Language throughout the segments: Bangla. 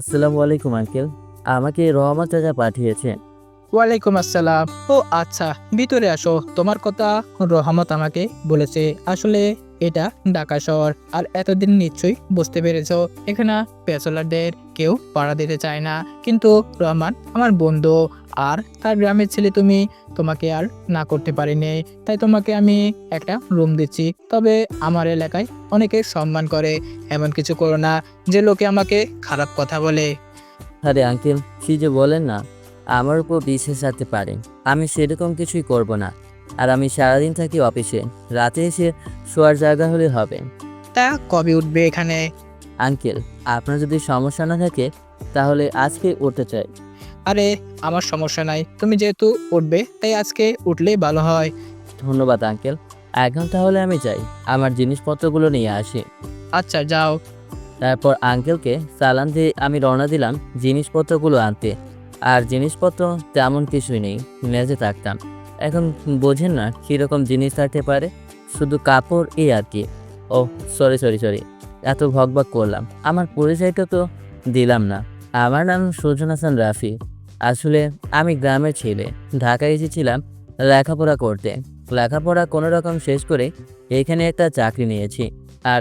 আসসালামু আলাইকুম আঙ্কেল। আমাকে রহমত চাচা পাঠিয়েছেন। ওয়ালাইকুম আসসালাম। ও আচ্ছা, ভিতরে আসো। তোমার কথা রহমত আমাকে বলেছে। আসলে এটা ঢাকা শহর। আর এতদিন নিশ্চয়ই বুঝতে পেরেছো, এখানে ব্যাচেলরদের কেউ ভাড়া দিতে চায় না। কিন্তু রহমান আমার বন্ধু, আর তার গ্রামের ছেলে তুমি, তোমাকে আর না করতে পারিনি। তাই তোমাকে আমি একটা রুম দিচ্ছি। তবে আমার এলাকায় অনেকে সম্মান করে। এমন কিছু করো না যে লোকে আমাকে খারাপ কথা বলে। আরে আঙ্কেল, কি যে বলেন না, আমার উপর বিশ্বাস রাখতে পারেন। আমি সেরকম কিছুই করব না। আর আমি সারাদিন থাকি অফিসে, রাতে এসে শোয়ার জায়গা হলে হবে। তা কবে উঠবে এখানে? আঙ্কেল, আপনার যদি সমস্যা না থাকে তাহলে আজকে উঠতে চাই। আরে, আমার সমস্যা নাই। তুমি যেহেতু উঠবে তাই আজকে উঠলেই ভালো হয়। ধন্যবাদ আঙ্কেল। এখন তাহলে আমি যাই, আমার জিনিসপত্রগুলো নিয়ে আসি। আচ্ছা, যাও। তারপর আঙ্কেলকে সালাম দিয়ে আমি রওনা দিলাম জিনিসপত্রগুলো আনতে। আর জিনিসপত্র তেমন কিছুই নেই, মেঝে থাকতাম। এখন বোঝেন না কীরকম জিনিস থাকতে পারে, শুধু কাপড় এই আর কি। ও, সরি সরি সরি, এত ভকভক করলাম। আমার পরিচয়টা তো দিলাম না। আমার নাম সুজন হাসান রাফি। আসলে আমি গ্রামের ছেলে, ঢাকায় এসেছিলাম লেখাপড়া করতে। লেখাপড়া কোনো রকম শেষ করে এখানে একটা চাকরি নিয়েছি। আর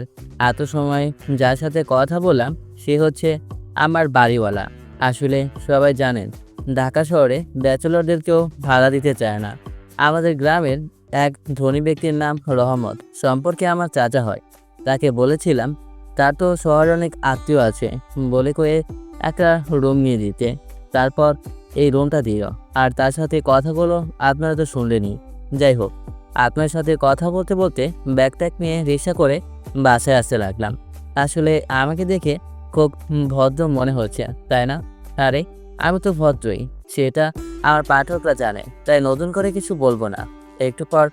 এত সময় যার সাথে কথা বললাম সে হচ্ছে আমার বাড়িওয়ালা। আসলে সবাই জানেন, ঢাকা শহরে ব্যাচেলরদেরকেও ভাড়া দিতে চায় না। আমাদের গ্রামের এক ধনী ব্যক্তির নাম রহমত, সম্পর্কে আমার চাচা হয়। তাকে বলেছিলাম তার তো শহরে অনেক আত্মীয় আছে, বলে কয়ে একটা রুম নিয়ে দিতে। তারপর এই রুমটা দিও। আর তার সাথে কথাগুলো আপনারা তো শুনলেনই। যাই হোক, আপনার সাথে কথা বলতে বলতে ব্যাগ ট্যাগ নিয়ে রিক্সা করে বাসায় আসতে লাগলাম। আসলে আমাকে দেখে খুব ভদ্র মনে হচ্ছে, তাই না? আরে, আমি তো ভদ্রই, সেটা আমার পাঠকরা জানে, তাই নতুন করে কিছু বলবো না। একটু পর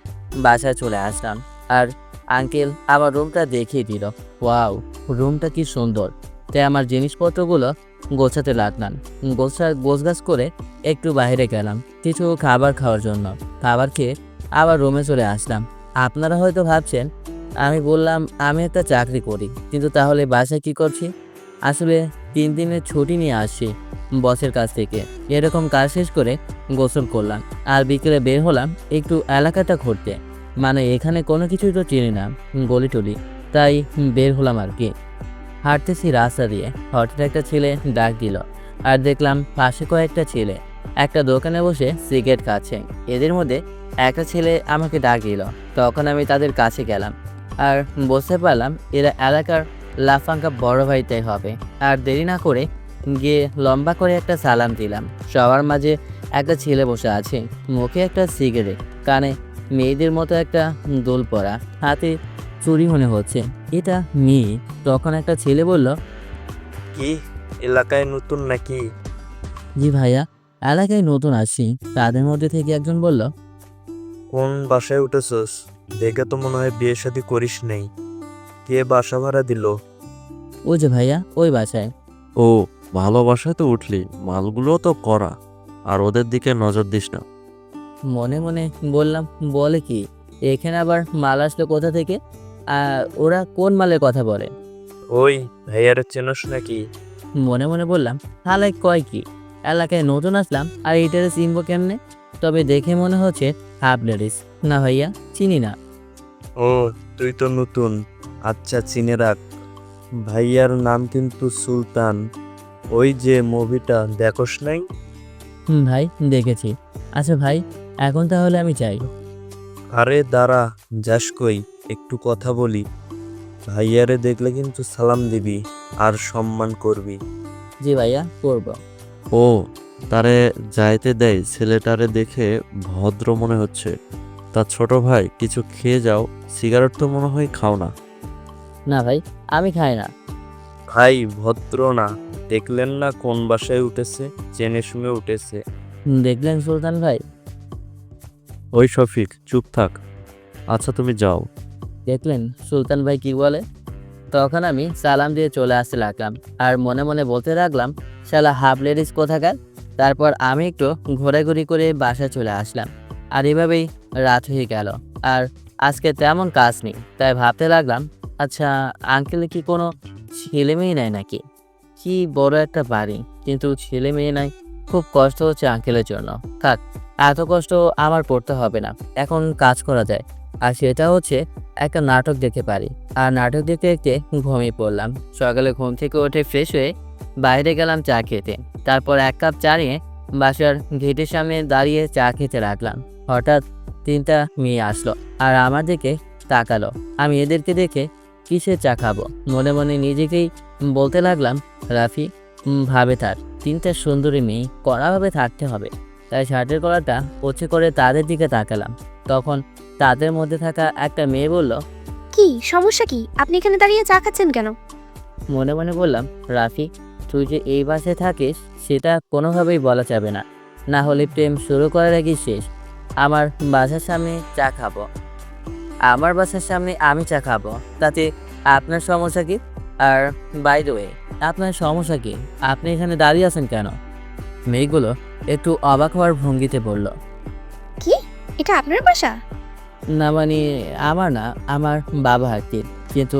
বাসায় চলে আসলাম। আর আঙ্কেল আমার রুমটা দেখিয়ে দিল। ওয়াও, রুমটা কি সুন্দর! তাই আমার জিনিসপত্রগুলো গোছাতে লাগলাম। গোছগাছ করে একটু বাইরে গেলাম কিছু খাবার খাওয়ার জন্য। খাবার খেয়ে আবার রুমে চলে আসলাম। আপনারা হয়তো ভাবছেন আমি বললাম আমি একটা চাকরি করি, কিন্তু তাহলে বাসায় কি করছি? আসলে 3 দিনের ছুটি নিয়ে আসছি বসের কাছ থেকে। এরকম কাজ শেষ করে গোসল করলাম আর বিকেলে বের হলাম একটু এলাকাটা ঘুরতে। মানে এখানে কোনো কিছুই তো চিনি না, গলি টলি, তাই বের হলাম আর কি। হাঁটতেছি রাস্তা দিয়ে, হঠাৎ একটা ছেলে ডাক দিল। আর দেখলাম পাশে কয়েকটা ছেলে একটা দোকানে বসে সিগারেট খাচ্ছে। এদের মধ্যে একটা ছেলে আমাকে ডাক দিল। তখন আমি তাদের কাছে গেলাম আর বুঝতে পারলাম এরা এলাকার লাফাঙ্কা বড় ভাইটাই হবে। আর দেরি না করে গিয়ে লম্বা করে একটা সালাম দিলাম। সবার মাঝে একটা ছেলে বসে আছে, মুখে একটা সিগারেট, কানে মেয়েদের মতো একটা দোল পরা, হাতে চুরি মনে হচ্ছে এটা মেয়ে। তখন একটা ছেলে বলল, কি, এলাকায় নতুন নাকি? জি ভাইয়া, এলাকায় নতুন আসছি। তাদের মধ্যে থেকে একজন বলল, কোন বাসায় উঠেছস? দেখে তো মনে হয় বিয়ে শাদী করিস নেই। কে বাসা ভাড়া দিল? ওই যে ভাইয়া, ওই বাসায়। ও, ভালোবাসায় তো উঠলি, মালগুলো তো করা। আর ওদের দিকে নজর দিস না। মনে মনে বললাম, বলে কি, এখানে আবার মাল আসলো কোথা থেকে? ওরা কোন মালের কথা বলে? ওই ভাইয়ারে চেনস নাকি? মনে মনে বললাম, হালাই কয় কি, এলাকায় নতুন আসলাম আর এইটারে চিনবো কেমনে? তবে দেখে মনে হচ্ছে হাফ লেডিস। না ভাইয়া, চিনি না। ও, তুই তো নতুন। আচ্ছা, চিনে রাখ, ভাইয়ার নাম কিন্তু সুলতান। ওই যে মুভিটা দেখোস নাই? ভাই, দেখেছি। আচ্ছা ভাই, এখন তাহলে আমি চাই। আরে দাঁড়া, যাস কই, একটু কথা বলি। ভাইয়ারে দেখলে কিন্তু সালাম দিবি আর সম্মান করবি। জি ভাইয়া, করবো। ও, তারে যাইতে দেয়। ছেলেটারে দেখে ভদ্র মনে হচ্ছে। তা ছোট ভাই, কিছু খেয়ে যাও। সিগারেট তো মনে হয় খাও না। না ভাই, আমি খাই না। ভাই ভদ্র না, দেখলেন না কোন বাসায় উঠেছে? জেনে শুনে উঠেছে। দেখলেন সুলতান ভাই? ওই শফিক, চুপ থাক। আচ্ছা, তুমি যাও। দেখলেন সুলতান ভাই কি বলে? তখন আমি সালাম দিয়ে চলে আসতে লাগলাম আর মনে মনে বলতে লাগলাম, শালা হাফ লেডিস কোথাকার। তারপর আমি একটু ঘোরাঘুরি করে বাসায় চলে আসলাম। আর এভাবেই রাত হয়ে গেল। আর আজকে তেমন কাজ নেই, তাই ভাবতে লাগলাম, আচ্ছা আঙ্কেল কি কোনো ছেলে মেয়ে নেয় নাকি? কি বড় একটা বাড়ি, কিন্তু ছেলে মেয়ে নাই। খুব কষ্ট হচ্ছে আঙ্কেলের জন্য। থাক, এত কষ্ট আমার পড়তে হবে না, এখন কাজ করা যায়। আর সেটা হচ্ছে একটা নাটক দেখতে পারি। আর নাটক দেখতে দেখতে ঘুমিয়ে পড়লাম। সকালে ঘুম থেকে উঠে ফ্রেশ হয়ে বাইরে গেলাম চা খেতে। তারপর 1 কাপ চা নিয়ে বাসার গেটের সামনে দাঁড়িয়ে চা খেতে রাখলাম। হঠাৎ 3টা মেয়ে আসলো আর আমার দিকে তাকালো। আমি এদেরকে দেখে কিসের চা খাবো মনে মনে নিজেকেই বলতে লাগলাম। রাফি ভাবে তার 3টা সুন্দরী মেয়ে কড়াভাবে থাকতে হবে, তাই শার্টের কলারটা পছে করে তাদের দিকে তাকালাম। তখন তাদের মধ্যে থাকা একটা মেয়ে বলল, কি সমস্যা কি? আপনি এখানে দাঁড়িয়ে চা খাচ্ছেন কেন? মনে মনে বললাম, রাফি তুই যে এই বাসায় থাকিস সেটা কোনোভাবেই বলা যাবে না, না হলে প্রেম শুরু করার আগেই শেষ। আমার বাসার সামনে চা খাবো, আমার বাসার সামনে আমি চা খাবো, তাতে আপনার সমস্যা কি? আর বাই দ্য ওয়ে, আপনার সমস্যা কি? আপনি এখানে দাঁড়িয়ে আছেন কেন? মেয়েগুলো একটু অবাক হওয়ার ভঙ্গিতে বলল, কি এটা আপনার বাসা? না মানে আমার না, আমার বাবা আর কি, কিন্তু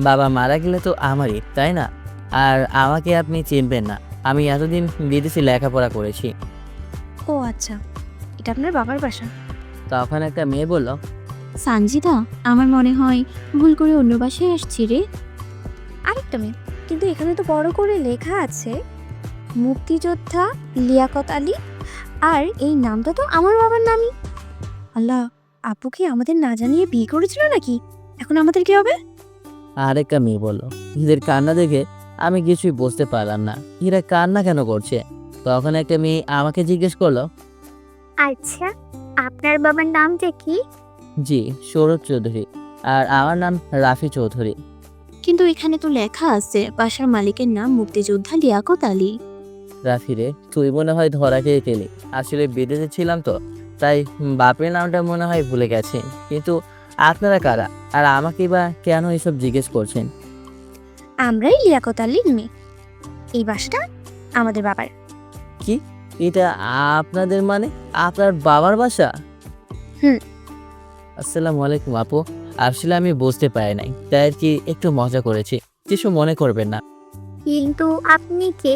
বাবা মারা গেলে তো আমারই, তাই না? আর আমাকে আপনি চিনবেন না, আমি এতদিন বিদেশে লেখাপড়া করেছি। ও আচ্ছা, এটা আপনার বাবার বাসা। তখন একটা মেয়ে বলল, সানজিদা, আমার মনে হয় ভুল করে অন্য বাসায় আসছি রে। আরেকটা মেয়ে, কিন্তু এখানে তো বড় করে লেখা আছে মুক্তিযোদ্ধা লিয়াকত আলী, আর এই নামটা তো আমার বাবার নামই। আল্লাহ, আপু কি আমাদের না জানিয়ে বিয়ে করেছিল নাকি? এখন আমাদের কি হবে? আরেকটা মেয়ে বলল। এদের কান্না দেখে আমি কিছুই বুঝতে পারলাম না, এরা কান্না কেন করছে। তখন একটা মেয়ে আমাকে জিজ্ঞেস করলো, আচ্ছা, আপনার বাবার নামটা কি? জি সৌরভ চৌধুরী, আর আমার নাম রাফি চৌধুরী। কিন্তু এখানে তো লেখা আছে বাসার মালিকের নাম মুক্তিযোদ্ধা লিয়াকত আলী। রাফি রে, তুই মনে হয় ধরা খেয়ে গেলি। আসলে বিদেশে ছিলাম তো, তাই বাপের নামটা মনে হয় ভুলে গেছি। কিন্তু আপনারা কারা, আর আমাকে বা কেন এসব জিজ্ঞেস করছেন? আমরাই লিয়াকত আলীর মেয়ে। এই বাসাটা আমাদের বাবার। কি এটা আপনাদের মানে আপনার বাবার বাসা? হুম। আসসালামু আলাইকুম আপু, আসলে আমি বুঝতে পারি নাই, তাই আর কি একটু মজা করেছি, কিছু মনে করবেন না। কিন্তু আপনি কে?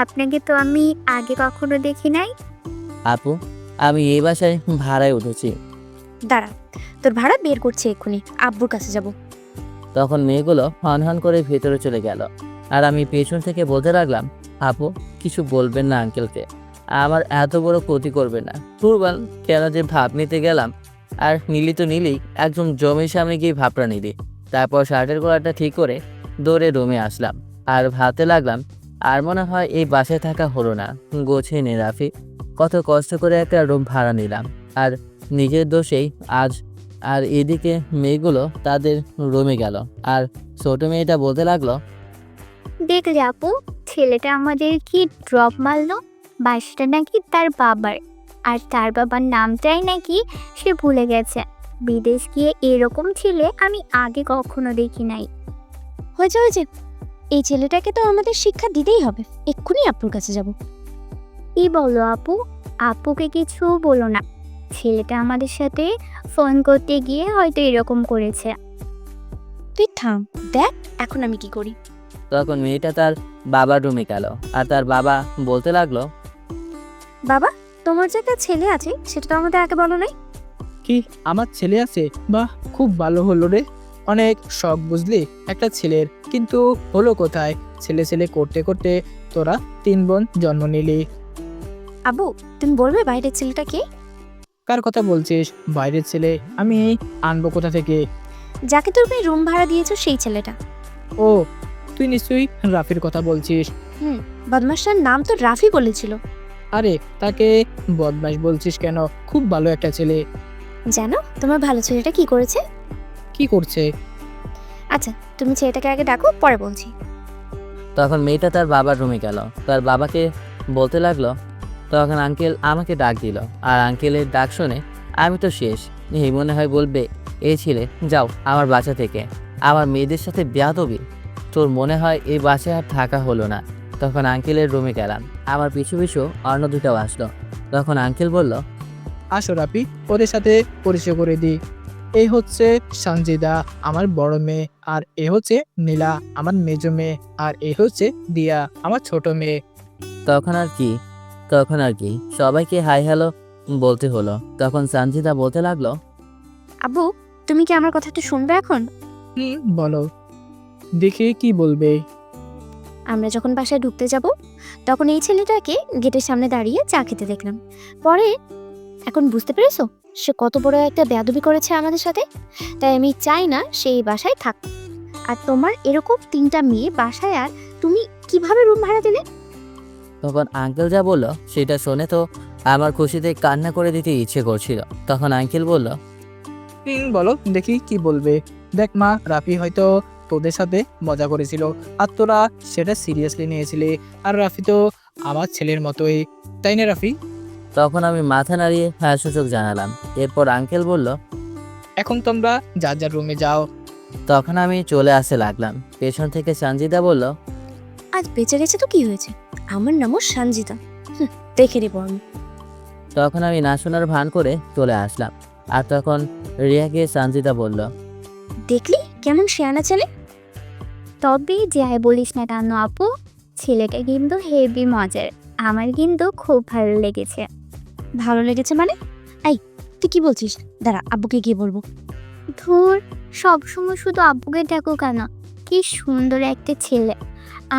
আপনাকে তো আমি আগে কখনো দেখি নাই। আপু, আমি এই বাসায় ভাড়ায় উঠেছি। দাঁড়া, তোর ভাড়া বের করছে এক্ষুনি, আব্বুর কাছে যাব। তখন মেয়েগুলো হন হন করে ভেতরে চলে গেল, আর আমি পেছন থেকে বলতে লাগলাম, আপু কিছু বলবেন না আঙ্কেলকে, আমার এত বড় ক্ষতি করবে না। দুর্বল কেন যে ভাব নিতে গেলাম, আর নিলি তো নিলি, একদম জমির সামনে গিয়ে ভাবটা নিলি। তারপর শার্টের গলাটা ঠিক করে দৌড়ে রুমে আসলাম আর ভাবতে লাগলাম, আর মনে হয় এই বাসায় থাকা হলো না। গোছিয়ে নে রাফি, কত কষ্ট করে একটা রুম ভাড়া নিলাম, আর নিজের দোষেই আজ। আর এদিকে মেয়েগুলো তাদের রুমে গেল, আর ছোট মেয়েটা বলতে লাগলো, দেখলে আপু, ছেলেটা আমাদের কি ড্রপ মারলো। বাসটা নাকি তার বাবার, আর তার বাবার নামটাই নাকি সে ভুলে গেছে। বিদেশ গিয়ে এরকম ছেলে আমি আগে কখনো দেখি নাই। হয়েছে হয়েছে, এই ছেলেটাকে তো আমাদের শিক্ষা দিতেই হবে। এক্ষুনি আব্বুর কাছে যাব। কি বলো আপু? আপুকে কিছু বলো না, ছেলেটা আমাদের সাথে ফোন করতে গিয়ে হয়তো এরকম করেছে। তুই থাম, দেখ এখন আমি কি করি। তখন মেয়েটা তার বাবার রুমে গেল, আর তার বাবা বলতে লাগলো, বাবা, তোমার যে একটা ছেলে আছে সেটা তো আমাদের আগে বলো নাই। কি আমার ছেলে আছে? বাহ, খুব ভালো হলো রে। অনেক শখ বুঝলি একটা ছেলের, কিন্তু হলো কোথায়? ছেলে ছেলে করতে করতে তোরা 3 বোন জন্ম নিলি। আব্বু, তুমি বলবে বাইরের ছেলেটা কে? কার কথা বলছিস? বাইরের ছেলে আমি আনবো কোথা থেকে? যাকে তুমি রুম ভাড়া দিয়েছো সেই ছেলেটা। ও, তুই নিশ্চয়ই রাফির কথা বলছিস। বদমাসটার নাম তো রাফি বলেছিল। আরে তাকে বদমাশ বলছিস কেন? খুব ভালো একটা ছেলে। জানো তোমার ভালো ছেলেটা কি করেছে? কি করছে? আচ্ছা, তুমি ছেলেটাকে আগে ডাকো, পরে বলছি। তখন মেয়েটা তার বাবার রুমে গেল, তার বাবাকে বলতে লাগলো। তখন আঙ্কেল আমাকে ডাক দিল, আর আঙ্কেলের ডাক শুনে আমি তো শেষ। এই মনে হয় বলবে, এই ছেলে যাও আমার বাসা থেকে, আমার মেয়েদের সাথে বেয়াদবি, তোর মনে হয় এই বাসায় আর থাকা হলো না। তখন আঙ্কেলের রুমে গেলাম, আমার পিছু পিছু অন্য দুটাও আসলো। তখন আঙ্কেল বলল, আসো রাফি, ওদের সাথে পরিচয় করে দিই। এই হচ্ছে সঞ্জিদা আমার বড় মেয়ে, আর এ হচ্ছে নীলা আমার মেজ মেয়ে, আর এ হচ্ছে দিয়া আমার ছোট মেয়ে। তখন আর কি সবাইকে হাই হ্যালো বলতে হলো। তখন সঞ্জিদা বলতে লাগলো, আব্বু, তুমি কি আমার কথাটা শুনবে এখন? বলো, দেখে কি বলবে? আমরা যখন বাসায় ঢুকতে যাব তখন এই ছেলেটাকে গেটের সামনে দাঁড়িয়ে চা খেতে দেখলাম। পরে এখন বুঝতে পেরেছো সে কত বড় একটা বেয়াদবি করেছে আমাদের সাথে। তাই আমি চাই না সেই বাসায় থাক। আর তোমার এরকম 3টা মেয়ে বাসায়, আর তুমি কিভাবে রুম ভাড়া দিলে? তখন আঙ্কেল যা বলল সেটা শুনে তো আমার খুশিতে কান্না করে দিতে ইচ্ছে করছিল। তখন আঙ্কেল বলল, বলো দেখি কি বলবে। দেখ মা, রাফি হয়তো তোদের সাথে মজা করেছিল আর তোরা সেটা সিরিয়াসলি নিয়েছিলি, আর রাফি তো আমার ছেলের মতোই, তাই না রাফি? তখন আমি মাথা নাড়িয়ে হ্যাঁ সূচক জানালাম। এরপর আঙ্কেল বলল, এখন তোমরা যার যার রুমে যাও। তখন আমি চলে আসতে লাগলাম। পেছন থেকে সঞ্জিদা বলল, আজ বেঁচে গেছে তো কি হয়েছে, আমার নামও সঞ্জিতা, দেখে নেবো আমি। তখন আমি না শোনার ভান করে চলে আসলাম। আর তখন রিয়াকে সঞ্জিদা বলল, দেখলি কেমন শেয়ানা ছেলে? তবে যাই বলিস না কেন আপু, ছেলেটা কিন্তু হেভি মজার, আমার কিন্তু খুব ভালো লেগেছে। ভালো লেগেছে মানে? এই তুই কি বলছিস? দাঁড়া, আব্বুকে গিয়ে বলবো। ধুর, সবসময় শুধু আব্বুকে ডাকো কেন? কি সুন্দর একটা ছেলে,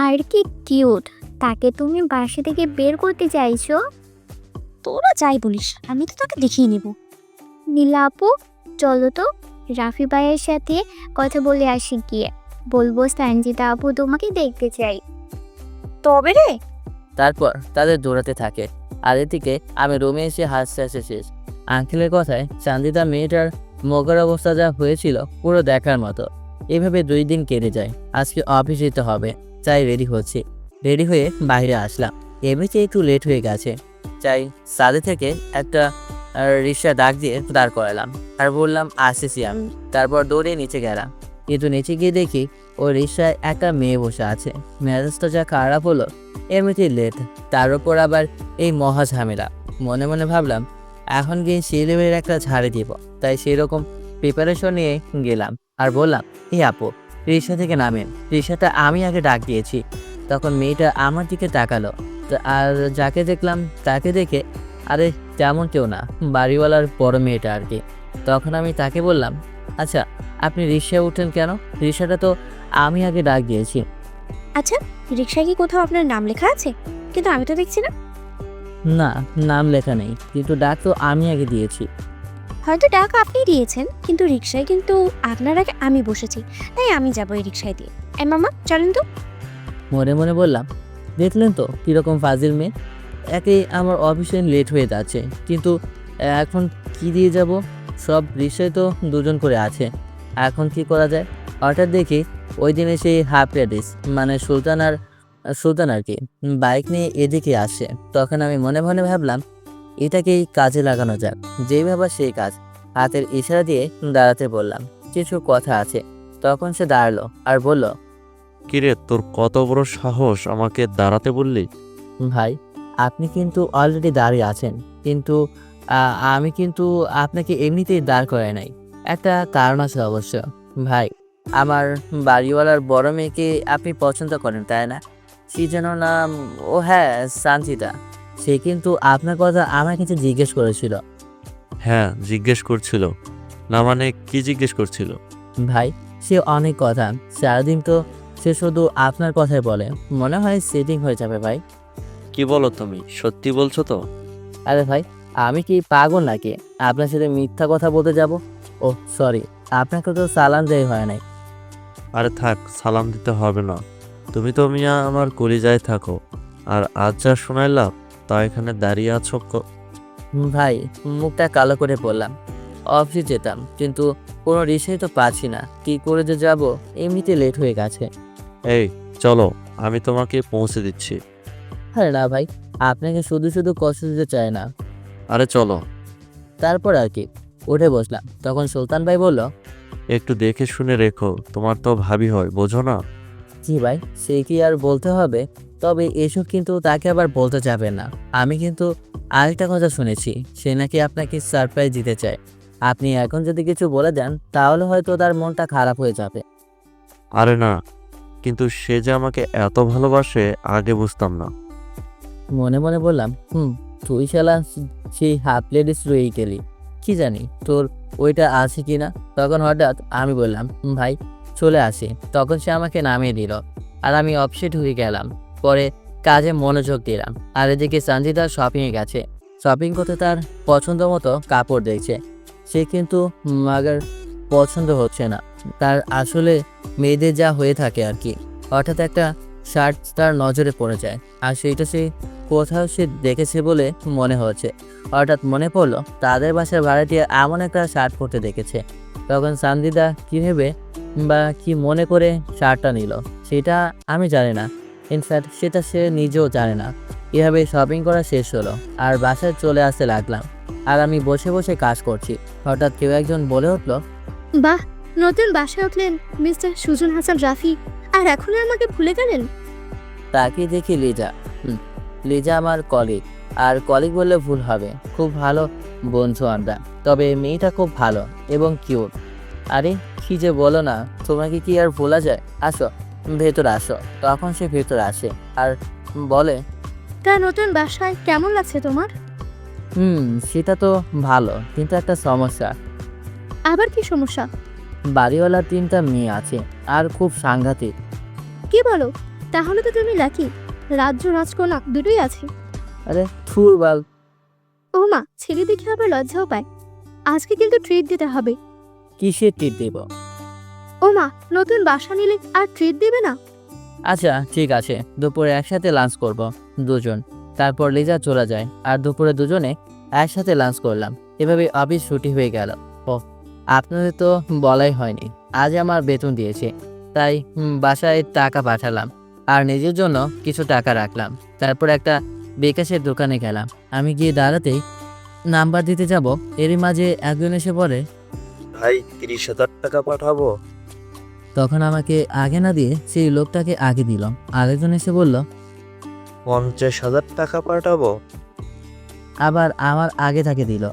আর কি কিউট। তাকে তুমি বাসা থেকে বের করতে চাইছো? তোরা যাই বলিস, আমি তো তাকে দেখিয়ে নেব। নীলা আপু, চলো তো রাফি ভাইয়ের সাথে কথা বলে আসি গিয়ে। বলবো সঞ্জিতা আপু তোমাকে দেখতে চাই। তবে রে, তারপর তাদের দৌড়াতে থাকে। আর এদিকে আমি রুমে এসে হাসতে শেষ। আঙ্কেলের কথায় সঞ্জিতা মেয়েটার মগের অবস্থা যা হয়েছিল পুরো দেখার মতো। এভাবে 2 দিন কেটে যায়। আজকে অফিস যেতে হবে, তাই রেডি হচ্ছি। রেডি হয়ে বাইরে আসলাম। এমনিতে একটু লেট হয়ে গেছে, তাই সাদে থেকে একটা রিক্সা ডাক দিয়ে দাঁড় করালাম আর বললাম আসতেছি আমি। তারপর দৌড়ে নিচে গেলাম, কিন্তু নিচে গিয়ে দেখি ওই রিক্সায় একটা মেয়ে বসে আছে। মেজাজটা যা খারাপ হলো, এমনিতেই লেট, তার উপর আবার এই মহা ঝামেলা। মনে মনে ভাবলাম এখন গিয়ে সিলেবের একটা ঝাড়ে দিব। তাই সেরকম প্রিপারেশন নিয়ে গেলাম আর বললাম, আপু রিক্সা থেকে নামেন, রিক্সাটা আমি আগে ডাক দিয়েছি। তখন মেয়েটা আমার দিকে তাকালো, আর যাকে দেখলাম তাকে দেখে, আরে তেমন কেউ না, বাড়িওয়ালার বড় মেয়েটা আর কি। তখন আমি তাকে বললাম, আচ্ছা আপনি রিক্সায় উঠেন কেন? রিক্সাটা তো আমি আগে ডাক দিয়েছি। আচ্ছা রিক্সায় কি কোথাও আপনার নাম লেখা আছে? কিন্তু আমি তো দেখছি না। না, নাম লেখা নেই, কিন্তু ডাক তো আমি আগে দিয়েছি। হয়তো ডাক আপনি দিয়েছেন, কিন্তু রিক্সায় কিন্তু আপনার আগে আমি বসেছি, তাই আমি যাবো এই রিক্সায় দিয়ে। মামা চলেন তো। মনে মনে বললাম, দেখলেন তো কীরকম ফাজিল মেয়ে। একে আমার অফিসে লেট হয়ে যাচ্ছে, কিন্তু এখন কি দিয়ে যাব? সব রিক্সায় তো 2 জন করে আছে, এখন কি করা যায়? হঠাৎ দেখি ওই দিনে সেই হাফ লেডিস মানে সুলতান আর কি বাইক নিয়ে এদিকে আসে। তখন আমি মনে মনে ভাবলাম এটাকেই কাজে লাগানো যাক। যেই ভাবা সেই কাজ। হাতের ইশারা দিয়ে দাঁড়াতে বললাম, কিছু কথা আছে। তখন সে দাঁড়ালো আর বলল, কিরে, তোর কত বড় সাহস আমাকে দাঁড়াতে বললি? ভাই আপনি কিন্তু অলরেডি দাঁড়িয়ে আছেন, কিন্তু আমি কিন্তু আপনাকে এমনিতেই দাঁড় করাই নাই, একটা কারণ আছে অবশ্য। ভাই আমার বাড়িওয়ালার বড় মেয়েকে আপনি পছন্দ করেন তাই না? কি যেন নাম, ও হ্যাঁ সঞ্জিতা। সে কিন্তু আপনার কথা আমার কাছে জিজ্ঞেস করেছিল। হ্যাঁ, জিজ্ঞেস করছিল। না মানে কি জিজ্ঞেস করছিল? ভাই সে অনেক কথা, সারাদিন তো সে শুধু আপনার কথাই বলে। মনে হয় সেটিং হয়ে যাবে ভাই। কি বলো তুমি, সত্যি বলছো তো? আরে ভাই আমি কি পাগল নাকি আপনার সাথে মিথ্যা কথা বলতে যাব? ও সরি, আপনাকে তো সালাম দেওয়া হয় নাই। আরে থাক, সালাম দিতে হবে না। তুমি তো মিয়া আমার কলিজায় থাকো, আর আজ যা শোনাইলাম তা এখানে দাঁড়িয়ে আছো ভাই মুখটা কালো করে বললাম, অফিসে যেতাম, কিন্তু কোনো রিক্সাই তো পাচ্ছি না, কি করে যে যাব, এমনিতে লেট হয়ে গেছে। এই চলো, আমি তোমাকে পৌঁছে দিচ্ছি। আরে না ভাই, আপনাকে শুধু শুধু কষ্ট দিতে চায় না। আরে চলো। তারপর আর কি উঠে বসলাম। তখন সুলতান ভাই বলল, একটু দেখে শুনে রেখো, তোমার তো ভাবি হয়, বোঝো না? জি ভাই, সে কি আর বলতে হবে, তবে এসব কিন্তু তাকে আবার বলতে যাবে না। আমি কিন্তু আরেকটা কথা শুনেছি, সে নাকি আপনাকে সারপ্রাইজ দিতে চায়। আপনি এখন যদি কিছু বলে দেন তাহলে হয়তো তার মনটা খারাপ হয়ে যাবে। আরে না, কিন্তু সে যে আমাকে এত ভালোবাসে আগে বুঝতাম না। মনে মনে বললাম, তুই শালা সেই হাফ লেডিস রয়েই গেলি, কি জানি তোর ওইটা আছে কি না। তখন হঠাৎ আমি বললাম, ভাই চলে আসি। তখন সে আমাকে নামিয়ে দিল আর আমি অপসেট হয়ে গেলাম। পরে কাজে মনোযোগ দিলাম। আর এদিকে সঞ্জিতা শপিংয়ে গেছে, শপিং করতে তার পছন্দ মতো কাপড় দেখছে। সে কিন্তু মাগার পছন্দ হচ্ছে না, তার আসলে মেয়েদের যা হয়ে থাকে আর কি। হঠাৎ একটা শার্ট তার নজরে পড়ে যায়, আর সেইটা সে কোথাও সে দেখেছে বলে মনে হচ্ছে। হঠাৎ মনে পড়লো তাদের বাসার ভাড়াটিয়া এমন একটা শার্ট পরতে দেখেছে। তখন সঞ্জিতা কী ভেবে বা কি মনে করে শার্টটা নিল সেটা আমি জানি না। ইনফ্যাক্ট সেটা সে নিজেও জানে না। এভাবে শপিং করা শেষ হলো আর বাসায় চলে আসতে লাগলাম। আর আমি বসে বসে কাজ করছি। হঠাৎ কেউ একজন বলে উঠলো, বাহ, নতুন বাসায় উঠলেন মিস্টার সুজন হাসান রাফি, আর এখনই আমাকে ভুলে গেলেন? তাকে দেখি লিজা। লিজা আমার কলিগ, আর কলিগ বললে ভুল হবে, খুব ভালো বন্ধু আমরা। তবে মেয়েটা খুব ভালো এবং কিউট। আরে কি যে বলো না, তোমাকে কি আর ভোলা যায়? আসো ভেতর আসো। তখন সে ভেতর আসে আর বলে, তা নতুন বাসায় কেমন লাগছে তোমার? সেটা তো ভালো, কিন্তু একটা সমস্যা। আবার কি সমস্যা? বাড়িওয়ালার 3টা মেয়ে আছে আর খুব সাংঘাতিক। কি বলো? তাহলে তো তুমি লাকি, রাজ্য রাজকন্যা দুটোই আছে। আরে থুর বাল। ও মা, ছেলে দেখে আবার লজ্জাও পায়। আজকে কিন্তু ট্রিট দিতে হবে। কিসের টিপ দেব? ও মা, নতুন বাসা নিলে আর ট্রিট দেবে না? আচ্ছা ঠিক আছে, দুপুরে একসাথে লাঞ্চ করব দুজন। তারপর লিজা চলে যায় আর দুপুরে দুজনে একসাথে লাঞ্চ করলাম। এভাবে অফিস ছুটি হয়ে গেল। ও আপনাদের তো বলাই হয়নি, আজ আমার বেতন দিয়েছে, তাই বাসায় টাকা পাঠালাম আর নিজের জন্য কিছু টাকা রাখলাম। তারপর একটা বিকাশের দোকানে গেলাম। আমি গিয়ে দাঁড়াতেই নাম্বার দিতে যাব, এরই মাঝে একজন এসে বলে, ভাই 30,000 টাকা পাঠাবো। তখন আমাকে আগে না দিয়ে সেই লোকটাকে আগে দিলাম। আরেকজন এসে বলল, 50,000 টাকা পাঠাবো। আবার আমার আগে তাকে দিল,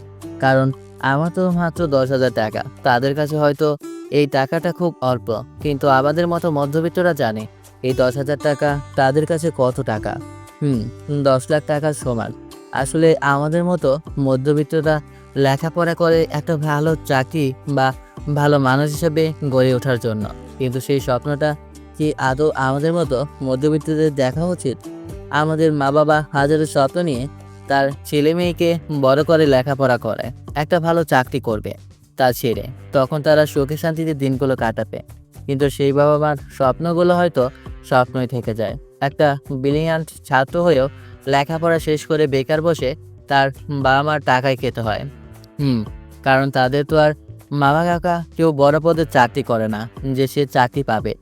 কারণ আমার তো মাত্র 10,000 টাকা। তাদের কাছে হয়তো এই টাকাটা খুব অল্প, কিন্তু আমাদের মতো মধ্যবিত্তরা জানে এই 10,000 টাকা তাদের কাছে কত টাকা। 10 লাখ টাকার সমান। আসলে আমাদের মতো মধ্যবিত্তরা লেখাপড়া করে একটা ভালো চাকরি বা ভালো মানুষ হিসেবে গড়ে ওঠার জন্য, কিন্তু সেই স্বপ্নটা কি আদৌ আমাদের মতো মধ্যবিত্তদের দেখা উচিত? আমাদের মা বাবা হাজারো স্বপ্ন নিয়ে তার ছেলে মেয়েকে বড় করে লেখাপড়া করে একটা ভালো চাকরি করবে তা ছেড়ে, তখন তারা সুখে শান্তিতে দিনগুলো কাটাবে। কিন্তু সেই বাবা মার স্বপ্নগুলো হয়তো স্বপ্নই থেকে যায়। একটা ব্রিলিয়ান্ট ছাত্র হয়েও লেখাপড়া শেষ করে বেকার বসে তার বাবা মার টাকায় খেতে হয়। কারণ তাদের তো আর মামা কাকা কেউ বড় পদের চাকরি করে না যে সে চাকরি পাবে।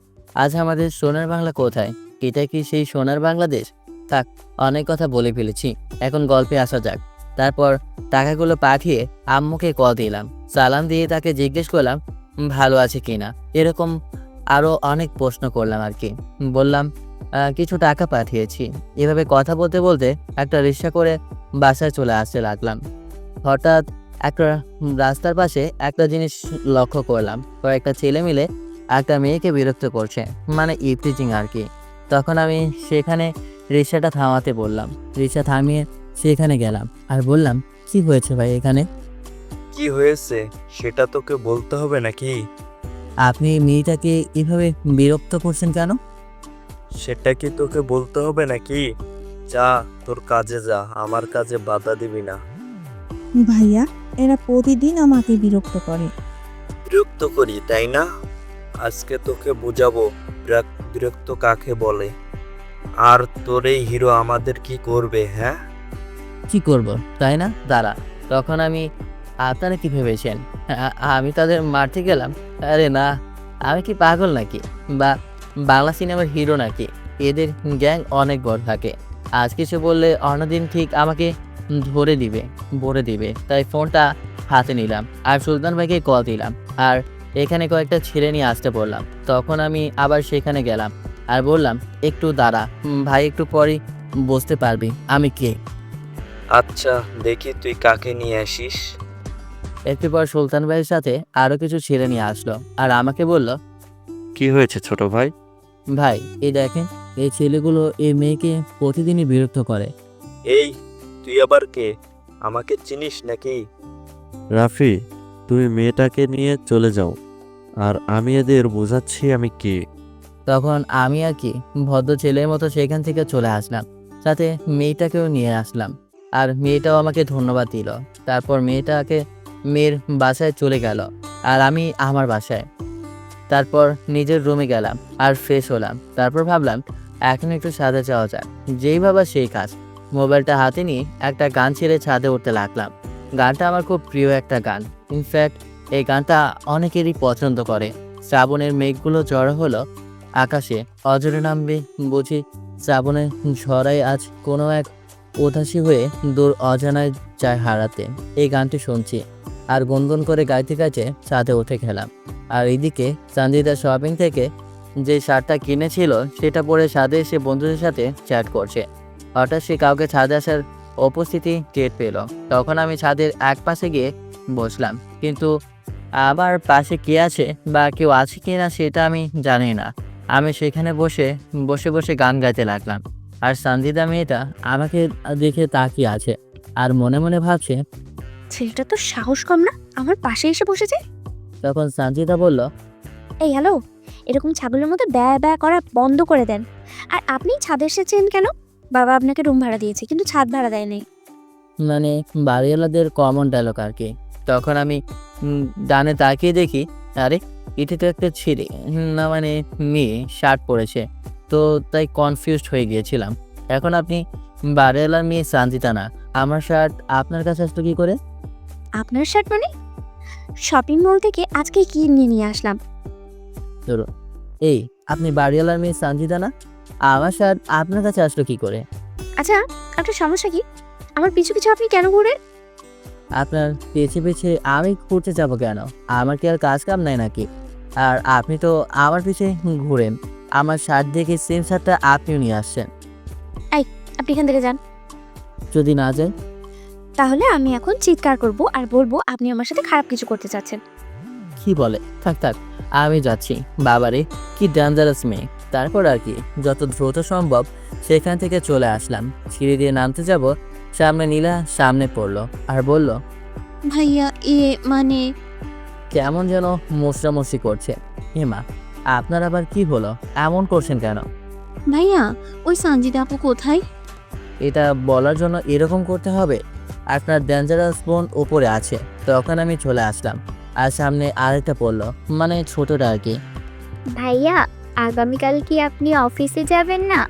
আজ আমাদের সোনার বাংলা কোথায়? এটা কি সেই সোনার বাংলাদেশ? থাক, অনেক কথা বলে ফেলেছি, এখন গল্পে আসা যাক। তারপর টাকাগুলো পাঠিয়ে আম্মুকে কল দিলাম, সালাম দিয়ে তাকে জিজ্ঞেস করলাম ভালো আছে কিনা। এরকম আরও অনেক প্রশ্ন করলাম আর কি। বললাম কিছু টাকা পাঠিয়েছি। এভাবে কথা বলতে বলতে একটা রিক্সা করে বাসায় চলে আসতে লাগলাম। হঠাৎ একটা রাস্তার পাশে একটা জিনিস লক্ষ্য করলাম, কয়েকটা ছেলে মিলে একটা মেয়েকে বিরক্ত করছে, মানে ইফটিজিং আর কি। তখন আমি সেখানে রিক্সাটা থামাতে বললাম। রিক্সা থামিয়ে সেখানে গেলাম আর বললাম, কি হয়েছে ভাই এখানে? কি হয়েছে সেটা তোকে বলতে হবে নাকি? আপনি মেয়েটাকে এভাবে বিরক্ত করছেন কেন? সেটা কি তোকে বলতে হবে নাকি? যা তোর কাজে যা, আমার কাজে বাধা দিবি না। ভাইয়া, এরা প্রতিদিন আমাকে বিরক্ত করে। বিরক্ত করি তাই না? আজকে তোকে বুঝাবো বিরক্ত কাকে বলে। আর তোর এই হিরো আমাদের কি করবে? হ্যাঁ, কি করব তাই না? দাঁড়া। তখন আমি, আপনারা কি ভেবেছেন আমি তাদের মারতে গেলাম? আরে না, আমি কি পাগল নাকি বা বাংলা সিনেমার হিরো নাকি? এদের গ্যাং অনেক বড় থাকে, আজ কিছু বললে অন্যদিন ঠিক আমাকে ধরে দিবে, ভরে দিবে। তাই ফোনটা হাতে নিলাম আর সুলতান ভাইকে কল দিলাম আর এখানে কয়েকটা ছেলে নিয়ে আসতে বললাম। তখন আমি আবার সেখানে গেলাম আর বললাম, একটু দাঁড়া ভাই, একটু পরই বুঝতে পারবি আমি কে। আচ্ছা দেখি তুই কাকে নিয়ে আসিস। একটু পর সুলতান ভাইয়ের সাথে আরও কিছু ছেলে নিয়ে আসলো আর আমাকে বলল, কি হয়েছে ছোট ভাই? ভাই এই দেখেন, এই ছেলেগুলো এই মেয়েকে প্রতিদিনই বিরক্ত করে। এই, তুই আবার কে? আমাকে চিনিস নাকি? রাফি, তুমি মেয়েটাকে নিয়ে চলে যাও, আর আমি এদের বোঝাচ্ছি আমি কে। তখন আমি আর কি ভদ্র ছেলের মতো সেখান থেকে চলে আসলাম, সাথে মেয়েটাকেও নিয়ে আসলাম। আর মেয়েটাও আমাকে ধন্যবাদ দিল। তারপর মেয়ের বাসায় চলে গেল আর আমি আমার বাসায়। তারপর নিজের রুমে গেলাম আর ফ্রেশ হলাম। তারপর ভাবলাম এখন একটু ছাদে যাওয়া যাক। যেই ভাবা সেই কাজ। মোবাইলটা হাতে নিয়ে একটা গান ছেড়ে ছাদে উঠতে লাগলাম। গানটা আমার খুব প্রিয় একটা গান। ইনফ্যাক্ট এই গানটা অনেকেরই পছন্দ করে। শ্রাবণের মেঘগুলো জড়ো হলো আকাশে, অজরে নামবে বুঝি শ্রাবণের ঝড়াই আজ কোনো এক উদাসী হয়ে দূর অজানায় যায় হারাতে। এই গানটি শুনছি আর গুনগুন করে গাইতে গাইতে ছাদে উঠে গেলাম। আর এদিকে সঞ্জিতা শপিং থেকে যে শার্টটা কিনেছিল সেটা পরে ছাদে এসে বন্ধুদের সাথে চ্যাট করছে। হঠাৎ সে কাউকে ছাদে আসার উপস্থিতি টের পেল। তখন আমি ছাদের এক পাশে গিয়ে বসলাম, কিন্তু আমার পাশে কে আছে বা কেউ আছে কি না সেটা আমি জানি না। আমি সেখানে বসে বসে বসে গান গাইতে লাগলাম। আর সঞ্জিতা মেয়েটা আমাকে দেখে তাকিয়ে আছে আর মনে মনে ভাবছে। ছেলেটা তো সাহস কম না, আমার পাশে এসে বসেছে। তখন সঞ্জিতা বলল, এই হ্যালো, এরকম ছাগলের মতো ব্যয় ব্যয় করা বন্ধ করে দেন। আর আপনি ছাদে এসেছেন কেন? বাবা আপনাকে রুম ভাড়া দিয়েছে, কিন্তু ছাদ ভাড়া দেয়নি। মানে বাড়িওয়ালাদের কমন ডায়লগ আর কি। তখন আমি ডানে তাকিয়ে দেখি, আরে এটা তো একটা ছেলে, না মানে মেয়ে শার্ট পরেছে। তো তাই কনফিউজড হয়ে গিয়েছিলাম। এখন আপনি বাড়িওয়ালার মেয়ে সঞ্জিতা না, আমার শার্ট আপনার কাছে আসতো কী করে? আপনার শার্ট মানে? শপিং মল থেকে আজকে কিনে নিয়ে আসলাম। ধরুন, এই আপনি বাড়িওয়ালার মেয়ে সঞ্জিতা না, আমার শার্ট আপনার কাছে আসলো কী করে? আচ্ছা, আপনার সমস্যা কি? আমার পিছু পিছু আপনি কেন ঘুরেন? আপনার পেছে পেছে আমি ঘুরতে যাব কেন? আমার কি আর কাজ কাম নাই নাকি? আর আপনি তো আমার পিছে ঘুরেন। আমার শার্ট দেখে সেম শার্টটা আপনিও নিয়ে আসছেন। আপনি এখান থেকে যান। যদি না যায়? তাহলে আমি এখন চিৎকার করব আর বলবো আপনি আমার সাথে খারাপ কিছু করতে চাচ্ছেন। কি বলে? থাক থাক, আমি যাচ্ছি। বাবারে কি ডেঞ্জারাস মেয়ে। তারপর আর কি যত দ্রুত সম্ভব সেখান থেকে চলে আসলাম। সিঁড়ি দিয়ে নামতে যাব, সামনে নীলা সামনে পড়লো আর বলল, ভাইয়া মানে কেমন যেন মোছরামছি করছে। হেমা, আপনার আবার কি হলো? এমন করছেন কেন? ভাইয়া, ওই সঞ্জিতা আপু কোথায়? এটা বলার জন্য এরকম করতে হবে? আপনার ডেঞ্জারাস বোন ওপরে আছে। তখন আমি চলে আসলাম আর সামনে আরেকটা পড়লো, মানে ছোটটা আর কি। ভাইয়া, আগামীকাল কি আপনি অফিসে যাবেন না?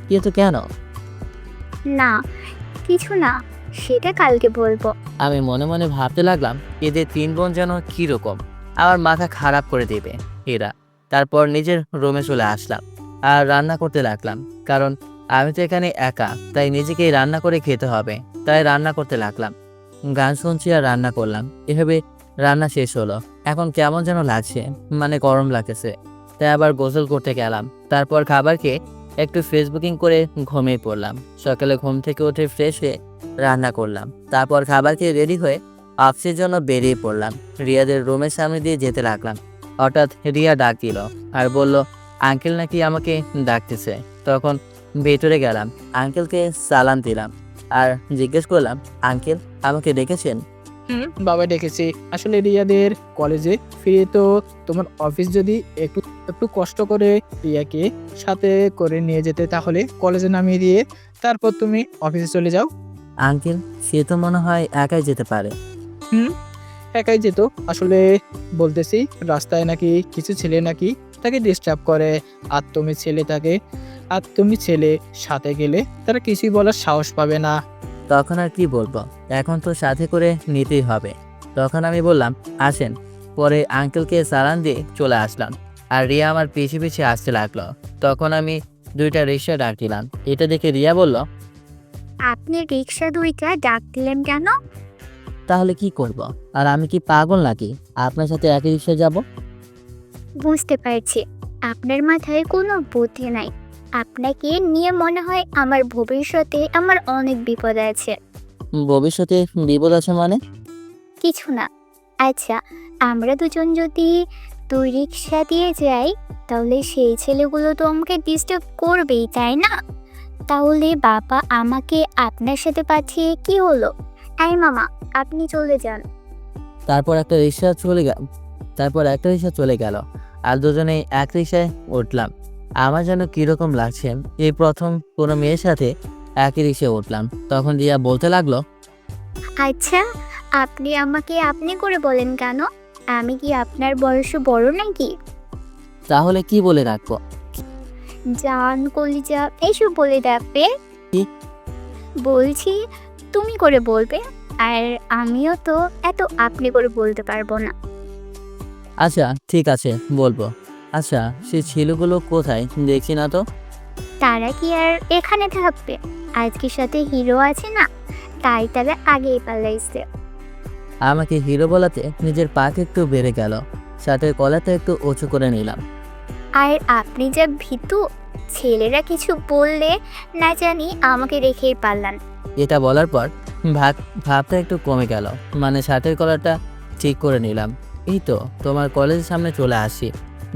কিন্তু কেন? না, কিছু না, সেটা কালকে বলবো। আমি মনে মনে ভাবতে লাগলাম, এদের তিন বোন যেন কীরকম, আমার মাথা খারাপ করে দেবে এরা। তারপর নিজের রুমে চলে আসলাম আর রান্না করতে লাগলাম, কারণ আমি তো এখানে একা, তাই নিজেকেই রান্না করে খেতে হবে। তাই রান্না করতে লাগলাম, গান শুনছি আর রান্না করলাম। এভাবে রান্না শেষ হলো। এখন কেমন যেন লাগছে, মানে গরম লাগতেছে। তাই আবার গোসল করতে গেলাম। তারপর খাবার খেয়ে একটু ফেসবুকিং করে ঘুমিয়ে পড়লাম। সকালে ঘুম থেকে উঠে ফ্রেশ হয়ে রান্না করলাম। তারপর খাবার খেয়ে রেডি হয়ে অফিসের জন্য বেরিয়ে পড়লাম। রিয়াদের রুমের সামনে দিয়ে যেতে লাগলাম। হঠাৎ রিয়া ডাক দিল আর বলল, আঙ্কেল নাকি আমাকে ডাকতেছে। তখন ভেতরে গেলাম, আঙ্কেলকে সালাম দিলাম আর জিজ্ঞেস করলাম, আঙ্কেল আমাকে ডেকেছেন? বাবা ডেকেছি। আসলে রিয়াদের কলেজে ফিরে তো তোমার অফিস যদি একটু একটু কষ্ট করে রিয়াকে সাথে করে নিয়ে যেতে, তাহলে কলেজে নামিয়ে দিয়ে তারপর তুমি অফিসে চলে যাও। আঙ্কেল সে তো মনে হয় একাই যেতে পারে। একাই যেত। আসলে বলতেছি, রাস্তায় নাকি কিছু ছেলে নাকি তাকে ডিস্টার্ব করে। আর তুমি ছেলে সাথে গেলে তারা কিছুই বলার সাহস পাবে না। তখন আর কি বলবো, এখন তো সাথে করে নিতেই হবে। তখন আমি বললাম, আসেন। পরে আঙ্কেলকে সালাম দিয়ে চলে আসলাম আর রিয়া আমার পিছে পিছে আসতে লাগলো। তখন আমি দুইটা রিক্সা ডাক দিলাম। এটা দেখে রিয়া বলল, আপনি রিক্সা দুইটা ডাক দিলেন কেন? তাহলে কি করব? আর আমি কি পাগল নাকি আপনার সাথে একই রিক্সায় যাব? বুঝতে পারছি, আপনার মাথায় কোনো বুদ্ধি নাই। আপনাকে নিয়ে মনে হয় আমার ভবিষ্যতে আমার অনেক বিপদ আছে। ভবিষ্যতে বিপদ আছে মানে? কিছু না। আচ্ছা, আমরা দুজন যদি দুই রিক্সা দিয়ে যাই তাহলে সেই ছেলেগুলো তো আমাকে ডিস্টার্ব করবেই, তাই না? তাহলে বাবা আমাকে আপনার সাথে পাঠিয়ে কি হলো? এই মামা, আপনি চলে যান। তারপর একটা রিক্সা চলে গেল আর দুজনেই এক রিক্সায় উঠলাম। আমার যেন কীরকম লাগছে, এই প্রথম কোনো মেয়ের সাথে একই রিক্সায় উঠলাম। তখন রিয়া বলতে লাগলো, আচ্ছা, আপনি আমাকে আপনি করে বলেন কেন? আমি কি আপনার বয়সে বড় নাকি? তাহলে কি বলে রাখবো? জান, কলিজা এইসব বলে ডাকবে? কি? বলছি তুমি করে বলবে, আর আমিও তো এত আপনি করে বলতে পারবো না। আচ্ছা ঠিক আছে, বলবো। আচ্ছা, সে ছেলেগুলো কোথায়, দেখি না তো। তারা কি আর এখানে থাকবে? আজকের সাথে হিরো আছে না, তাই তারা আগেই পালাইছে। আমাকে হিরো বলাতে নিজের পাকে একটু বেড়ে গেল, সাথে গলাটা একটু উঁচু করে নিলাম। আর আপনি যা ভীতু, ছেলেরা কিছু বললে না জানি আমাকে রেখেই পারলান। এটা বলার পর ভাবটা একটু কমে গেল, মানে শার্টের কলারটা ঠিক করে নিলাম। এই তো তোমার কলেজের সামনে চলে আসি,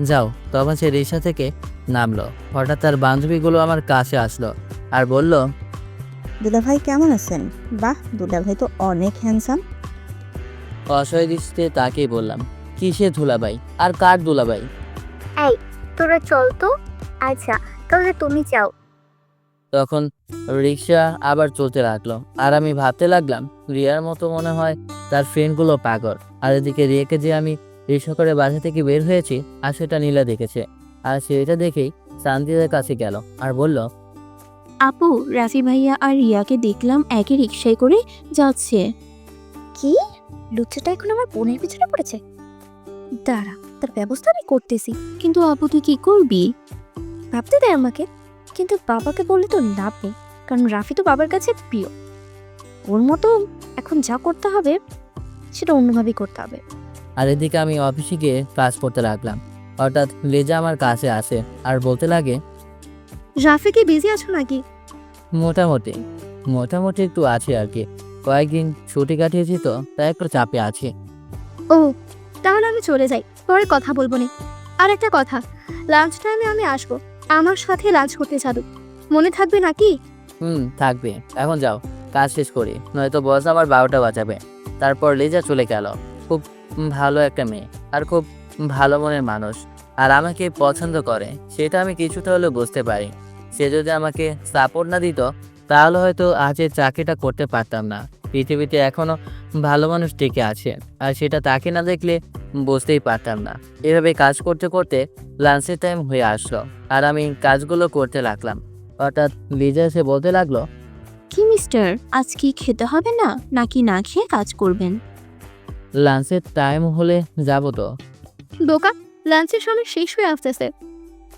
যাও। তখন সে রিক্সা থেকে নামলো। হঠাৎ তার বান্ধবীগুলো আমার কাছে আসলো আর বলল, দুলাভাই কেমন আছেন? বাহ, দুলাভাই তো অনেক হ্যান্ডসাম। অসহায় দৃষ্টিতে তাকেই বললাম, কিসের ধুলাবাই আর কার দুলাবাই? এই, তোরা চল তো। আচ্ছা, তাহলে তুমি যাও। তখন রিক্সা আবার চলতে লাগলো আর আমি ভাবতে লাগলাম, রিয়ার মতো মনে হয় তার ফ্রেন্ডগুলো পাগল। আর এদিকে রিয়াকে যে আমি রিক্সা করে বাসা থেকে বের হয়েছি আর সেটা নীলা দেখেছে, আর সেটা দেখেই শান্তিদের কাছে গেল আর বলল, আপু, রাফি ভাইয়া আর রিয়াকে দেখলাম একই রিক্সায় করে যাচ্ছে। কি? লুচ্চাটা এখন আমার বোনের পিছনে পড়েছে। দাঁড়া, তার ব্যবস্থা আমি করতেছি। কিন্তু আপু তুই কি করবি? ভাবতে দেয় আমাকে, কিন্তু বাবাকে বললে তো লাভ নেই, কারণ রাফি তো বাবার কাছে প্রিয়। ওর মতো এখন যা করতে হবে সেটা অন্যভাবেই করতে হবে। আর এদিকে আমি অফিসে গিয়ে কাজ করতে লাগলাম। হঠাৎ লেজা আমার কাছে আসে আর বলতে লাগে, রাফি কি বিজি আছো নাকি? মোটামুটি মোটামুটি একটু আছে আর কি, কয়েকদিন ছুটি কাটিয়েছি তো, তাই একটু চাপে আছি। ও, তাহলে আমি চলে যাই, পরে কথা বলবো নি। আর একটা কথা, লাঞ্চ টাইমে আমি আসবো, আমার সাথে লাঞ্চ করতে যাবে, মনে থাকবে নাকি? থাকবে। এখন যাও, কাজ শেষ করি, নয়তো বস আবার 12টা বাজাবে। তারপর লেজা চলে গেল। খুব ভালো একটা মেয়ে আর খুব ভালো মনের মানুষ, আর আমাকে পছন্দ করে, সেটা আমি কিছুটা হলেও বুঝতে পারি। সে যদি আমাকে সাপোর্ট না দিত তাহলে হয়তো আজ এই চাকরিটা করতে পারতাম না। পৃথিবীতে এখনো ভালো মানুষ টিকে আছে, আর সেটা তাকে না দেখলে বুঝতেই পারতাম না। এভাবে কাজ করতে করতে লাঞ্চের টাইম হয়ে আসলো আর আমি কাজগুলো করতে লাগলাম। হঠাৎ লিজা এসে বলতে লাগলো, কি মিস্টার, আজ কি খেতে হবে না, নাকি না খেয়ে কাজ করবেন? লাঞ্চের টাইম হলে যাব তো। দোকান লাঞ্চের সময় শেষ হয়ে আসতেছে।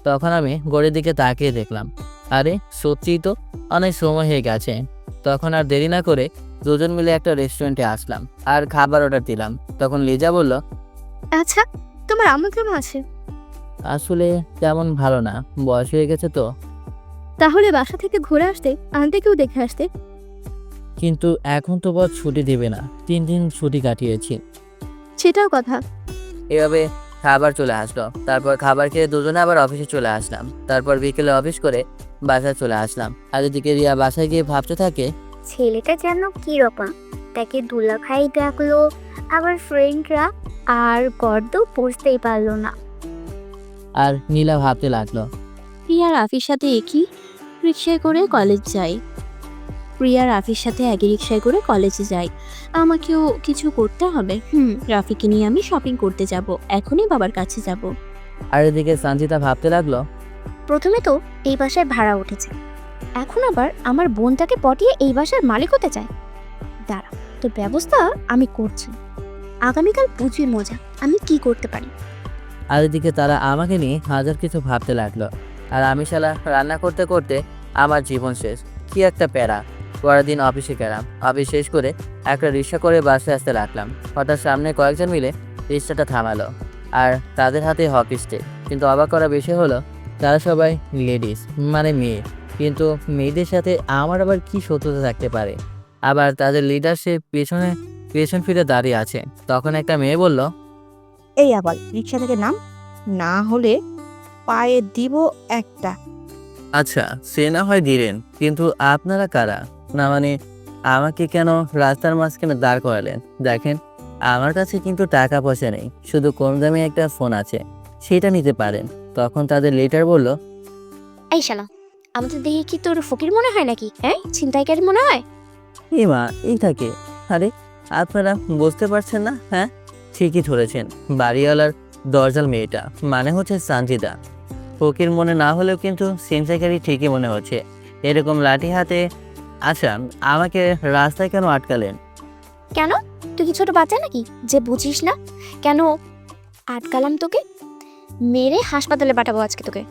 তখন আমি ঘড়ির দিকে তাকিয়ে দেখলাম, আরে সত্যিই তো অনেক সময় হয়ে গেছে। তখন আর দেরি না করে দুজন মিলে একটা রেস্টুরেন্টে আসলাম আর খাবার অর্ডার দিলাম। তখন লিজা বলল, আচ্ছা, তোমার আম্মু কেমন আছে? আসলে তেমন ভালো না, বয়স হয়ে গেছে তো। তাহলে বাসা থেকে ঘুরে আসতে আন্টিকেও দেখে আসতে। কিন্তু এখন তো বস ছুটি দেবে না, 3 দিন ছুটি কাটিয়েছি। সেটাও কথা। এভাবে খাবার চলে আসলো। তারপর খাবার খেয়ে দুজনে আবার অফিসে চলে আসলাম। তারপর বিকেলে অফিস করে বাসায় চলে আসলাম। আর এদিকে রিয়া বাসায় গিয়ে ভাবতে থাকে, ছেলেটা যেন কিরকম, তাকে দুলাভাই ডাকলো, আবার ফ্রেন্ডরা, আর গর্দ বুঝতেই পারলো না। আর নীলা ভাবতে লাগলো, প্রিয়া রাফির সাথে একই রিক্সায় করে কলেজ যায়। প্রিয়া রাফির সাথে একই রিক্সায় করে কলেজে যায়। আমাকেও কিছু করতে হবে। রাফিকে নিয়ে আমি শপিং করতে যাব, এখনই বাবার কাছে যাব। আর এদিকে সঞ্চিতা ভাবতে লাগলো, প্রথমে তো এই বাসায় ভাড়া উঠেছে, এখন আবার আমার বোনটাকে পটিয়ে এই বাসার মালিক হতে চায়। দাঁড়া, তোর ব্যবস্থা আমি করছি, আগামীকাল বুঝবি মজা আমি কি করতে পারি। আর এদিকে তারা আমাকে নিয়ে হাজার কিছু ভাবতে লাগলো। আর আমি শালা রান্না করতে করতে আমার জীবন শেষ। কি একটা প্যারা। পরের দিন অফিসে গেলাম। অফিস শেষ করে একটা রিক্সা করে বাসে আসতে লাগলাম। হঠাৎ সামনে কয়েকজন মিলে রিক্সাটা থামালো আর তাদের হাতে হকি স্টিক। কিন্তু অবাক করা বিষয় হলো, তারা সবাই লেডিস, মানে মেয়ে। কিন্তু মেয়েদের সাথে আমার আবার কি শত্রুতা থাকতে পারে? আবার তাদের লিডার সে পেছনে পেছন ফিরে দাঁড়িয়ে আছে। তখন একটা মেয়ে বলল, এই আবার রিক্সা থেকে নাম, না হলে পায়ে দিব একটা। আচ্ছা সে না হয় দিলেন, কিন্তু আপনারা কারা? না মানে আমাকে কেন রাস্তার মাঝখানে দাঁড় করালেন? দেখেন আমার কাছে কিন্তু টাকা পয়সা নেই, শুধু কম দামি একটা ফোন আছে, সেটা নিতে পারেন। তখন তাদের লিডার বলল, এই শালা, আমাদের দেখে কি তোর ফকির মনে হয় নাকি? হ্যাঁ, ছিনতাইকারী মনে হয়? এই মা এইটাকে, আরে আপনারা বুঝতে পারছেন না? হ্যাঁ ঠিকই ধরেছেন, বাড়িওয়ালার দরজাল মেয়েটা মানে হচ্ছে সানজিদা। ফকির মনে না হলেও কিন্তু ছিনতাইকারী ঠিকই মনে হচ্ছে। এরকম লাঠি হাতে। আচ্ছা আমাকে রাস্তায় কেন আটকালেন? কেন, তুই কি ছোট বাচ্চা নাকি যে বুঝিস না? কেন আটকালাম তোকে? মেরে হাসপাতালে পাঠাবো আজকে তোকে।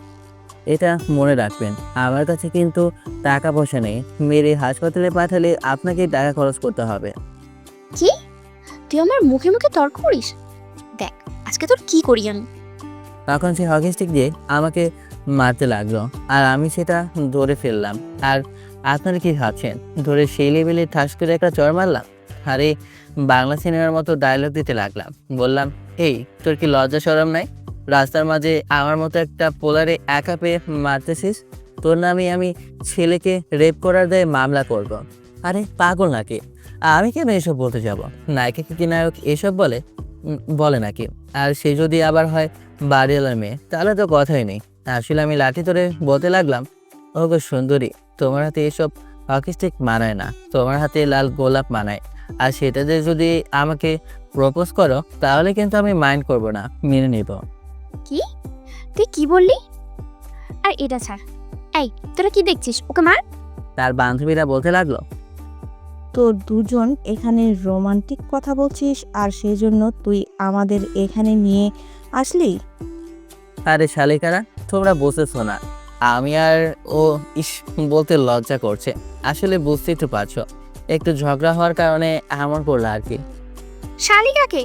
এটা মনে রাখবেন, আমার কাছে কিন্তু টাকা পয়সা নেই। মেরে হাসপাতালে পাঠালে আপনাকেই টাকা খরচ করতে হবে। কি, তুই আমার মুখে মুখে তর্ক করিস? দেখ আজকে তোর কি করি আমি। তখন সে হকি স্টিক দিয়ে আমাকে মারতে লাগলো, আর আমি সেটা ধরে ফেললাম। আর আপনারা কি ভাবছেন ধরে সেই লেভেলে ঠাস করে একটা চড় মারলাম? আরে বাংলা সিনেমার মতো ডায়লগ দিতে লাগলাম। বললাম, এই তোর কি লজ্জা শরম নাই? রাস্তার মাঝে আমার মতো একটা পোলারে একা পেয়ে মারতেছিস? তোর নামে আমি ছেলেকে রেপ করার দায়ে মামলা করব। আরে পাগল নাকি? আমি কেন এসব বলতে যাব? নায়িকা কি নায়ক এসব বলে? বলে নাকি? আর সে যদি আবার হয় বাড়িওয়ালার মেয়ে, তাহলে তো কথাই নেই। আসলে আমি লাঠি ধরে বলতে লাগলাম, ওগো সুন্দরী, তোমার হাতে এসব হকি স্টিক মানায় না, তোমার হাতে লাল গোলাপ মানায়। আর সেটাতে যদি আমাকে প্রপোজ করো তাহলে কিন্তু আমি মাইন্ড করব না, মেনে নেব। কি, তুই কি বললি? আর এটা ছাড়, এই তোরা কি দেখছিস? ওকে মার। তার বান্ধবীরা বলতে লাগলো, তো দুজন এখানে রোমান্টিক কথা বলছিস আর সেই জন্য তুই আমাদের এখানে নিয়ে আসলি? আরে শালিকারা, তোমরা বুঝতেছো না, আমি আর ও ইস বলতে লজ্জা করছে। আসলে বুঝতেই তো পারছো, একটু ঝগড়া হওয়ার কারণে এমন করলো আর কি। শালিকাকে?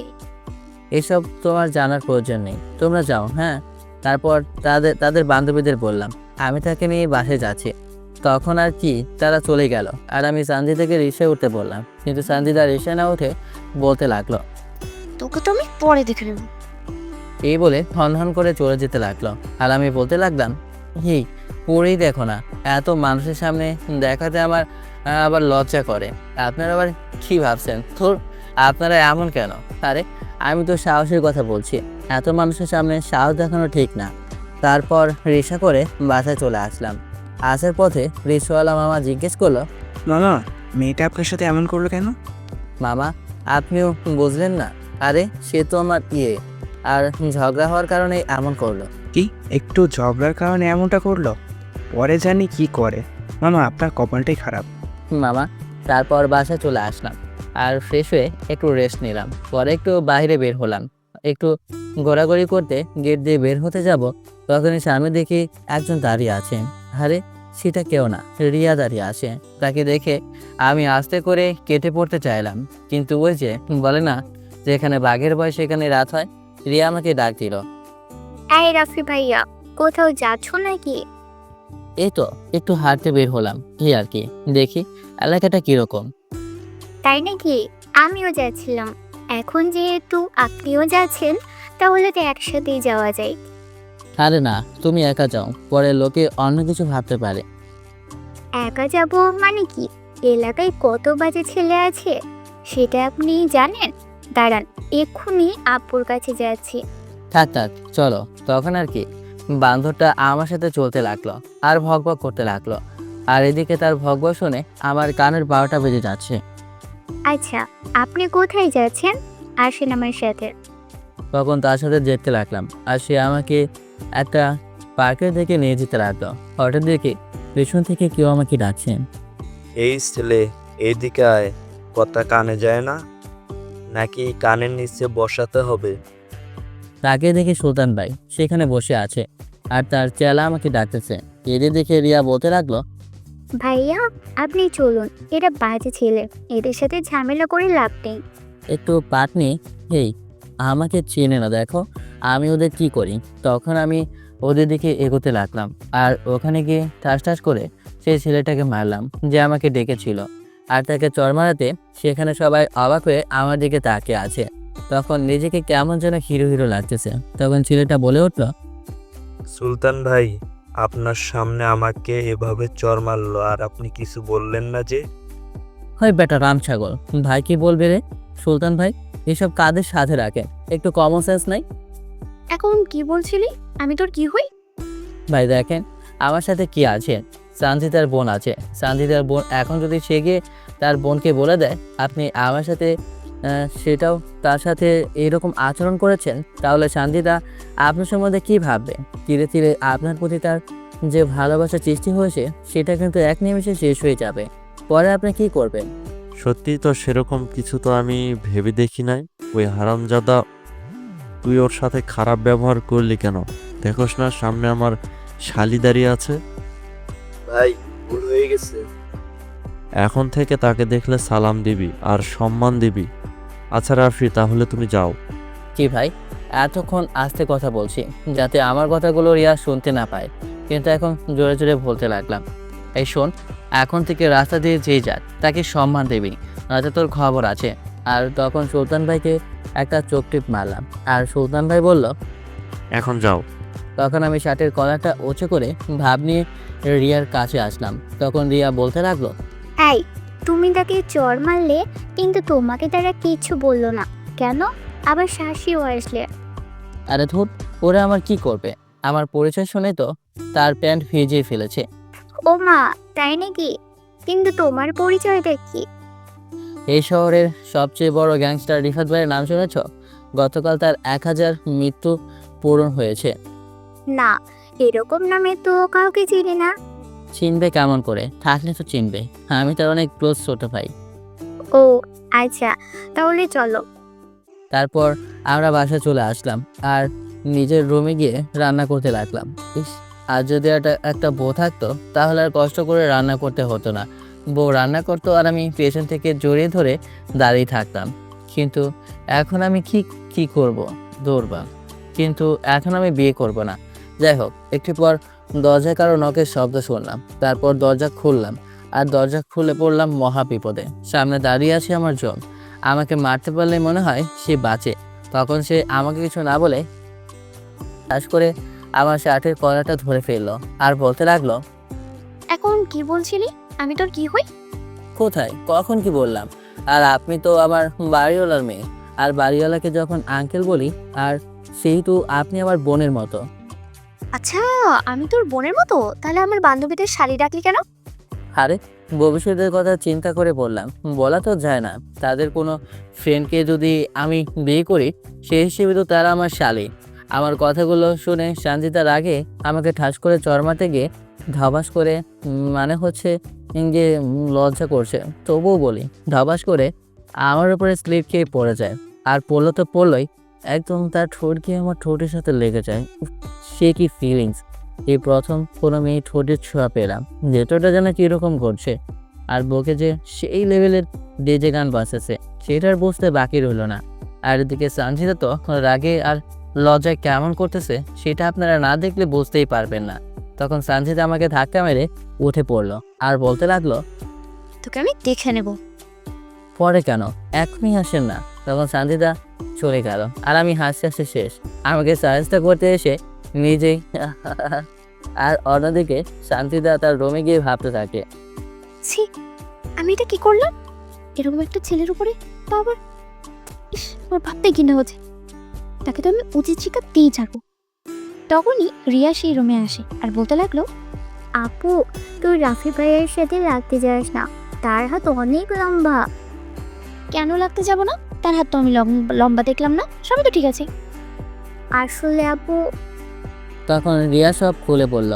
এসব তোমার জানার প্রয়োজন নেই, তোমরা যাও। হ্যাঁ, তারপর তাদের বান্ধবীদের বললাম আমি তাকে নিয়ে বাসে যাচ্ছি। তখন আর কি তারা চলে গেল, আর আমি সানজিদাকে রিক্সায় উঠতে বললাম, কিন্তু সানজিদা রিক্সায় না উঠে বলতে লাগলো, তোকে তো আমি পরে দেখে নেব। এই বলে হন করে চলে যেতে লাগলো। আর আমি বলতে লাগলাম, হি পড়েই দেখো না, এত মানুষের সামনে দেখাতে আমার আবার লজ্জা করে। আপনারা আবার কি ভাবছেন? তোর আপনারা এমন কেন? আরে আমি তো সাহসের কথা বলছি, এত মানুষের সামনে সাহস দেখানো ঠিক না। তারপর রিক্সা করে বাসায় চলে আসলাম। আসার পথে রিক্সাওয়ালা মামা জিজ্ঞেস করলো, মামা, মেয়েটা আপনার সাথে এমন করলো কেন? মামা আপনিও বুঝলেন না? আরে সে তো আমার আর ঝগড়া হওয়ার কারণে এমন করলো। কি, একটু ঝগড়ার কারণে এমনটা করলো? পরে জানি কি করে। মামা, আপনার কপালটাই খারাপ। মামা তারপর বাসায় চলে আসলাম আর ফ্রেশ হয়ে একটু রেস্ট নিলাম। পরে একটু বাইরে বের হলাম, একটু ঘোরাঘুরি করতে। গেট দিয়ে বের হতে যাব, তখনই সামনে দেখি একজন দাঁড়িয়ে আছে। আরে সেটা কেউ না, রিয়া দাঁড়িয়ে আছে। তাকে দেখে আমি আস্তে করে কেটে পড়তে চাইলাম, কিন্তু ওই যে বলে না, যেখানে বাঘের ভয় সেখানে রাত হয়। রিয়া আমাকে ডাক দিল, এই রাফি ভাইয়া, কোথাও যাচ্ছ নাকি? এই তো একটু হাঁটতে বের হলাম, এই আর কি, দেখি এলাকাটা কিরকম। তাই নাকি? আমিও যাচ্ছিলাম। এখন যেহেতু আপনিও যাচ্ছেন, তাহলে তো একসাথেই যাওয়া যায়। আরে না, তুমি একা যাও, পরে লোকে অন্য কিছু ভাবতে পারে। একা যাব মানে কি? এলাকায় কত বাজে ছেলে আছে সেটা আপনি জানেন? দাঁড়ান, এক্ষুনি আপুর কাছে যাচ্ছি। থাক চলো। তখন আর কি বান্ধবটা আমার সাথে চলতে লাগলো আর ভগভগ করতে লাগলো। আর এদিকে তার ভগভগ শুনে আমার কানের 12টা বেজে যাচ্ছে। আচ্ছা, আপনি কোথায় যাচ্ছেন? আসেন আমার সাথে। তখন তার সাথে যেতে লাগলাম, আর সে আমাকে একটা পার্কের দিকে নিয়ে যেতে লাগলো। হঠাৎ দেখি পেছন থেকে কেউ আমাকে ডাকছেন। এই ছেলে, এইদিকে আয়। কথা কানে যায় না নাকি কানের নিচে বসাতে হবে? তাকে দেখে সুলতান ভাই সেখানে বসে আছে, আর তার চেলা আমাকে ডাকতেছে। এদের দেখে রিয়া বলতে লাগলো, ভাইয়া, আপনি চলুন, এরা বাজে ছেলে, এদের সাথে ঝামেলা করে লাভ নেই। একটু পাট নিয়ে, হেই আমাকে চেনে না, দেখো আমি ওদের কি করি। তখন আমি ওদের দিকে এগোতে লাগলাম, আর ওখানে গিয়ে ঠাস করে সেই ছেলেটাকে মারলাম যে আমাকে ডেকেছিল। আর তাকে চড় মারাতে সেখানে সবাই অবাক হয়ে আমার দিকে তাকিয়ে আছে। তখন নিজেকে কেমন যেন হিরো হিরো লাগতেছে। তখন ছেলেটা বলে উঠল, সুলতান ভাই, আপনার সামনে আমাকে এভাবে চর মারলো আর আপনি কিছু বললেন না যে? হয় বেটা রাম ছাগল, ভাই কি বলবে রে? সুলতান ভাই এসব কাদের সাথে রাখে, একটু কমন সেন্স নাই? এখন কি বলছিলি? আমি তোর কি হই? ভাই দেখেন আমার সাথে কি আছে, সানজিদার বোন আছে। সানজিদার বোন এখন যদি সে গিয়ে তার বোনকে বলে দেয় আপনি আমার সাথে সেটাও তার সাথে এরকম আচরণ করেছেন, তাহলে সানজিদা আপনার সম্বন্ধে কী ভাববে? ধীরে ধীরে আপনার প্রতি তার যে ভালোবাসা সৃষ্টি হয়েছে সেটা কিন্তু এক নিমেষে শেষ হয়ে যাবে। পরে আপনি কি করবেন? সত্যি তো সেরকম কিছু তো আমি ভেবে দেখি নাই। ওই হারামজাদা, তুই ওর সাথে খারাপ ব্যবহার করলি কেন? দেখোস না সামনে আমার শালি দাঁড়িয়ে আছে। ভাই ভুল হয়ে গেছে। এখন থেকে তাকে দেখলে সালাম দিবি আর সম্মান দিবি। আচ্ছা রাফি, তাহলে তুমি যাও। কি ভাই, এতক্ষণ আস্তে কথা বলছি যাতে আমার কথাগুলো রিয়া শুনতে না পায়, কিন্তু এখন জোরে জোরে বলতে লাগলাম। এই শোন, এখন থেকে রাস্তা দিয়ে যেই যাক তাকে সম্মান দিবি, নয়তো তোর খবর আছে। আর তখন সুলতান ভাইকে একটা চোখ টিপ মারলাম আর সুলতান ভাই বলল, এখন যাও। তখন আমি শার্টের কলারটা উঁচু করে ভাব নিয়ে রিয়ার কাছে আসলাম। তখন রিয়া বলতে লাগলো, এই, তুমি তাকে চর মারলে কিন্তু তোমাকে তারা কিছু বললো না কেন? আবার শাসিও আসলে। আরে ধুর, ওরা আমার কি করবে? আমার পরিচয় শুনে তো তার প্যান্ট ভিজিয়ে ফেলেছে। ও মা, তাই নাকি? কিন্তু তোমার পরিচয়টা কি? এই শহরের সবচেয়ে বড় গ্যাংস্টার রিফাত ভাইয়ের নাম শুনেছ? গতকাল তার 1000 মৃত্যু পূরণ হয়েছে। না, এরকম নামে তো কাউকে চিনি না। চিনবে কেমন করে? থাকলে তো চিনবে, আমি তার অনেক ক্লোজ ছোট ভাই। ও আচ্ছা, তাহলে চলো। তারপর আমরা বাসায় চলে আসলাম আর নিজের রুমে গিয়ে রান্না করতে লাগলাম। ইস, আর যদি একটা বউ থাকতো তাহলে আর কষ্ট করে রান্না করতে হতো না। বউ রান্না করতো আর আমি পেছন থেকে জড়িয়ে ধরে দাঁড়িয়ে থাকতাম। কিন্তু এখন আমি কি করব? দৌড়বা। কিন্তু এখন আমি বিয়ে করব না। যাই হোক, একটু পর দরজায় কারো নখের শব্দ শুনলাম। তারপর দরজা খুললাম আর দরজা খুলে পড়লাম মহা বিপদে। সামনে দাঁড়িয়ে আছে আমার জন। আমাকে মারতে পারলে মনে হয় সে বাঁচে। তখন সে আমাকে কিছু না বলে ঠাস করে আমার শার্টের কলারটা ধরে ফেললো আর বলতে লাগলো, এখন কি বলছিলি? আমি তোর কি হই? কোথায় কখন কি বললাম? আর আপনি তো আমার বাড়িওয়ালার মেয়ে, আর বাড়িওয়ালাকে যখন আঙ্কেল বলি আর সেহেতু আপনি আমার বোনের মতো। আচ্ছা, আমি তোর বোনের মতো? তাহলে আমার বান্ধবীদের শাড়ি ডাকলি কেন? আরে ভবিষ্যতের কথা চিন্তা করে বললাম, বলা তো যায় না। তাদের কোনো ফ্রেন্ডকে যদি আমি বিয়ে করি সেই হিসেবে তো তারা আমার শালি। আমার কথাগুলো শুনে সানজিদার আগে আমাকে ঠাস করে চড় মারতে গিয়ে ধবাস করে মানে হচ্ছে যে লজ্জা করছে, তবুও বলি ধবাস করে আমার উপরে স্লিপ খেয়ে পড়ে যায়। আর পড়লো তো পড়লোই, একদম তার ঠোঁট গিয়ে আমার ঠোঁটের সাথে লেগে যায়। উফ, সে কি ফিলিংস! এই প্রথম কোনো মেয়ে ঠোঁটের ছোঁয়া পেলাম, ভেতরটা যেন কীরকম ঘটছে। আর বুকে যে সেই লেভেলের ডিজে গান বাজতেছে সেটার বুঝতে বাকি রইল না। আর এদিকে সানজিদা তো রাগে আর লজ্জায় কেমন করতেছে সেটা আপনারা না দেখলে বুঝতেই পারবেন না। তখন সানজিদা আমাকে ধাক্কা মেরে উঠে পড়লো আর বলতে লাগলো, তোকে আমি দেখে নেব। পরে কেন, এখনই আসেন না। তখন সানজিদা চলে গেল আর আমি হাসতে হাসতে শেষ। আমাকে সাহায্য করতে এসে নিজেই আর অন্যদিকে শান্তিদা তার রুমে গিয়ে ভাবতে থাকে, ছি, আমি এটা কি করলাম? এরকম একটা ছেলের উপরে বাবা, ইস, আমার ভাবতে ঘৃণা হচ্ছে। তাকে তো আমি উচিত শিক্ষা দিয়েই ছাড়বো। তখনই রিয়া সেই রুমে আসে আর বলতে লাগলো, আপু, তুই রাফি ভাইয়ের সাথে লাগতে যাস না, তার হাত অনেক লম্বা। কেন লাগতে যাব না? তার হাত তো আমি লম্বা দেখলাম না, সবই তো ঠিক আছে। আসলে আপু, তখন রিয়া সব খুলে বলল।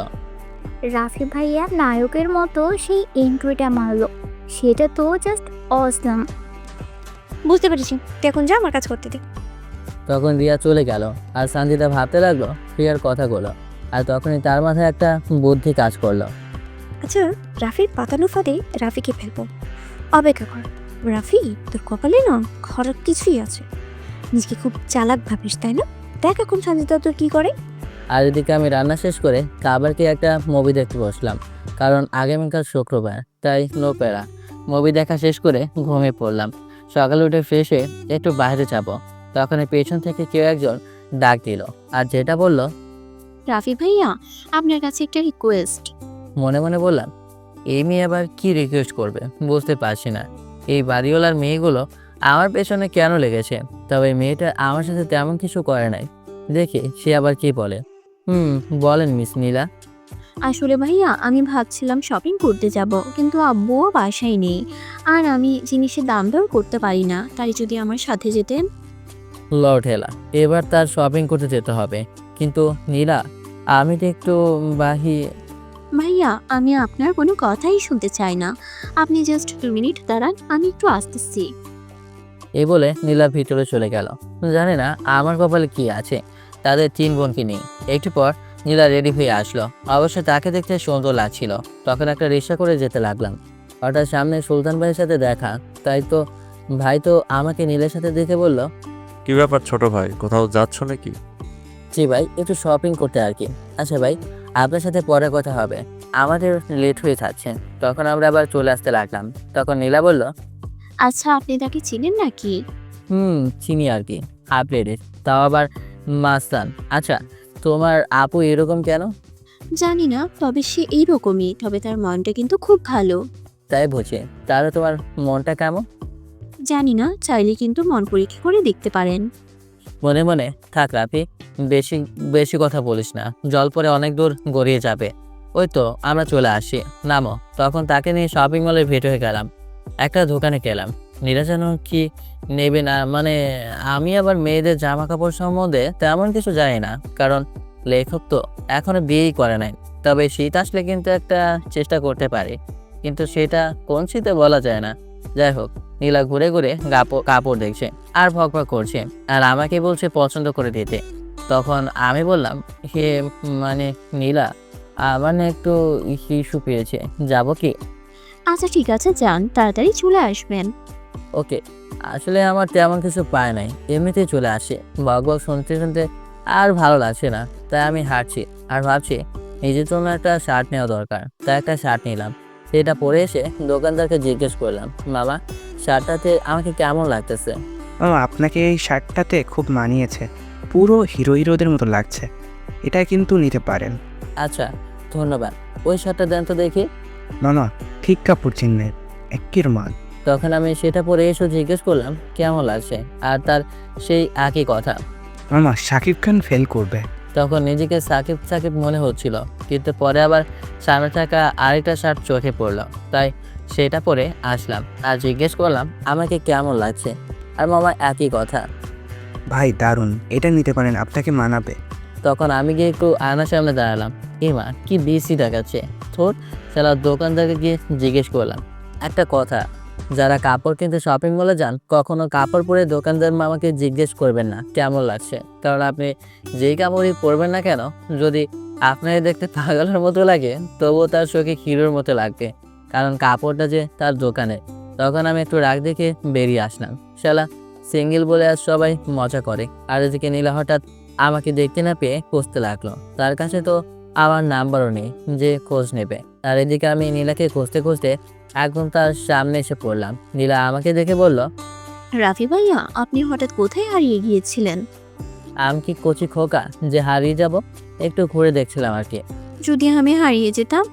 রাফি ভাইয়া নায়কের মতো সেই এন্ট্রিটা মারলো, সেটা তো জাস্ট অসম। বুঝতে পেরেছি, তুই এখন যা, আমার কাজ করতে দে। তখন রিয়া চলে গেল আর সানজিদা ভাবতে লাগলো রিয়ার কথাগুলো। আর তখনই তার মাথায় একটা বুদ্ধি কাজ করলো। আচ্ছা, রাফির পাতানো ফাঁদে রাফিকে ফেলবো। অপেক্ষা কর রাফি, তোর কপালে না খারাপ কিছুই আছে। নিজেকে খুব চালাক ভাবিস, তাই না? দেখ এখন সঞ্জিতা তোর কি করে। আর এদিকে আমি রান্না শেষ করে খাবারকে একটা মুভি দেখতে বসলাম, কারণ আগামীকাল শুক্রবার, তাই নো প্যারা। মুভি দেখা শেষ করে ঘুমিয়ে পড়লাম। সকালে উঠে ফ্রেশ হয়ে একটু বাইরে যাব, তখন পেছন থেকে কেউ একজন ডাক দিল, আর যেটা বলল রাফি ভাইয়া, আপনার কাছে একটা রিকোয়েস্ট। মনে মনে বললাম, এই মেয়ে আবার কি রিকোয়েস্ট করবে বুঝতে পারছি না। এই বাড়িওয়ালার মেয়েগুলো আমার পেছনে কেন লেগেছে? তবে মেয়েটা আমার সাথে তেমন কিছু করে নাই, দেখি সে আবার কি বলে। বলেন মিস নীলা। আসলে ভাইয়া, আমি ভাবছিলাম শপিং করতে যাব, কিন্তু আব্বুও বাসায় নেই, আর আমি জিনিসের দাম দর করতে পারি না। তাই যদি আমার সাথে যেতেন। লর্ড হেলা, এবার তার শপিং করতে যেতে হবে। কিন্তু নীলা, আমি তো একটু ভাইয়া, আমি আপনার কোনো কথাই শুনতে চাই না। আপনি জাস্ট 2 মিনিট দাঁড়ান, আমি একটু আসতেছি। এই বলে নীলা ভিতরে চলে গেল। জানি না আমার কপালে কি আছে, তাদের 3 বোনকে নেই। একটু পর নীলা রেডি হয়ে আসলো। অবশ্য তাকে দেখতে সুন্দর লাগছিল। তখন একটা রিক্সা করে যেতে লাগলাম। হঠাৎ সামনে সুলতান ভাইয়ের সাথে দেখা। তাই তো ভাই তো আমাকে নীলের সাথে দেখে বলল, কি ব্যাপার ছোট ভাই, কোথাও যাচ্ছ নাকি? জি ভাই, একটু শপিং করতে আর কি। আচ্ছা ভাই, আপনার সাথে পরে কথা হবে, আমাদের লেট হয়ে যাচ্ছে। তখন আমরা আবার চলে আসতে লাগলাম। তখন নীলা বলল, আচ্ছা, আপনি তাকে চিনেন নাকি? চিনি আর কি, হাফ প্লেটে, তাও আবার মাস্তান। আচ্ছা, তোমার আপু এরকম কেন? জানি না, তবে সে এইরকমই। তবে তার মনটা কিন্তু খুব ভালো। তাই বুঝি। তাহলে তোমার মনটা কেমন? জানি না, চাইলে কিন্তু মন পরীক্ষা করে দেখতে পারেন। মনে মনে থাক রাফি, বেশি বেশি কথা বলিস না, জল পরে অনেক দূর গড়িয়ে যাবে। ওই তো আমরা চলে আসি, নামো। তখন তাকে নিয়ে শপিং মলের ভেতরে গেলাম। একটা দোকানে গেলাম। নীরা যেন কি নেবে না, মানে আমি আবার মেয়েদের জামা কাপড় সম্বন্ধে তেমন কিছু জানি না, কারণ লেখক তো এখনো বিয়েই করে নাই। তবে শীত আসলে কিন্তু একটা চেষ্টা করতে পারি, কিন্তু সেটা কোন শীতে বলা যায় না। যাই হোক, নীলা ঘুরে ঘুরে কাপড় দেখছে আর ভকভক করছে, আর আমাকে বলছে পছন্দ করে দিতে। তখন আমি বললাম, হে মানে নীলা, আমার না একটু ইস্যু পেয়েছে, যাব কি? আচ্ছা ঠিক আছে, যান, তাড়াতাড়ি চলে আসবেন। ওকে। আসলে আমার তেমন কিছু পায় নাই, এমনিতেই চলে আসে। বকবক শুনতে শুনতে আর ভালো লাগছে না, তাই আমি হাঁটছি আর ভাবছি নিজের জন্য একটা শার্ট নেওয়া দরকার। তাই একটা শার্ট নিলাম। সেটা পরে এসে দোকানদারকে জিজ্ঞেস করলাম, মামা, শার্টটাতে আমাকে কেমন লাগতেছে? মামা, আপনাকে এই শার্টটাতে খুব মানিয়েছে, পুরো হিরোদের মতো লাগছে। এটা কিন্তু নিতে পারেন। আচ্ছা, ধন্যবাদ। ওই শার্টটা দেন তো দেখি। মামা, ঠিক কাপড় চিনলেন, একের মান। তখন আমি সেটা পরে এসে জিজ্ঞেস করলাম কেমন লাগছে, আর তার সেই একই কথা। মামা, শাকিব খান ফেল করবে। তখন নিজেকে সাকিব সাকিব মনে হচ্ছিল, কিন্তু পরে আবার সামনে থাকা আরেকটা শার্ট চোখে পড়লো, তাই সেটা পরে আসলাম আর জিজ্ঞেস করলাম আমাকে কেমন লাগছে, আর মামা একই কথা। ভাই দারুণ, এটা নিতে পারেন, আপনাকে মানাবে। তখন আমি গিয়ে একটু আয়নার সামনে দাঁড়ালাম। মা কি বিসি দেখাচ্ছে। থোর সালা দোকানদারকে গিয়ে জিজ্ঞেস করলাম একটা কথা, যারা কাপড় কিনতে শপিং মলে যান, কখনো কাপড় পরে দোকানদার মামাকে জিজ্ঞেস করবেন না কেমন লাগছে। কারণ আপনি যেই কাপড়ই পরবেন না কেন, যদি আপনাকে দেখতে পাগলের মতো লাগে, তবুও তার চোখে হিরোর মতো লাগবে, কারণ কাপড়টা যে তার দোকানে। তখন আমি একটু রাগ দেখে বেরিয়ে আসলাম। শালা সিঙ্গেল বলে আজ সবাই মজা করে। আর এদিকে নীলা হঠাৎ আমাকে দেখতে না পেয়ে খুঁজতে লাগলো। তার কাছে তো আমার নাম্বারও নেই যে খোঁজ নেবে। আর এদিকে আমি নীলাকে খুঁজতে খুঁজতে একদম তার সামনে এসে পড়লাম। নীলা আমাকে দেখে বলল, রাফি ভাইয়া, আপনি হঠাৎ কোথায় হারিয়ে গিয়েছিলেন? আমি কি কচি খোকা যে হারিয়ে যাব? একটু ঘুরে দেখছিলাম আর কি। যদি আমি হারিয়ে যেতাম?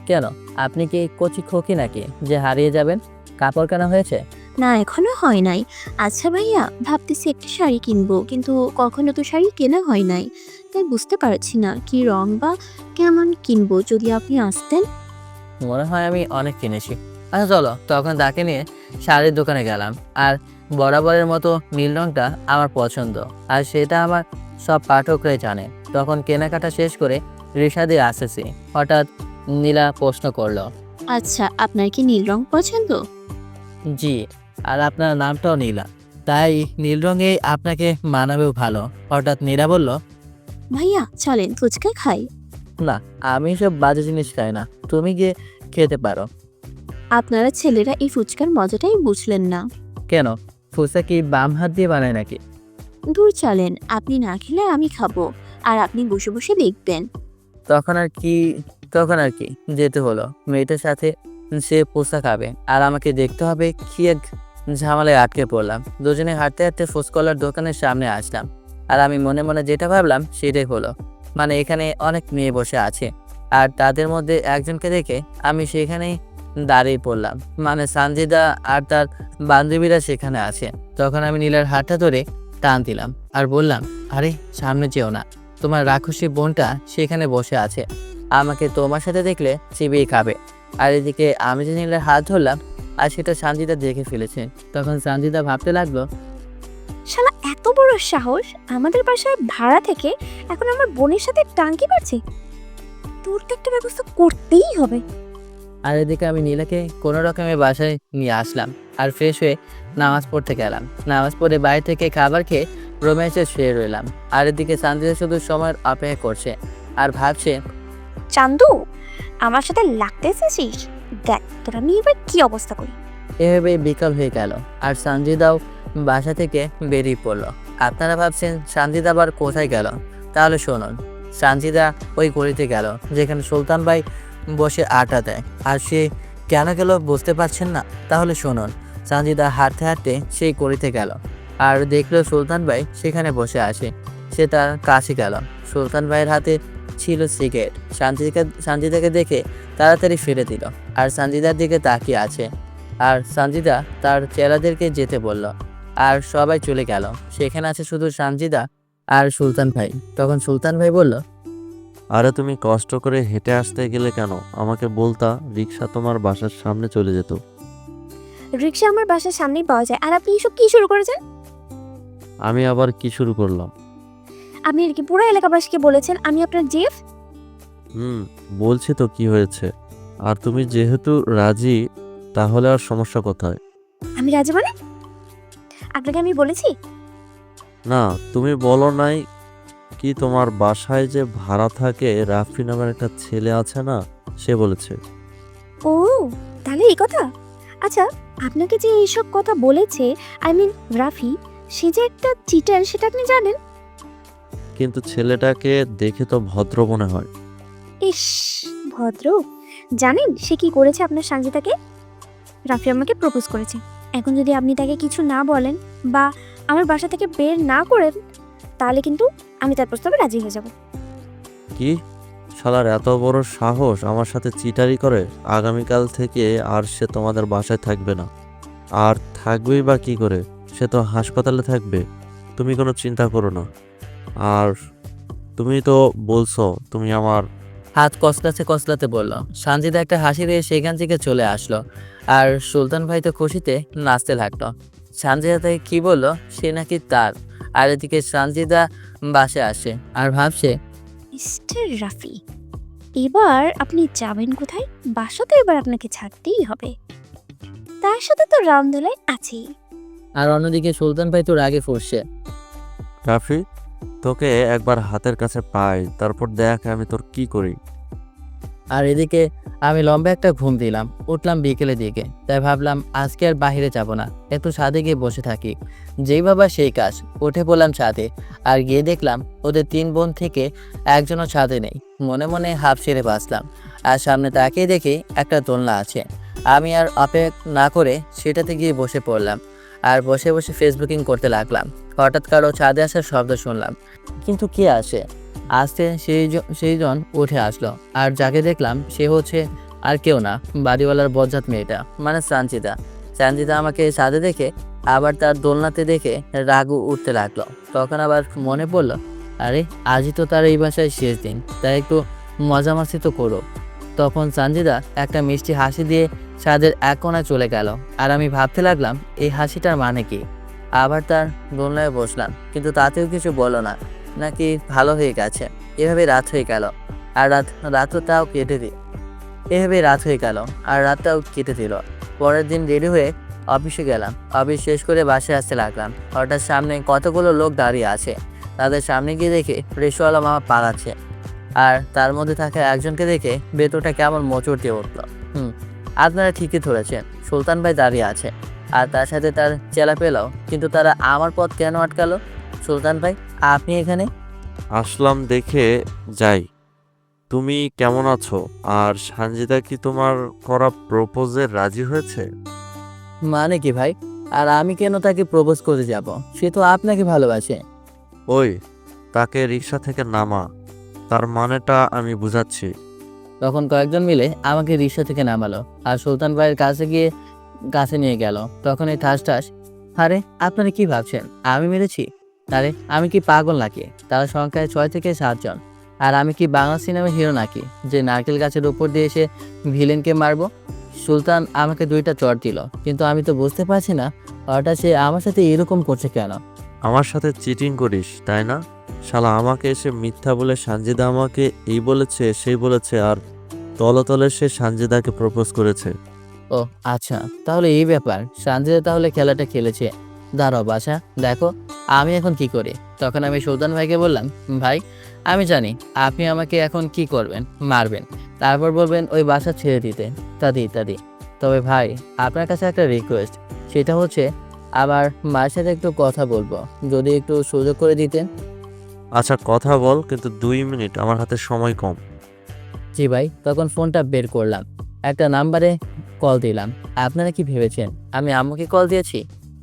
কেন, আপনি কি কচি খোকি নাকি যে হারিয়ে যাবেন? কাপড় কেনা হয়েছে? না, এখনো হয় নাই। আচ্ছা ভাইয়া, ভাবতেছি একটা শাড়ি কিনবো, কিন্তু কখনো তো শাড়ি কেনা হয় নাই, তাই বুঝতে পারছি না কি রং বা কেমন কিনবো। যদি আপনি আসতেন। মনে হয় আমি অনেক কিনেছি। আচ্ছা চলো, তখন তাকে নিয়ে শাড়ির দোকানে গেলাম। আর বরাবরের মতো নীল রঙটা আমার পছন্দ, আর সেটা আমার সব পাঠকরাই জানে। তখন কেনাকাটা শেষ করে রিক্সা দিয়ে আসতেছি, হঠাৎ নীলা প্রশ্ন করলো, আচ্ছা, আপনার কি নীল রং পছন্দ? জি, আর আপনার নামটাও নীলা, তাই নীল রঙে আপনাকে মানাবেও ভালো। হঠাৎ নীলা বলল, ভাইয়া চলেন ফুচকা খাই। না, আমি সব বাজে জিনিস খাই না, তুমি গিয়ে খেতে পারো। আপনারা ছেলেরা এই ফুচকার মজাটাই বুঝলেন না। কেন, ফুচকা কি বাম হাত দিয়ে বানায় নাকি? দূর চলেন, আপনি না খেলে আমি খাবো, আর আপনি বসে বসে দেখবেন। তখন আর কি যেতে হলো। মেয়েটার সাথে সে পোস্তা খাবে আর আমাকে দেখতে হবে কি এক ঝামেলায় আটকে পড়লাম। দুজনে হাঁটতে হাঁটতে ফুসকলার দোকানের সামনে আসলাম। আর আমি মনে মনে যেটা ভাবলাম সেটাই হলো, মানে এখানে অনেক মেয়ে বসে আছে আর তাদের মধ্যে একজনকে দেখে আমি সেখানেই দাঁড়িয়ে পড়লাম, মানে সানজিদা আর তার বান্ধবীরা সেখানে আছে। তখন আমি নীলার হাতটা ধরে টান দিলাম আর বললাম, আরে সামনে যেও না, তোমার রাক্ষসী বোনটা সেখানে বসে আছে, আমাকে তোমার সাথে দেখলে চিবিয়ে খাবে। আর এদিকে আমি যে নীলার হাত ধরলাম আর সেটা সানজিদা দেখে ফেলেছে। তখন সানজিদা ভাবতে লাগলো, শালা এত বড় সাহস আমাদের বাসায় ভাড়া থেকে এখন আমার বোনের সাথে টাঙ্কি পাচ্ছে, তোর তো একটা ব্যবস্থা করতেই হবে। আর এদিকে আমি নীলাকে কোনো রকমে বাসায় নিয়ে আসলাম আর ফ্রেশ হয়ে নামাজ পড়তে গেলাম। নামাজ পড়ে বাইরে থেকে খাবার খেয়ে রুমে এসে শুয়ে রইলাম। আর এদিকে সানজিদা শুধু সময়ের অপেক্ষা করছে আর ভাবছে, চান্দু আমার সাথে লাগতে এসেছিস, দেখ তোর আমি এবার কি অবস্থা করি। এভাবে বিকাল হয়ে গেল আর সানজিদাও বাসা থেকে বেরিয়ে পড়লো। আপনারা ভাবছেন সানজিদা আবার কোথায় গেল? তাহলে শুনুন, সানজিদা ওই গলিতে গেল যেখানে সুলতান ভাই বসে আড্ডা দেয়। আর সে কেন গেল বুঝতে পারছেন না? তাহলে শুনুন, সানজিদা হাঁটতে হাঁটতে সেই গলিতে গেল আর দেখলো সুলতান ভাই সেখানে বসে আছে। সে তার কাছে গেল, সুলতান ভাইয়ের হাতে ছিল সিগারেট। সানজিদাকে দেখে তাড়াতাড়ি ফিরে দিল আর সানজিদার দিকে তাকিয়ে আছে। আর সানজিদা তার চেলাদেরকে যেতে বলল আর সবাই চলে গেল। সেখানে আছে শুধু সানজিদা আর সুলতান ভাই। তখন সুলতান ভাই বলল, আরে তুমি কষ্ট করে হেঁটে আসতে গেলে কেন? আমাকে বলতা, রিক্সা তোমার বাসার সামনে চলে যেত। রিক্সা আমার বাসার সামনেই পাওয়া যায়, আর আপনি এসব কি শুরু করেছেন? আমি আবার কি শুরু করলাম? আপনি আর কি পুরো এলাকাবাসীকে বলেছেন আমি আপনার জিএফ? বলছি তো কি হয়েছে। আর তুমি যেহেতু রাজি, তাহলে আর সমস্যা কোথায়? আমি রাজি মানে? আপনাকে আমি বলেছি? না, তুমি বলো নাই কি তোমার বাসায় যে ভাড়া থাকে রাফি নামের একটা ছেলে আছে না, সে বলেছে। ও তাহলে এই কথা। আচ্ছা, আপনাকে যে এইসব কথা বলেছে, আই মিন রাফি, সে যে একটা চিটার সেটা আপনি জানেন? কিন্তু ছেলেটাকে দেখে তো ভদ্র মনে হয়। ইস, ভদ্র? জানেন সে কি করেছে আপনার সানজিদাকে? রাফি আমাকে প্রপোজ করেছে। এখন যদি আপনি তাকে কিছু না বলেন বা আমার বাসা থেকে বের না করেন, তাহলে কিন্তু আমি তার প্রস্তাবে রাজি হয়ে যাব। কি? শালার এত বড় সাহস আমার সাথে চিটারি করে? আগামীকাল থেকে আর সে তোমাদের বাসায় থাকবে না। আর থাকবেই বা কি করে? সে তো হাসপাতালে থাকবে। তুমি কোনো চিন্তা করো না। আর তুমি তো বলছো তুমি আমার। হাত কসলাতে বলল। সানজিদা একটা হাসি দিয়ে সেখান থেকে চলে আসলো আর সুলতান ভাই তো খুশিতে নাচতে লাগলো। সানজিদা তাকে কি বললো সে নাকি তার। আর এদিকে সানজিদা বাসে আসে আর ভাবছে, মিস্টার রাফি, এবার আপনি যাবেন কোথায়? বাসা তো এবার আপনাকে ছাড়তেই হবে, তার সাথে তো রামদোলাই আছেই। আর অন্যদিকে সুলতান ভাই তো রাগে ফুঁসছে। রাফি, তোকে একবার হাতের কাছে পাই, তারপর দেখ আমি তোর কি করি। আর এদিকে আমি লম্বা একটা ঘুম দিলাম, উঠলাম বিকেলের দিকে। তাই ভাবলাম আজকে আর বাইরে যাব না, একটু ছাদে গিয়ে বসে থাকি। যেই ভাবা সেই কাজ, উঠে পড়লাম ছাদে আর গিয়ে দেখলাম ওদের 3 বোন থেকে একজনও ছাদে নেই। মনে মনে হাফ ছেড়ে বাঁচলাম আর সামনে তাকিয়ে দেখি একটা দোলনা আছে। আমি আর অপেক্ষা না করে সেটাতে গিয়ে বসে পড়লাম আর বসে বসে ফেসবুকিং করতে লাগলাম। হঠাৎ কারো ছাদে আসার শব্দ শুনলাম, কিন্তু কে আসে? আসতে সেইজন উঠে আসলো আর যাকে দেখলাম সে হচ্ছে আর কেউ না, বাড়িওয়ালার বজ্জাত মেয়েটা, মানে সানজিদা। সানজিদা আমাকে ছাদে দেখে আবার তার দোলনাতে দেখে রাগু উঠতে লাগলো। তখন আবার মনে পড়লো, আরে আজই তো তার এই বাসায় শেষ দিন, তাই একটু মজামাস্তি তো করো। তখন সানজিদা একটা মিষ্টি হাসি দিয়ে ছাদের এক কোণায় চলে গেল আর আমি ভাবতে লাগলাম এই হাসিটার মানে কি। আবার তার দোলনায় বসলাম, কিন্তু তাতেও কিছু বলো না, নাকি ভালো হয়ে গেছে। এভাবে রাত হয়ে গেল আর রাতটাও কেটে দিল। এভাবে রাত হয়ে গেল আর রাতটাও কেটে দিল। পরের দিন রেডি হয়ে অফিসে গেলাম। অফিস শেষ করে বাসায় আসতে লাগলাম। হঠাৎ সামনে কতগুলো লোক দাঁড়িয়ে আছে। তাদের সামনে গিয়ে দেখে রিক্সাওয়ালা মামা পালাচ্ছে আর তার মধ্যে থাকা একজনকে দেখে ভেতরটা কেমন মোচড় দিয়ে উঠলো। আপনারা ঠিকই ধরেছেন, সুলতান ভাই দাঁড়িয়ে আছে আর তার সাথে তার চেলা পেলাও। কিন্তু তারা আমার পথ কেন আটকালো? সুলতান ভাই, আপনি এখানে? আসলাম দেখে যাই। তুমি কেমন আছো? আর সানজিদা কি তোমার করা প্রপোজে রাজি হয়েছে? মানে কি ভাই? আর আমি কেন তাকে প্রপোজ করতে যাব? সে তো আপনাকে ভালোবাসে। ওই, তাকে রিক্সা থেকে নামা, তার মানেটা আমি বুঝাচ্ছি। তখন কয়েকজন মিলে আমাকে রিক্সা থেকে নামালো আর সুলতান ভাইয়ের কাছে নিয়ে গেল। তখন এই ঠাস ঠাস, আরে আপনারা কি ভাবছেন আমি মেরেছি? আরে আমি কি পাগল নাকি? তারা সংখ্যায় 6 থেকে 7 জন। আর আমি কি বাংলা সিনেমার হিরো নাকি যে নারকেল গাছের উপর দিয়ে এসে ভিলেনকে মারবো? সুলতান আমাকে 2টা চড় দিল, কিন্তু আমি তো বুঝতে পারছি না হঠাৎ সে আমার সাথে এরকম করছে কেন। আমার সাথে চিটিং করিস তাই না? শালা আমাকে এসে মিথ্যা বলে সানজিদা আমাকে এই বলেছে সেই বলেছে, আর তলে তলে সে সানজিদাকে প্রপোজ করেছে। ও আচ্ছা, তাহলে এই ব্যাপার। সানজিদা তাহলে খেলাটা খেলেছে। দাঁড়াও বাসা, দেখো আমি এখন কি করি। তখন আমি সুলতান ভাইকে বললাম, ভাই আমি জানি আপনি আমাকে এখন কি করবেন, মারবেন, তারপর বলবেন ওই বাসা ছেড়ে দিতে, ইত্যাদি ইত্যাদি। তবে ভাই আপনার কাছে একটা রিকোয়েস্ট, সেটা হচ্ছে আবার মায়ের সাথে একটু কথা বলবো, যদি একটু সুযোগ করে দিতেন। আচ্ছা কথা বল, কিন্তু 2 মিনিট, আমার হাতে সময় কম। জি ভাই। তখন ফোনটা বের করলাম, একটা নাম্বারে কল দিলাম। আপনারা কি ভেবেছেন আমি আম্মুকে কল দিয়েছি?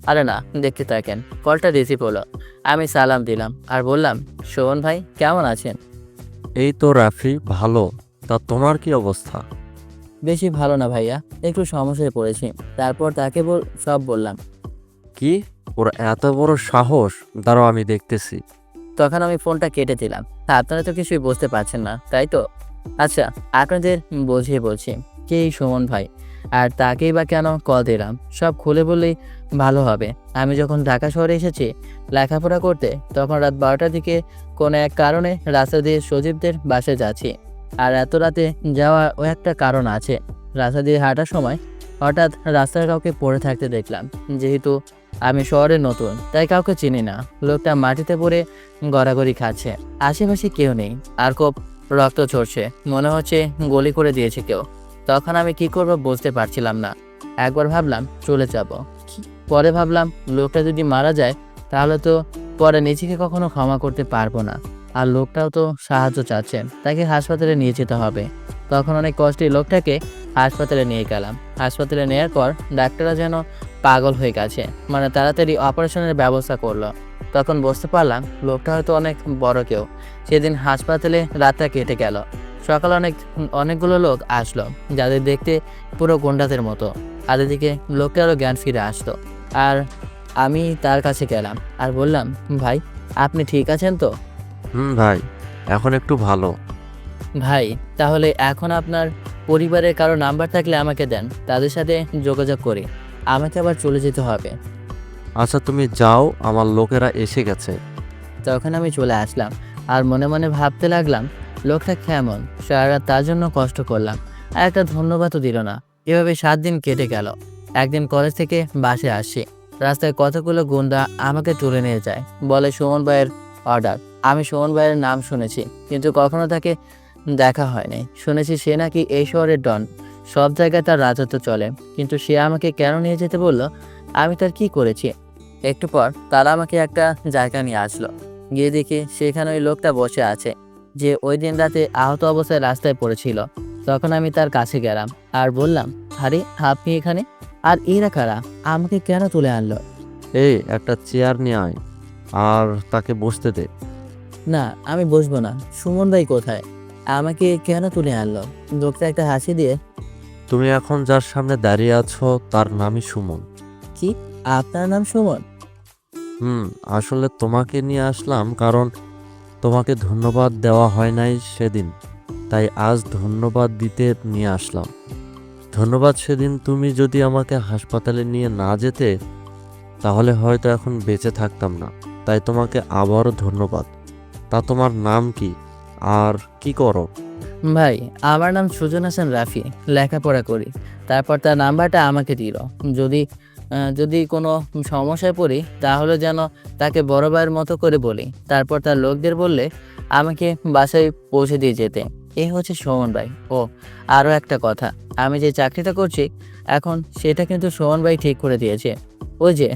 আরে না, দেখতে থাকেন। কলটা রিসিভ হলো। আমি সালাম দিলাম আর বললাম, শোভন ভাই কেমন আছেন? এই তো রাফি, ভালো। তা তোমার কি অবস্থা? বেশি ভালো না ভাইয়া, একটু সমস্যায় পড়েছি। তারপর তাকে সব বললাম। কি, ওর এত বড় সাহস? দাঁড়াও আমি দেখতেছি। তখন আমি ফোনটা কেটে দিলাম। আপনারা তো কিছুই বুঝতে পারছেন না, তাই তো? আচ্ছা, আপনাদের বুঝিয়ে বলছি কে এই সুমন ভাই, আর তাকেই বা কেন কল দিলাম, সব খুলে বললেই ভালো হবে। আমি যখন ঢাকা শহরে এসেছি লেখাপড়া করতে, তখন রাত 12টার দিকে কোনো এক কারণে রাস্তা দিয়ে সজীবদের বাসায় যাচ্ছি। আর এত রাতে যাওয়ার ও একটা কারণ আছে। রাস্তা দিয়ে হাঁটার সময় হঠাৎ রাস্তায় কাউকে পড়ে থাকতে দেখলাম। যেহেতু আমি শহরে নতুন, তাই কাউকে চিনি না। লোকটা মাটিতে পড়ে গড়াগড়ি খাচ্ছে। আশেপাশে কেউ নেই, আর খুব রক্ত ঝরছে, মনে হচ্ছে গুলি করে দিয়েছে কেউ। তখন আমি কি করব বুঝতে পারছিলাম না। একবার ভাবলাম চলে যাব, পরে ভাবলাম লোকটা যদি মারা যায় তাহলে তো পরে নিজেকে কখনো ক্ষমা করতে পারবো না। আর লোকটাও তো সাহায্য চাচ্ছেন, তাকে হাসপাতালে নিয়ে যেতে হবে। তখন অনেক কষ্টে লোকটাকে হাসপাতালে নিয়ে গেলাম। হাসপাতালে নেওয়ার পর ডাক্তাররা যেন পাগল হয়ে গেছে, মানে তাড়াতাড়ি অপারেশনের ব্যবস্থা করলো। তখন বুঝতে পারলাম লোকটা হয়তো অনেক বড় কেউ। সেদিন হাসপাতালে রাতটা কেটে গেল। সকালে অনেকগুলো লোক আসলো, যাদের দেখতে পুরো গুন্ডাদের মতো। আর এদিকে লোকটারও জ্ঞান ফিরে আসতো। আর আমি তার কাছে গেলাম আর বললাম, ভাই আপনি ঠিক আছেন তো? ভাই, এখন একটু ভালো। ভাই তাহলে এখন আপনার পরিবারের কারো নাম্বার থাকলে আমাকে দেন, তাদের সাথে যোগাযোগ করি। আমাকে আবার চলে যেতে হবে। আচ্ছা তুমি যাও, আমার লোকেরা এসে গেছে। তখন আমি চলে আসলাম আর মনে মনে ভাবতে লাগলাম, লোকটা কেমন, সারা রাত তার জন্য কষ্ট করলাম আর একটা ধন্যবাদও দিল না। এভাবে 7 দিন কেটে গেল। একদিন কলেজ থেকে বাসে আসছি, রাস্তায় কতগুলো গুন্ডা আমাকে তুলে নিয়ে যায়, বলে সুমন ভাইয়ের অর্ডার। আমি সুমন ভাইয়ের নাম শুনেছি, কিন্তু কখনো তাকে দেখা হয়নি। শুনেছি সে নাকি এই শহরের ডন, সব জায়গায় তার রাজত্ব চলে। কিন্তু সে আমাকে কেন নিয়ে যেতে বললো, আমি তার কি করেছি? একটু পর তারা আমাকে একটা জায়গা নিয়ে আসলো। গিয়ে দেখি সেখানে ওই লোকটা বসে আছে, যে ওই দিন রাতে আহত অবস্থায় রাস্তায় পড়েছিল। তখন আমি তার কাছে গেলাম আর বললাম, আরে আপনি এখানে? আর এরা কারা, আমাকে কেন তুলে আনলো? এই একটা চেয়ার নিয়ে আয় আর তাকে বসতে দে। না আমি বসবো না। সুমন ভাই কোথায়, আমাকে কেন তুলে আনলো? লোকটা একটা হাসি দিয়ে, তুমি এখন যার সামনে দাঁড়িয়ে আছো তার নামই সুমন। কি আপনার নাম সুমন? আসলে তোমাকে নিয়ে আসলাম কারণ তোমাকে ধন্যবাদ দেওয়া হয় নাই সেদিন, তাই আজ ধন্যবাদ দিতে নিয়ে আসলাম। ধন্যবাদ সেদিন তুমি যদি আমাকে হাসপাতালে নিয়ে না যেতে, তাহলে হয়তো এখন বেঁচে থাকতাম না। তাই তোমাকে আবারও ধন্যবাদ। তা তোমার নাম কি আর কি করো? ভাই আমার নাম সুজন হাসান রাফি, লেখাপড়া করি। তারপর তার নাম্বারটা আমাকে দিল, যদি কোনো সমস্যায় পড়ি তাহলে যেন তাকে বড় ভাইয়ের মতো করে বলি। তারপর তার লোকদের বললে আমাকে বাসায় পৌঁছে দিয়ে যেতে। এই হচ্ছে সুমন ভাই। ও আরও একটা কথা, আমি যে চাকরিটা করছি এখন, সেটা কিন্তু সুমন ভাই ঠিক করে দিয়েছে। ওই যে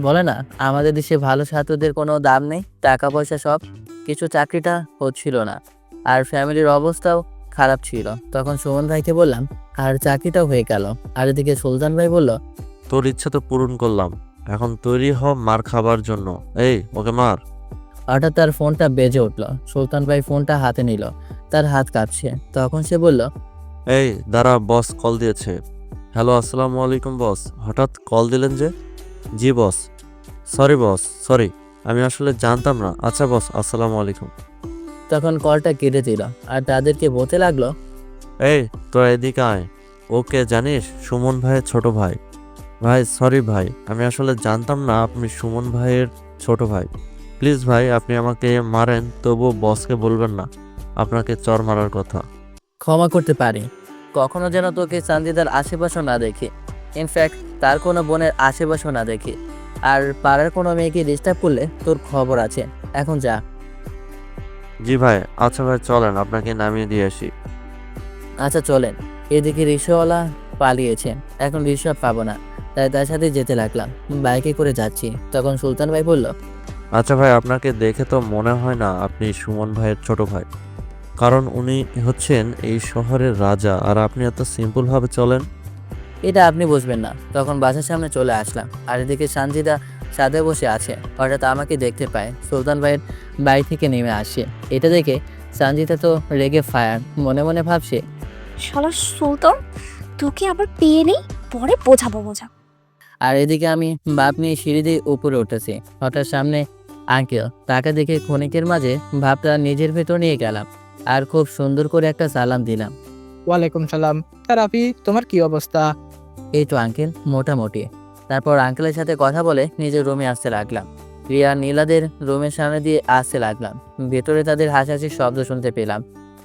বলে না আমাদের দেশে ভালো ছাত্রদের কোনো দাম নেই, টাকা পয়সা সব কিছু, চাকরিটা হচ্ছিল না। আর ফ্যামিলির অবস্থাও খারাপ ছিল। তখন সুমন ভাইকে বললাম, আর চাকরিটাও হয়ে গেল। আর এদিকে সুলতান ভাই বলল, তোর ইচ্ছা তো পূরণ করলাম, এখন তৈরি হ মার খাবার জন্য। এই ওকে মার। হঠাৎ তার ফোনটা বেজে উঠল। সুলতান ভাই ফোনটা হাতে নিল, তার হাত কাঁপছে। তখন সে বলল, এই দাঁড়া, বস কল দিয়েছে। হ্যালো, আসসালামু আলাইকুম বস, হঠাৎ কল দিলেন যে? জি বস। সরি বস, সরি, আমি আসলে জানতাম না। আচ্ছা বস, আসসালামু আলাইকুম। তখন কলটা কেটে দিল আর তাদেরকে বলতে লাগলো, এই তোরা এদিকে আয়। ওকে জানিস? সুমন ভাইয়ের ছোট ভাই। ভাই সরি ভাই, আমি আসলে জানতাম না আপনি সুমন ভাইয়ের ছোট ভাই। প্লিজ ভাই, আপনি আমাকে মারেন, তবুও বসকে বলবেন না আপনাকে চর মারার কথা। ক্ষমা করতে পারি। কখনো যেন তোকে চান্দিদার আশেপাশও না দেখি, ইনফ্যাক্ট তার কোনো বোনের আশেপাশও না দেখি। আর পাড়ার কোনো মেয়েকে ডিস্টার্ব করলে তোর খবর আছে। এখন যা। জি ভাই। আচ্ছা ভাই চলেন, আপনাকে নামিয়ে দিয়ে আসি। আচ্ছা চলেন। এদিকে রিক্সাওয়ালা পালিয়েছে, এখন রিক্সা পাবো না, তাই তার সাথে যেতে লাগলাম। বাইকে করে যাচ্ছি। তখন সুলতান ভাই বলল, আচ্ছা ভাই, আপনাকে দেখে তো মনে হয় না আপনি সুমন ভাইয়ের ছোট ভাই, কারণ উনি হচ্ছেন এই শহরের রাজা, আর আপনি এত সিম্পলভাবে চলেন। এটা আপনি বুঝবেন না। তখন বাসার সামনে চলে আসলাম। আর এদিকে সানজিদা সাথে বসে আছে। হঠাৎ আমাকে দেখতে পায়, সুলতান ভাইয়ের বাড়ি থেকে নেমে আসে। এটা দেখে সানজিদা তো রেগে ফায়ার, মনে মনে ভাবছে, শালা সুলতান, তোকে আবার পেয়ে নেই, পরে বোঝাবো বোঝা। আর এদিকে আমি বাপ নিয়ে সিঁড়ি দিয়ে উপরে উঠেছি। হঠাৎ সামনে আঙ্কেল, তাকে দেখে ক্ষণিকের মাঝে ভাবটা নিজের ভেতর নিয়ে গেলাম আর খুব সুন্দর করে একটা সালাম দিলাম। ওয়ালাইকুম সালাম। রাফি, তোমার কি অবস্থা? এই তো আঙ্কেল, মোটামুটি। তারপর আঙ্কেলের সাথে কথা বলে নিজের রুমে আসতে লাগলাম। রিয়া নীলাদের রুমের সামনে দিয়ে আসতে লাগলাম। ভেতরে তাদের হাসাহাসির শব্দ শুনতে পেলাম।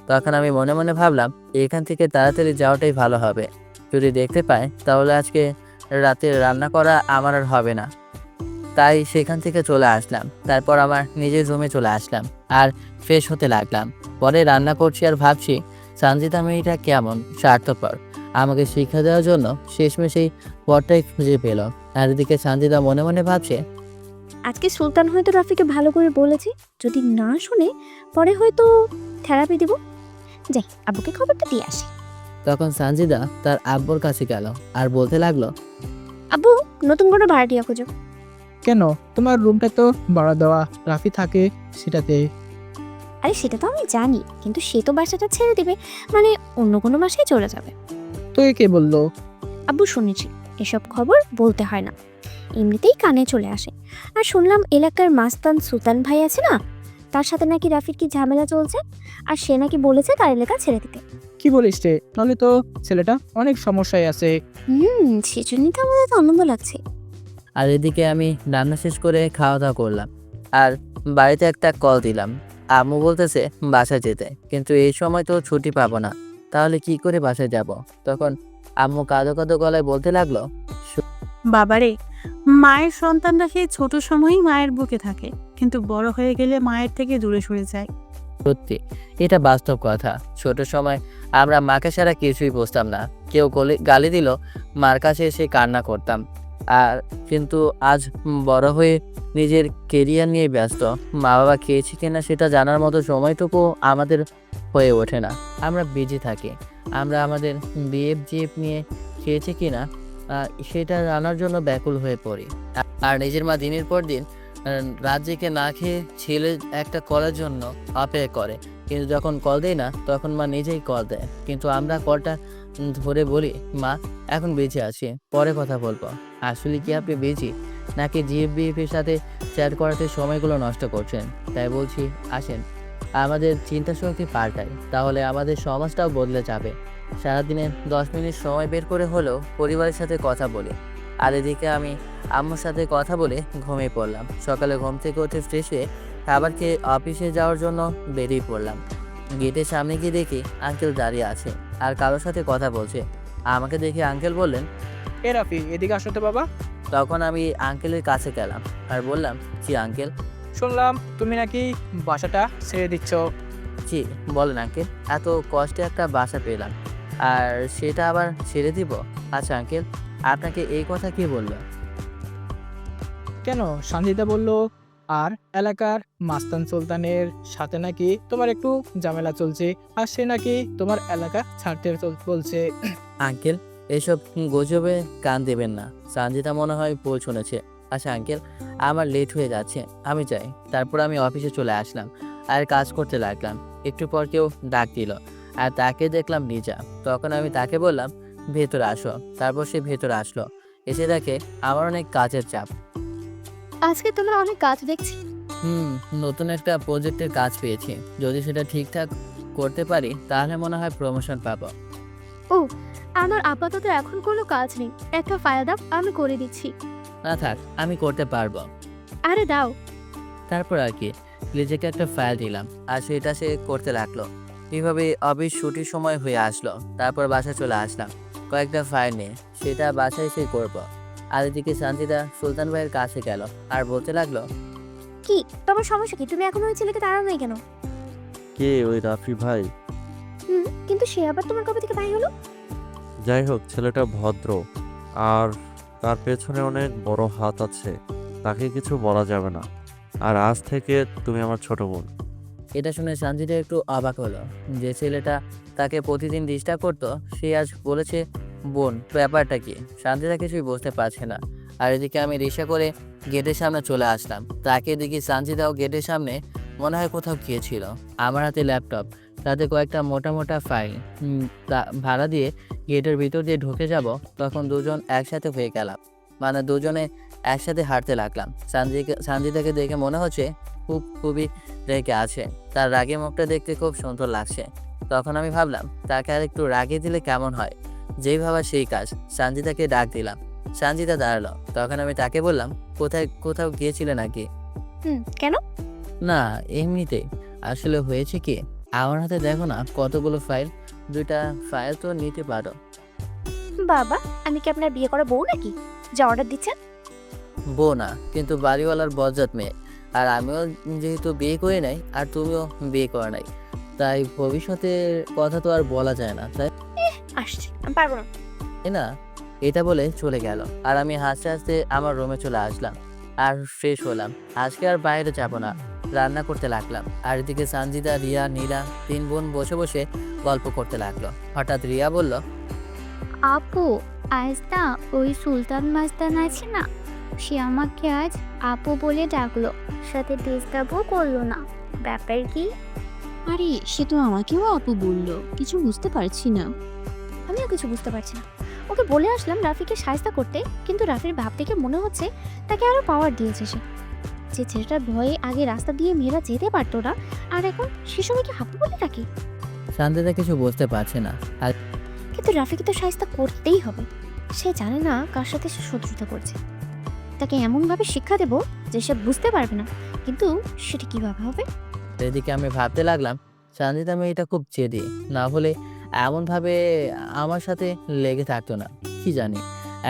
তখন আমি মনে মনে ভাবলাম, এখান থেকে তাড়াতাড়ি যাওয়াটাই ভালো হবে। যদি দেখতে পাই তাহলে আজকে রাতে রান্না করা আমার আর হবে না। তাই সেখান থেকে চলে আসলাম। তারপর আমার নিজের রুমে চলে আসলাম আর ফ্রেশ হতে লাগলাম। পরে রান্না করছি আর ভাবছি, সানজিদা মেয়েটা কেমন স্বার্থপর, আমাকে শিক্ষা দেওয়ার জন্য শেষমেশ এই পথটাই খুঁজে পেল। আর এদিকে সানজিদা মনে মনে ভাবছে, আজকে সুলতান হয়তো রাফিকে ভালো করে বলেছে, যদি না শুনে পরে হয়তো থেরাপি দিব। যাই, আব্বুকে খবরটা দিয়ে আসি। তখন সানজিদা তার আব্বুর কাছে গেল আর বলতে লাগলো, আব্বু, নতুন কোনো ভাড়াটিয়া খোঁজো। কেন? তোমার রুমটা তো ভাড়া দেওয়া, রাফি থাকে সেটাতে। আরে সেটা তো আমি জানি, কিন্তু সে তো বাসাটা ছেড়ে দেবে, মানে অন্য কোনো বাসায় চলে যাবে। তো কে বললো? আব্বু, শুনেছি এসব খবর বলতে হয় না, এমনিতেই কানে চলে আসে। আর শুনলাম এলাকার মাস্তান সুলতান ভাই আছে না, তার সাথে নাকি রাফির কি ঝামেলা চলছে, আর সে নাকি বলেছে তার এলাকা ছেড়ে দিতে। কি বলিস রে? তাহলে তো ছেলেটা অনেক সমস্যায় আছে। সেজন্যই তো আমাদের তো আনন্দ লাগছে। আর এদিকে আমি রান্না শেষ করে খাওয়া দাওয়া করলাম আর বাড়িতে একটা কল দিলাম। আম্মু বলতেছে বাসায় যেতে, কিন্তু এই সময় তো ছুটি পাবো না, তাহলে কি করে বাসায় যাব? তখন আম্মু কাঁদো কাঁদো গলায় বলতে লাগলো, বাবারে, মায়ের সন্তানরা সেই ছোট সময়ই মায়ের বুকে থাকে, কিন্তু বড় হয়ে গেলে মায়ের থেকে দূরে সরে যায়। সত্যি, এটা বাস্তব কথা। ছোট সময় আমরা মাকে ছাড়া কিছুই বুঝতাম না। কেউ গালি দিল, মার কাছে এসে কান্না করতাম। আর কিন্তু আজ বড় হয়ে নিজের কেরিয়ার নিয়ে ব্যস্ত, মা বাবা খেয়েছি কিনা সেটা জানার মতো সময়টুকু আমাদের হয়ে ওঠে না। আমরা বিজি থাকি, আমরা আমাদের বিএফ জিএফ নিয়ে খেয়েছি কিনা সেটা জানার জন্য ব্যাকুল হয়ে পড়ি। আর নিজের মা দিনের পর দিন রাত জেগে না খেয়ে ছেলে একটা কলের জন্য অপেক্ষা করে, কিন্তু যখন কল দেয় না তখন মা নিজেই কল দেয়। কিন্তু আমরা কলটা ধরে বলি, মা এখন বেঁচে আছি, পরে কথা বলবো। আসলে কি আপনি বেঁচে নাকি জিএফবিএফের সাথে চ্যাট করাতে সময়গুলো নষ্ট করছেন? তাই বলছি, আসেন আমাদের চিন্তা শক্তি পাল্টাই, তাহলে আমাদের সমাজটাও বদলে যাবে। সারাদিনে 10 মিনিট সময় বের করে হলেও পরিবারের সাথে কথা বলি। আর এদিকে আমি আম্মুর সাথে কথা বলে ঘুমিয়ে পড়লাম। সকালে ঘুম থেকে উঠে ফ্রেশ হয়ে খাবার খেয়ে অফিসে যাওয়ার জন্য বেরিয়ে পড়লাম। গেটের সামনে গিয়ে দেখি আঙ্কেল দাঁড়িয়ে আছে আর কারোর সাথে কথা বলছে। আমাকে দেখে আঙ্কেল বললেন, এ রাফি, এদিকে আসো তো বাবা। তখন আমি আঙ্কেলের কাছে গেলাম আর বললাম, জি আঙ্কেল। শুনলাম তুমি নাকি বাসাটা ছেড়ে দিচ্ছ। জি বলেন আঙ্কেল, এত কষ্টে একটা বাসা পেলাম আর সেটা আবার ছেড়ে দিব? আচ্ছা আঙ্কেল, আপনাকে এই কথা কে বললো? কেন? সঞ্জিতা বললো আর এলাকার মাস্তান সুলতানের সাথে নাকি তোমার একটু ঝামেলা চলছে, আর সে নাকি তোমার এলাকা ছাড়তে বলছে। আঙ্কেল, এসব গুজবে কান দেবেন না। সঞ্জিতা মনে হয় ভুল শুনেছে। আচ্ছা আঙ্কেল, আমার লেট হয়ে যাচ্ছে, আমি যাই। তারপর আমি অফিসে চলে আসলাম আর কাজ করতে লাগলাম। একটু পর কেউ ডাক দিল আর তাকে দেখলাম নিজা। তখন আমি তাকে বললাম ভেতরে আসো। তারপর সে ভেতরে আসলো। এসে দেখে আমার অনেক কাজের চাপ। আজকে তোমার অনেক কাজ দেখছি। নতুন একটা প্রজেক্টের কাজ পেয়েছি। যদি সেটা ঠিকঠাক করতে পারি তাহলে মনে হয় প্রমোশন পাবো। আমার আপাতত এখন কোনো কাজ নেই, একটা ফাইল দাও, আমি করে দিচ্ছি। না থাক, আমি করতে পারবো। আরে দাও। তারপর আর কি লিজেকে একটা ফাইল দিলাম আর সেটা সে করতে লাগলো। এইভাবে অফিস ছুটির সময় হয়ে আসলো। তারপর বাসা চলে আসলাম কয়েকটা ফাইল নিয়ে, সেটা বাসায় এসে করবো। আর এদিকে সঞ্জিতা সুলতান ভাইয়ের কাছে গেল আর বলতে লাগলো, কি তোমার সমস্যা কি? তুমি এখন ওই ছেলেকে তাড়াও নাই কেন? কে ওই রাফি ভাই? কিন্তু সে আবার তোমার কবে থেকে বাইরে হলো? যাই হোক, ছেলেটা ভদ্র আর তার পেছনে অনেক বড় হাত আছে, তাকে কিছু বলা যাবে না। আর আজ থেকে তুমি আমার ছোট বোন। এটা শুনে সঞ্জিতা একটু অবাক হলো। যে ছেলেটা তাকে প্রতিদিন ডিস্টার্ব করতো সে আজ বলেছে বোন, ব্যাপারটা কি? সঞ্জিতা কিছুই বুঝতে পারছে না। আর এদিকে আমি রিক্সা করে গেটের সামনে চলে আসলাম। তাকে দেখি সঞ্জিতাও গেটের সামনে মনে হয় কোথাও গিয়েছিল। আমার হাতে ল্যাপটপ, তাতে কয়েকটা মোটা মোটা ফাইল। ভাড়া দিয়ে গেটের ভিতর দিয়ে ঢুকে যাব, তখন দুজন একসাথে হয়ে গেলাম। মানে দুজনে একসাথে হাঁটতে লাগলাম। সঞ্জিতাকে দেখে মনে হচ্ছে খুবই রেগে আছে। তার রাগে মুখটা দেখতে খুব সুন্দর লাগছে। তখন আমি ভাবলাম তাকে আর একটু রাগে দিলে কেমন হয়। যেই ভাবা সেই কাজ, সঞ্জিতাকে ডাক দিলাম। সঞ্জিতা দাঁড়ালো। তখন আমি তাকে বললাম, কোথাও গিয়েছিলে নাকি? কেন? না, এমনিতেই। আসলে হয়েছে কি, আমার হাতে দেখো না কতগুলো ফাইল। 2টা ফাইল তো নিতে পারো। বাবা, আমি কি আপনার বিয়ে করা বউ নাকি যা অর্ডার দিচ্ছেন? বউ না, কিন্তু বাড়িওয়ালার বজ্জাত মেয়ে। আর আমিও যেহেতু বিয়ে করি নাই আর তুমিও বিয়ে করে নাই, তাই ভবিষ্যতের কথা তো আর বলা যায় না, তাই আসছে, আমি পারবো না। না। এটা বলে চলে গেল। আর আমি হাসতে হাসতে আমার রুমে চলে আসলাম আর ফ্রেশ হলাম। আজকে আর বাইরে যাব না, রান্না করতে লাগলাম। আর এদিকে সঞ্জিতা, রিয়া, নীলা 3 বোন বসে বসে গল্প করতে লাগলো। হঠাৎ রিয়া বলল, আপু, আজ না ওই সুলতান মাস্তান আছে না, সে আমাকে আজ আপু বলে ডাকলো, সাথে ডিস্টার্বও করলো না। ব্যাপার কি? আরে সে তো আমাকেও আপু বললো, কিছু বুঝতে পারছি না। আমিও কিছু বুঝতে পারছি না। ওকে বলে আসলাম রাফিকে সাহায্য করতে, কিন্তু রাফির ভাব থেকে মনে হচ্ছে তাকে আরো পাওয়ার দিয়েছে সে। যে ছেলেটার ভয়ে আগে রাস্তা দিয়ে মেয়েরা যেতে পারতো না, আর এখন সে সময়কে হাপু বলে ডাকে। সঞ্জিতা কিছু বুঝতে পারছে না। আর কিন্তু রাফিকে তো সাহায্য করতেই হবে। সে জানে না কার সাথে সে শত্রুতা করছে। তাকে এমনভাবে শিক্ষা দেব যে সে বুঝতে পারবে না, কিন্তু সেটা কিভাবে হবে? এদিকে আমি ভাবতে লাগলাম সঞ্জিতা মেয়েটা খুব জেদি, না হলে এমনভাবে আমার সাথে লেগে থাকতো না। কি জানি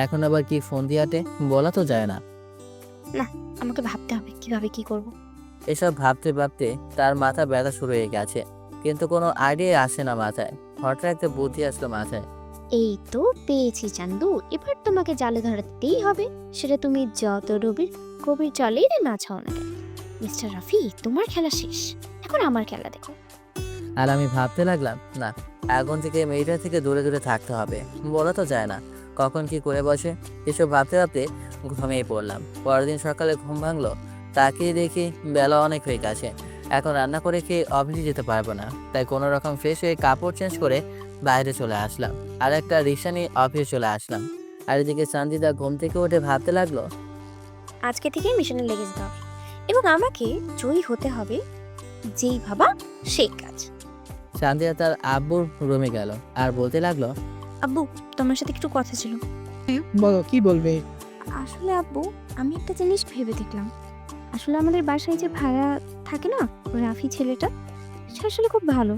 এখন আবার কি ফোন দিয়াতে, বলা তো যায় না। আমাকে ভাবতে হবে কিভাবে কি করব। এসব ভাবতে ভাবতে তার মাথা ব্যথা শুরু হয়ে গেছে, কিন্তু কোনো আইডিয়া আসে না মাথায়। হঠাৎ একটা বুদ্ধি আসলো মাথায়। এই তো পেয়েছি চান্দু, এবার তোমাকে জালে ধরাতেই হবে। সেটা তুমি যত গভীর জলেই না ছাও না কেন। মিস্টার রাফি, তোমার খেলা শেষ, এখন আমার খেলা দেখো। আর আমি ভাবতে লাগলাম, না, এখন থেকে মেয়েটা থেকে দূরে দূরে থাকতে হবে। বলা তো যায় না কখন কি করে বসে। এসব ভাবতে ভাবতে ঘুমিয়ে পড়লাম। পরের দিন সকালে ঘুম ভাঙলো, তাকে দেখি বেলা অনেক হয়ে গেছে। এখন রান্না করে খেয়ে অফিসে যেতে পারবো না, তাই কোনো রকম ফ্রেশ হয়ে কাপড় চেঞ্জ করে বাইরে চলে আসলাম। আর একটা রিক্সা নিয়ে অফিসে চলে আসলাম। আর এদিকে সঞ্জিতা ঘুম থেকে উঠে ভাবতে লাগলো, আজকে থেকেই মিশনে লেগে যেতে হবে এবং আমাকে জয়ী হতে হবে। যেই ভাবা সেই কাজ। সঞ্জিতা তার আব্বুর রুমে গেল আর বলতে লাগলো, আব্বু, তোমার সাথে একটু কথা ছিল। বলো, কি বলবে? আসলে আব্বু, আমি একটা জিনিস ভেবে দেখলাম। আসলে আমাদের বাসায় যে ভাড়া থাকে না, রাফি ছেলেটা, সে আসলে খুব ভালো।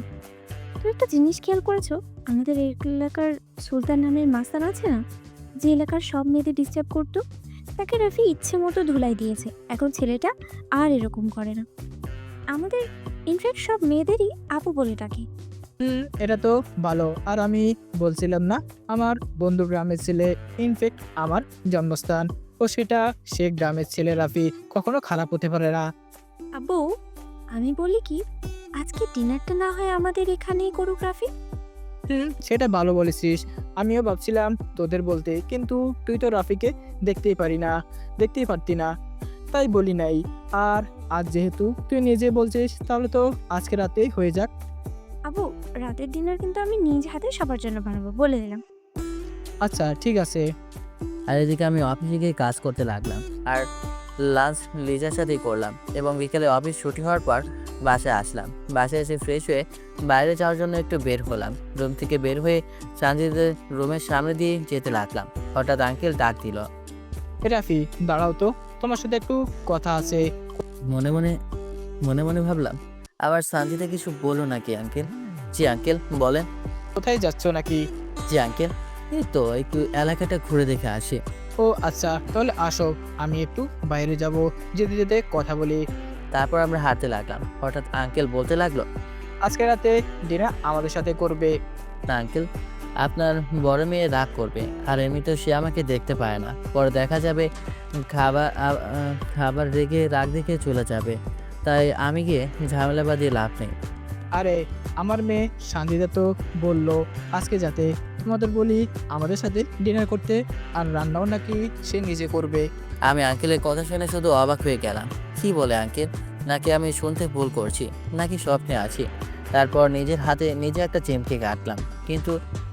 তুমি একটা জিনিস খেয়াল করেছো? আমাদের এই এলাকার সুলতান নামের মাস্তান আছে না, যে এলাকার সব মেয়েদের ডিস্টার্ব করতো, তাকে রাফি ইচ্ছে মতো ধুলাই দিয়েছে। এখন ছেলেটা আর এরকম করে না। আমাদের ইনফ্যাক্ট সব মেয়েদেরই আপু বলে ডাকে। এটা তো ভালো। আর আমি বলছিলাম না, আমার বন্ধু গ্রামের ছেলে, ইনফ্যাক্ট আমার জন্মস্থান, ও সেটা সে গ্রামের ছেলে রাফি কখনো খারাপ হতে পারে না। আব্বু, আমি বলি কি, আজকে ডিনারটা না হয় আমাদের এখানেই করুক রাফি। সেটা ভালো বলেছিস। আমিও ভাবছিলাম তোদের বলতে, কিন্তু তুই তো রাফিকে দেখতেই পারতি না, তাই বলি নাই। আর আজ যেহেতু তুই নিজে বলছিস, তাহলে তো আজকে রাতেই হয়ে যাক। আব্বু, রাতের ডিনার কিন্তু আমি নিজ হাতে সবার জন্য বানাবো, বলে দিলাম। আচ্ছা ঠিক আছে। আর এদিকে আমি অফিসে গিয়ে কাজ করতে লাগলাম, আর লাঞ্চ লিজার সাথেই করলাম এবং বিকেলে অফিস ছুটি হওয়ার পর বাসায় আসলাম। বাসায় এসে ফ্রেশ হয়ে বাইরে যাওয়ার জন্য একটু বের হলাম। রুম থেকে বের হয়ে সানজিদের রুমের সামনে দিয়ে যেতে লাগলাম। হঠাৎ আঙ্কেল ডাক দিল। রাফি দাঁড়াও তো, তোমার সাথে একটু কথা আছে। মনে মনে ভাবলাম, আবার সানজিদা কিছু বলো নাকি আঙ্কেল? জি আঙ্কেল বলেন। কোথায় যাচ্ছ নাকি? জি আঙ্কেল, এই তো একটু এলাকাটা ঘুরে দেখে আসি। ও আচ্ছা, তাহলে আসো, আমি একটু বাইরে যাব, যেতে যেতে কথা বলি। তারপর আমরা হাঁটতে লাগলাম। হঠাৎ আঙ্কেল বলতে লাগলো, আজকে রাতে ডিনার আমাদের সাথে করবে। না আঙ্কেল, আপনার বড় মেয়ে রাগ করবে, আর এমনিতেও সে আমাকে দেখতে পায় না। পরে দেখা যাবে খাবার রেখে রাগ দেখে চলে যাবে, তাই আমি গিয়ে ঝামেলা বাঁধিয়ে লাভ নেই। আরে আমার মেয়ে শান্তিদা তো বললো আজকে যাতে তোমাদের বলি আমাদের সাথে ডিনার করতে, আর রান্নাও নাকি সে নিজে করবে। আমি আঙ্কেলের কথা শুনে শুধু অবাক হয়ে গেলাম। কি বলে আঙ্কেল? নাকি আমি শুনতে ভুল করছি, নাকি স্বপ্নে আছি? তারপর নিজের হাতে নিজে একটা চিমকে কাটলাম, কিন্তু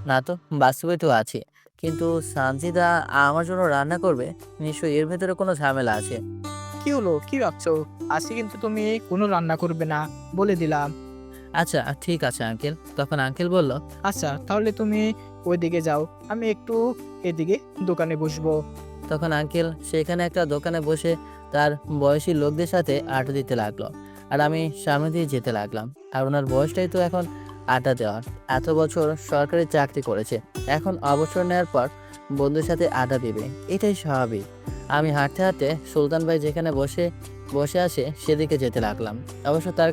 না তো, বাস্তবে তো আছে। কিন্তু সানজিদা আমার জন্য রান্না করবে, নিশ্চয়ই এর ভেতরে কোনো ঝামেলা আছে। কি হলো, কি ভাবছো? আজকে কিন্তু তুমি কোনো রান্না করবে না, বলে দিলাম। আচ্ছা ঠিক আছে আঙ্কেল। তখন আঙ্কেল বলল, আচ্ছা তাহলে তুমি ওইদিকে যাও, আমি একটু এদিকে দোকানে বসবো। তখন আঙ্কেল সেখানে একটা দোকানে বসে তার বয়সী লোকদের সাথে আড্ডা দিতে লাগলো, আর আমি সামনে দিয়ে যেতে লাগলাম। আর ওনার বয়সটাই তো এখন আড্ডা দেওয়ার। এত বছর সরকারি চাকরি করেছে, এখন অবসর নেওয়ার পর বন্ধুদের সাথে আড্ডা দিবে, এটাই স্বাভাবিক। আমি হাঁটতে হাঁটতে সুলতান ভাই যেখানে বসে আসে সেদিকে যেতে লাগলাম। অবশ্য তার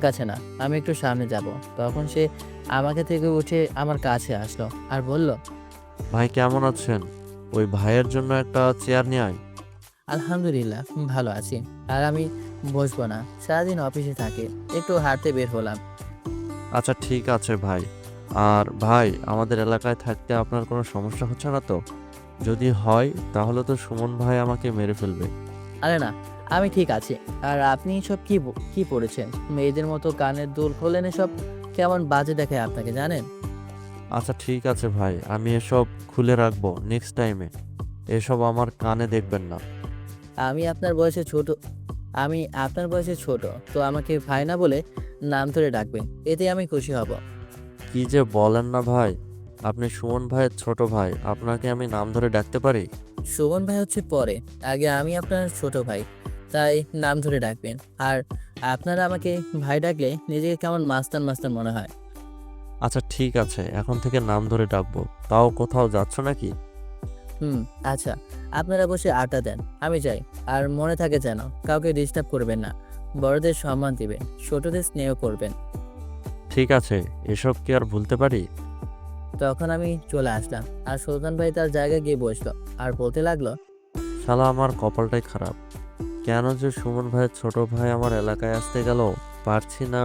কাছে না, আমি একটু সামনে যাব। তখন সে আমাকে থেকে উঠে আমার কাছে আসলো আর বলল, ভাই কেমন আছেন? ওই ভাইয়ের জন্য একটা চেয়ার নিয়ে আয়। আলহামদুলিল্লাহ ভালো আছি। আর আমি বসবো না, সারাদিন অফিসে থাকে, একটু হাঁটতে বের হলাম। আচ্ছা ঠিক আছে ভাই। আর ভাই, আমাদের এলাকায় থাকতে আপনার কোনো সমস্যা হচ্ছে না তো? যদি হয় তাহলে তো সুমন ভাই আমাকে মেরে ফেলবে। আরে না, আমি ঠিক আছি। আর আপনি সব কি পড়েছেন? মেয়েদের মতো কানের দুল খোলেন, এসব কেমন বাজে দেখায় আপনাকে, জানেন? আচ্ছা ঠিক আছে ভাই, আমি এসব খুলে রাখবো নেক্সট টাইমে। এসব আমার কানে দেখবেন না। আমি আপনার বয়সে ছোট, তো আমাকে ভাই না বলে নাম ধরে ডাকবেন, এতে আমি খুশি হব। কি যে বলেন না ভাই, আপনি সুমন ভাইয়ের ছোট ভাই, আপনাকে আমি নাম ধরে ডাকতে পারি? সুমন ভাই হচ্ছে পরে, আগে আমি আপনার ছোট ভাই, তাই নাম ধরে ডাকবেন। আর আপনারা আমাকে ভাই ডাকলে নিজেকে কেমন মাস্তান মনে হয়। আচ্ছা ঠিক আছে, এখন থেকে নাম ধরে ডাকবো। তাও কোথাও যাচ্ছ নাকি? আচ্ছা, আপনারা বসে আড্ডা দেন, আমি যাই। আর মনে থাকে যেন কাউকে ডিস্টার্ব করবেন না, বড়দের সম্মান দিবেন, ছোটদের স্নেহ করবেন। ঠিক আছে, এসব কি আর ভুলতে পারি? তখন আমি চলে আসলাম, আর সুলতান ভাই তার জায়গায় গিয়ে বসলো আর বলতে লাগলো, শালা আমার কপালটাই খারাপ। কেন যে সুমন ভাইয়ের ছোট ভাই আমার এলাকায় আসতে গেল, পারছি না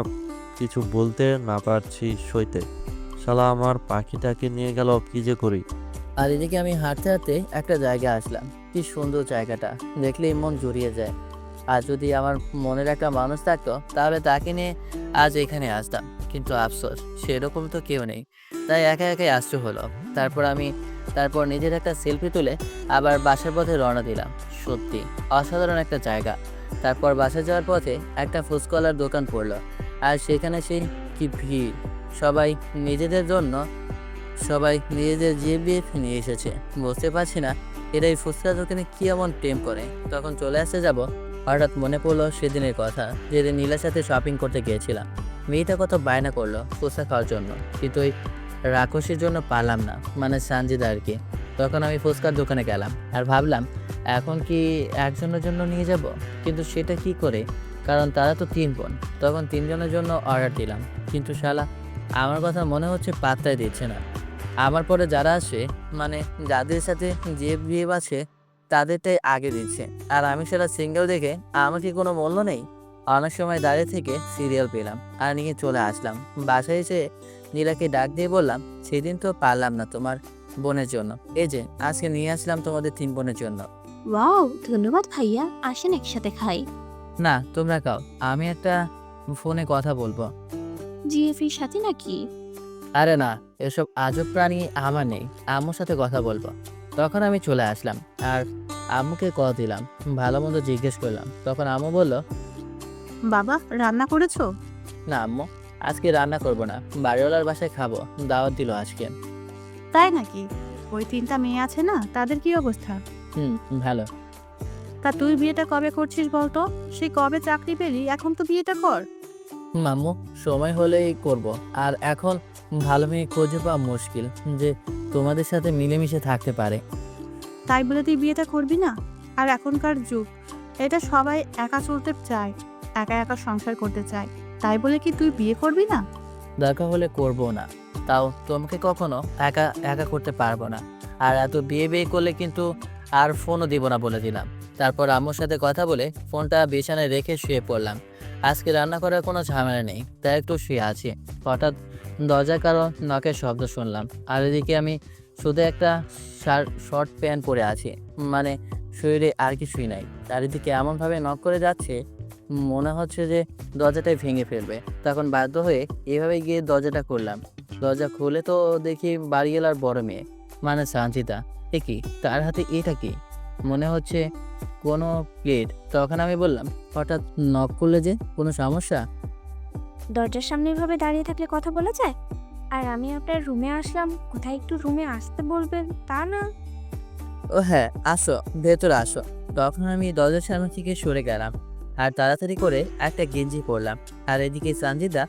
কিছু বলতে, না পারছি সইতে। শালা আমার পাখিটাকে নিয়ে গেল, কি যে করি। আর এদিকে আমি হাঁটতে হাঁটতে একটা জায়গায় আসলাম। কি সুন্দর জায়গাটা, দেখলেই মন জুড়িয়ে যায়। আর যদি আমার মনের একটা মানুষ থাকতো, তাহলে তাকে নিয়ে আজ এখানে আসতাম। কিন্তু আফসোস, সেরকম তো কেউ নেই, তাই একা একাই আসতে হলো। তারপর নিজের একটা সেলফি তুলে আবার বাসার পথে রওনা দিলাম। সত্যি অসাধারণ একটা জায়গা। তারপর বাসা যাওয়ার পথে একটা ফুচকাওয়ালার দোকান পড়লো, আর সেখানে কি ভিড়! সবাই নিজেদের জিভ নিয়ে এসেছে। বুঝতে পারছি না এরা এই ফুচকা দোকানে কি এমন প্রেম করে। তখন চলে আসতে যাব, হঠাৎ মনে পড়লো সেদিনের কথা, যেদিন নীলার সাথে শপিং করতে গিয়েছিলাম। মেয়েটা কত বায়না করলো ফুচকা খাওয়ার জন্য, কিন্তু ওই রাক্ষসীর জন্য পারলাম না, মানে সানজিদা আর কি। তখন আমি ফুচকার দোকানে গেলাম আর ভাবলাম এখন কি একজনের জন্য নিয়ে যাব, কিন্তু সেটা কি করে, কারণ তারা তো 3 বোন। তখন 3 জনের জন্য অর্ডার দিলাম, কিন্তু শালা আমার কথা মনে হচ্ছে পাত্তাই দিচ্ছে না। আমার পরে যারা আসে, মানে যাদের সাথে যে বিয়ে আছে, তাদেরটাই আগে দিচ্ছে, আর আমি সেটা সিঙ্গেল দেখে আমার কি কোনো মূল্য নেই? অনেক সময় দাঁড়িয়ে থেকে সিরিয়াল পেলাম আর নিয়ে চলে আসলাম। বাসায় এসে নীলাকে ডাক দিয়ে বললাম, সেদিন তো পারলাম না তোমার বোনের জন্য, এই যে আজকে নিয়ে আসলাম তোমাদের 3 বোনের জন্য। ওয়াও, ধন্যবাদ ভাইয়া, আসেন একসাথে খাই। না, তোমরা খাও, আমি একটা ফোনে কথা বলবো। জিএফির সাথে নাকি? আরে না, এসব আজব প্রাণী আমার নেই, আম্মুর সাথে কথা বলবো। তখন আমি চলে আসলাম আর আম্মুকে কল দিলাম, ভালো মন্দ জিজ্ঞেস করলাম। তখন আম্মু বলল, বাবা রান্না করেছো? না আম্মু, আজকে রান্না করব না, বাড়িওয়ালার বাসায় খাবো, দাওয়াত দিল আজকে। তাই নাকি? ওই 3টা মেয়ে আছে না, তাদের কি অবস্থা? ভালো। তা তুই বিয়েটা কবে করছিস বলতো? সেই কবে চাকরি পেলি, এখন তো বিয়েটা কর। আম্মু, সময় হলেই করব, আর এখন ভালো মেয়ে খুঁজে পাওয়া মুশকিল যে তোমাদের সাথে মিলেমিশে থাকতে পারে। তাই বলে তুই বিয়েটা করবি না? আর এখনকার যুগ, এটা সবাই একা চলতে চায়, একা একা সংসার করতে চায়। তাই বলে কি তুই বিয়ে করবি না? দরকার হলে করব না, তাও তোমাকে কখনো একা একা করতে পারবো না। আর এত বিয়ে বিয়ে করলে কিন্তু আর ফোনও দিব না বলে দিলাম। তারপর আম্মুর সাথে কথা বলে ফোনটা বিছানায় রেখে শুয়ে পড়লাম। আজকে রান্না করার কোনো ঝামেলা নেই, তাই একটু শুয়ে আছি। হঠাৎ দরজার কারো নখের শব্দ শুনলাম, আর এদিকে আমি শুধু একটা শর্ট প্যান্ট পরে আছি, মানে শরীরে আর কিছুই নাই। চারিদিকে এমনভাবে নক করে যাচ্ছে, মনে হচ্ছে যে দরজাটাই ভেঙে ফেলবে। তখন বাধ্য হয়ে এভাবে গিয়ে দরজাটা করলাম। দরজা খুলে তো দেখি বাড়িওয়ালার বড় মেয়ে, মানে সঞ্চিতা। এ কি, তার হাতে এটা কি? মনে হচ্ছে কোনো প্লেট। তখন আমি বললাম, হঠাৎ নক করলে যে, কোনো সমস্যা? দরজার সামনে এভাবে দাঁড়িয়ে থাকলে কথা বলা যায়? আর আমি আপনার রুমে আসলাম, কোথায় একটু রুমে আসতে বলবেন তা না। ও হ্যাঁ, আসো, ভেতরে আসো। তখন আমি দরজার সামনে থেকে সরে গেলাম আর তাড়াতাড়ি করে একটা গেঞ্জি পরলাম। আর এদিকে সঞ্জিতা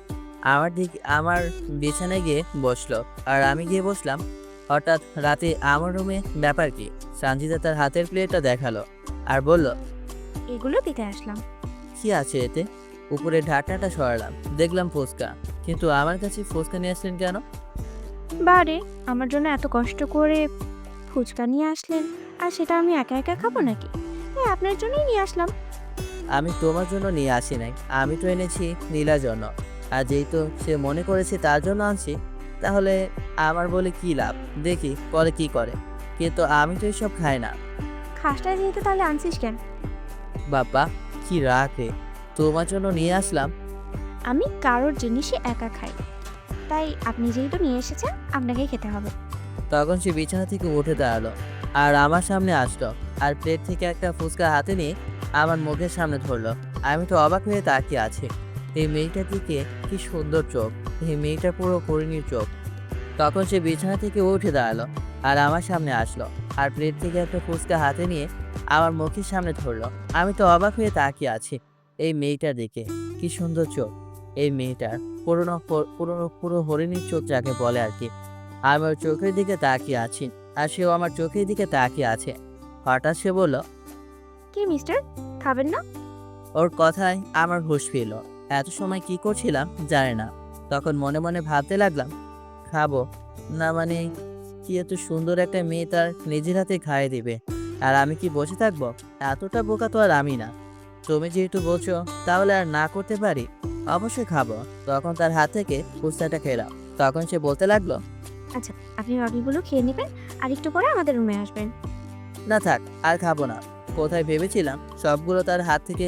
আমার বিছানায় গিয়ে বসলো, আর আমি গিয়ে বসলাম। হঠাৎ রাতে আমার রুমে ব্যাপার কি? সঞ্জিতা তার হাতের প্লেটটা দেখালো আর বলল, এগুলো দিতে আসলাম। কি আছে এতে? উপরে ঢাকনাটা সরালাম, দেখলাম ফুচকা। কিন্তু আমার কাছে ফুচকা নিয়ে আসলেন কেন? বারে, আমার জন্য এত কষ্ট করে ফুচকা নিয়ে আসলেন, আর সেটা আমি একা একা খাবো নাকি? তাই আপনার জন্যই নিয়ে আসলাম। আমি তোমার জন্য নিয়ে আসি নাই, আমি তো এনেছি নীলার জন্য। আর যেহেতু সে মনে করেছে তার জন্য আনছি, তাহলে আমার বলে কি লাভ, দেখি পরে কি করে। কিন্তু আমি তো এসব খাই না। খাসটা যেহেতু তাহলে আনছিস কেন? বাবা, কি রাগ রে, তোমার জন্য নিয়ে আসলাম। আমি কারোর জিনিসই একা খাই, তাই আপনি যেহেতু নিয়ে এসেছেন আপনাকেই খেতে হবে। তখন সে বিছানা থেকে উঠে দাঁড়ালো আর আমার সামনে আসলো, আর প্লেট থেকে একটা ফুচকা হাতে নিয়ে আমার মুখের সামনে ধরলো। আমি তো অবাক হয়ে তাকিয়ে আছি। এই মেয়েটার দিকে কি সুন্দর চোখ, এই মেয়েটা পুরো হরিণীর চোখ। তখন সে বিছানা থেকে উঠে দাঁড়ালো আর আমার সামনে আসলো, আর প্লেট থেকে একটা ফুচকা হাতে নিয়ে আমার মুখের সামনে ধরলো। আমি তো অবাক হয়ে তাকিয়ে আছি এই মেয়েটার দিকে, কি সুন্দর চোখ এই মেয়েটার, পুরো হরিণীর চোখ যাকে বলে আর কি। আমি ওর চোখের দিকে তাকিয়ে আছি, আর সেও আমার চোখের দিকে তাকিয়ে আছে। হঠাৎ সে বলল, কি মিস্টার, খাবেন না? ওর কথায় আমার হুঁশ ফিরল। এত সময় কি করছিলাম জানি না। তখন মনে মনে ভাবতে লাগলাম, খাবো না মানে কি, এত সুন্দর একটা মেয়ে তার নিজের হাতে খাইয়ে দিবে, আর আমি কি বসে থাকবো? এতটা বোকা তো আর আমি না। তুমি যেহেতু বলছো, তাহলে আর না করতে পারি? অবশ্যই খাবো। তখন তার হাত থেকে ফুচকাটা খেলাম। তখন সে বলতে লাগলো, আচ্ছা, আপনি বাকিগুলো খেয়ে নেবেন আর একটু পরে আমাদের রুমে আসবেন। না থাক, আর খাবো না। কোথায় ভেবেছিলাম সবগুলো তার হাত থেকে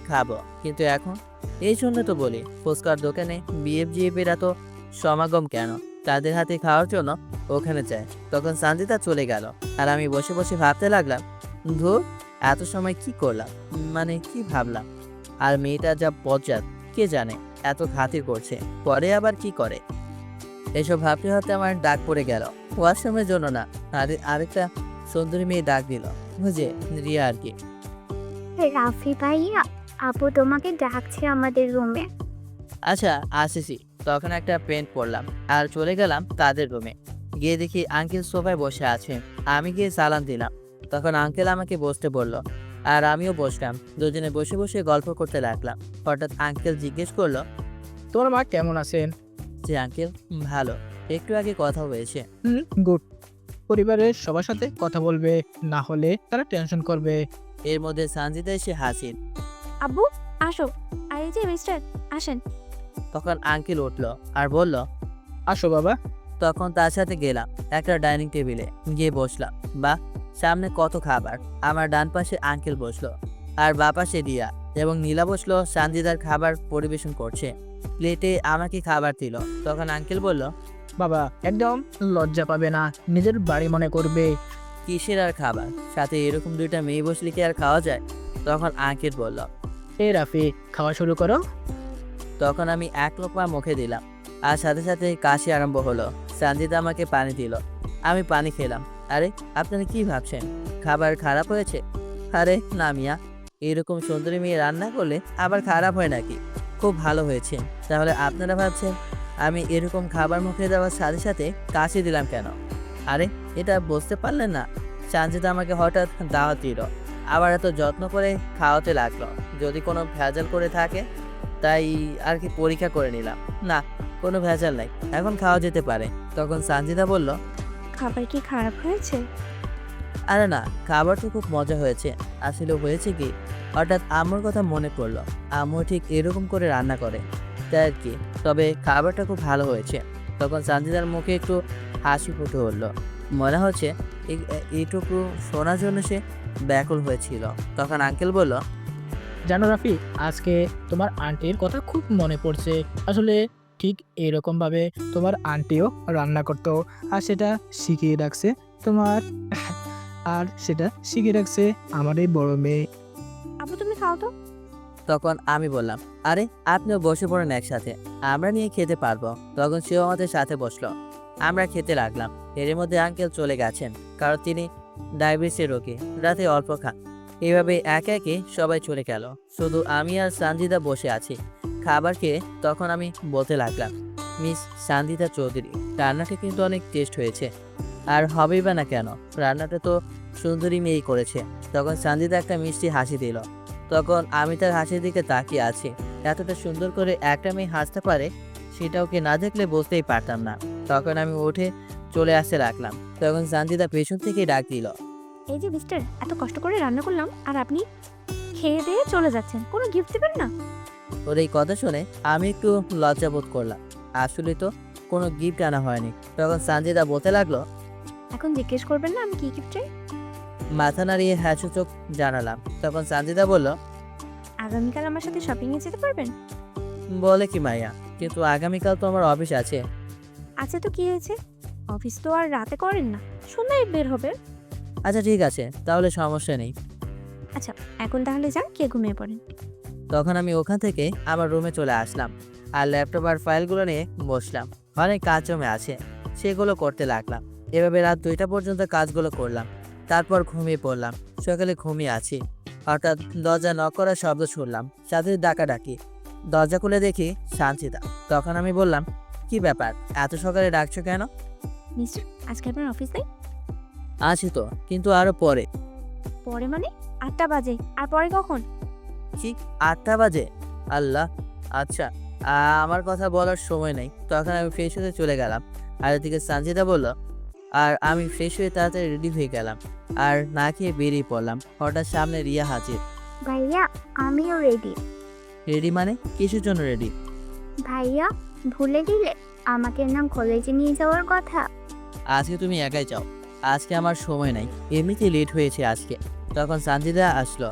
খাবো, কিন্তু এখন এই জন্য তো বলি, ফুচকার দোকানে বিএফজিএফের এত সমাগম কেন? তাদের হাতে খাওয়ার জন্য ওখানে যায়। তখন সঞ্জিতা চলে গেল, আর আমি বসে বসে ভাবতে লাগলাম, ধুর, এত সময় কি করলাম, মানে কি ভাবলাম। আর মেয়েটা যা বজ্জাত, কে জানে এত খাতির করছে, পরে আবার কি করে। এসব ভাবতে ভাবতে আমার ডাক পড়ে গেল, ওয়াশরুমের জন্য না, আরেকটা সুন্দরী মেয়ে ডাক দিল, বুঝে রিয়া আর কি। রাফি ভাইয়া, আপু তোমাকে ডাকছে আমাদের রুমে। আচ্ছা আসিছি। তখন একটা প্যান্ট পরলাম আর চলে গেলাম তাদের রুমে। গিয়ে দেখি আঙ্কেল সোফায় বসে আছে। আমি গিয়ে সালাম দিলাম। তখন আঙ্কেল আমাকে বসতে বলল, আর আমিও বসলাম। দুজনে বসে বসে গল্প করতে লাগলাম। হঠাৎ আঙ্কেল জিজ্ঞেস করলো, তোমার মা কেমন আছেন? যে আঙ্কেল ভালো, একটু আগে কথা হয়েছে। গুড। পরিবারের সবার সাথে কথা বলবে, না হলে তারা টেনশন করবে। এর মধ্যে সানজিদা এসে হাসির। আব্বু আসো, আর এই যে মিস্টার আসেন। তখন আঙ্কেল উঠলো আর বলল। আসো বাবা। তখন তার সাথে গেলাম একটা ডাইনিং টেবিলে, গিয়ে বসলাম। বা সামনে কত খাবার। আমার ডান পাশে আঙ্কেল বসলো আর বা পাশে রিয়া এবং নীলা বসলো সানজিদার খাবার পরিবেশন করছে। প্লেটে আমাকে খাবার দিল। তখন আঙ্কেল বলল, বাবা একদম লজ্জা পাবে না, নিজের বাড়ি মনে করবে। কিসের আর খাবার, সাথে এরকম দুইটা মেয়ে বসলে কি আর খাওয়া যায়? তখন আঙ্কেল বলল। এ রাফি, খাওয়া শুরু করো। তখন আমি এক লোকমা মুখে দিলাম আর সাথে সাথে কাশি আরম্ভ হলো। সানজিদা আমাকে পানি দিল, আমি পানি খেলাম। আরে আপনারা কি ভাবছেন খাবার খারাপ হয়েছে? আরে না মিয়া, এরকম সুন্দরী মেয়ে রান্না করলে আবার খারাপ হয় নাকি? খুব ভালো হয়েছে। তাহলে আপনারা ভাবছেন আমি এরকম খাবার মুখে দেওয়ার সাথে সাথে কাশি দিলাম কেন? আরে এটা বুঝতে পারলেন না? সানজিদা আমাকে হঠাৎ দাওয়াত দিল, আবার এত যত্ন করে খাওয়াতে লাগলো। যদি কোনো ভেজাল করে থাকে তাই আর কি পরীক্ষা করে নিলাম। না, কোনো ভেজাল নাই, এখন খাওয়া যেতে পারে। তখন সানজিদা বলল, খাবার কি খারাপ হয়েছে? আরে না, খাবার তো খুব মজা হয়েছে। আসলে হয়েছে কি, হঠাৎ আম্মুর কথা মনে পড়লো। আম্মু ঠিক এরকম করে রান্না করে, তাই আর কি। তবে খাবারটা খুব ভালো হয়েছে। তখন সানজিদার মুখে একটু হাসি ফুটে উঠলো। মনে হচ্ছে এইটুকু শোনার জন্য সে ব্যাকুল হয়েছিল। তখন আঙ্কেল বলল, জানো রাফি, আজকে তোমার আন্টির কথা খুব মনে পড়ছে। আসলে ঠিক এরকম ভাবে তোমার আন্টিও রান্না করতো, আর সেটা শিখিয়ে রাখছে তোমার আমার এই বড় মেয়ে। আব্বু তুমি খাও তো। তখন আমি বললাম, আরে আপনিও বসে পড়েন একসাথে, আমরা নিয়ে খেতে পারবো। তখন সেও আমাদের সাথে বসলো, আমরা খেতে লাগলাম। এর মধ্যে আঙ্কেল চলে গেছেন, কারণ তিনি ডায়াবেটিসের রোগী, রাতে অল্প খান। এইভাবে একে একে সবাই চলে গেল, শুধু আমি আর সানজিদা বসে আছি খাবার খেয়ে। তখন আমি বলতে লাগলাম, মিস সানজিদা চৌধুরী, রান্নাটা কিন্তু অনেক টেস্ট হয়েছে। আর হবেই বা না কেন, রান্নাটা তো সুন্দরী মেয়েই করেছে। তখন সানজিদা একটা মিষ্টি হাসি দিল। তখন আমি তার হাসির দিকে তাকিয়ে আছি। এতটা সুন্দর করে একটা মেয়ে হাসতে পারে সেটা ওকে না দেখলে বুঝতেই পারতাম না। তখন আমি উঠে চলে আসতে লাগলাম। তখন সানজিদা পেছন থেকেই ডাক দিল, এই যে মিস্টার, এত কষ্ট করে রান্না করলাম আর আপনি খেয়ে দিয়ে চলে যাচ্ছেন, কোনো গিফট দেবেন না? ওর এই কথা শুনে আমি একটু লজ্জা বোধ করলাম। আসলে তো কোনো গিফট আনা হয়নি। তখন সানজিদা বলতে লাগলো, এখন জিজ্ঞেস করবেন না আমি কি গিফট চাই? মাথা নাড়িয়ে হ্যাঁ সূচক জানালাম। তখন সানজিদা বলল, আগামীকাল আমার সাথে শপিংয়ে যেতে পারবেন? বলে কি মাইয়া, কিন্তু আগামীকাল তো আমার অফিস আছে। আচ্ছা তো কি হয়েছে, অফিস তো আর রাতে করেন না, সন্ধ্যায় বের হবে। আচ্ছা ঠিক আছে, তাহলে সমস্যা নেই। আচ্ছা এখন তাহলে যান, কে ঘুমিয়ে পড়েন। তখন আমি ওখান থেকে আমার রুমে চলে আসলাম আর ল্যাপটপ আর ফাইলগুলো নিয়ে বসলাম। অনেক কাজ জমে আছে, সেগুলো করতে লাগলাম। এভাবে রাত 2টা পর্যন্ত কাজগুলো করলাম, তারপর ঘুমিয়ে পড়লাম। সকালে ঘুমিয়ে আছি, হঠাৎ দরজা নক করার শব্দ শুনলাম, সাথে ডাকাডাকি। দরজা খুলে দেখি সানজিদা। তখন আমি বললাম, কি ব্যাপার, এত সকালে ডাকছো কেন? মিস্টার, আজকে আপনার অফিস নেই? আছি তো, কিন্তু আরো পরে। পরে মানে 8টা বাজে, আর পরে কখন? কি 8টা বাজে? আল্লাহ, আচ্ছা আমার কথা বলার সময় নেই। তখন আমি ফ্রেশ হতে চলে গেলাম, আর এদিকে সানজিদা বলল, আর আমি ফ্রেশ হয়ে তাড়াতাড়ি রেডি হয়ে গেলাম আর না খেয়ে বেরিয়ে পড়লাম। হঠাৎ সামনে রিয়া হাজির। ভাইয়া আমিও রেডি। রেডি মানে কিসের জন্য রেডি? ভাইয়া ভুলে দিলে আমাকে না কলেজে নিয়ে যাওয়ার কথা। আজকে তুমি একাই যাও, আজকে আমার সময় নাই, এমনিতেই লেট হয়েছে আজকে। তখন সানজিদা আসলো।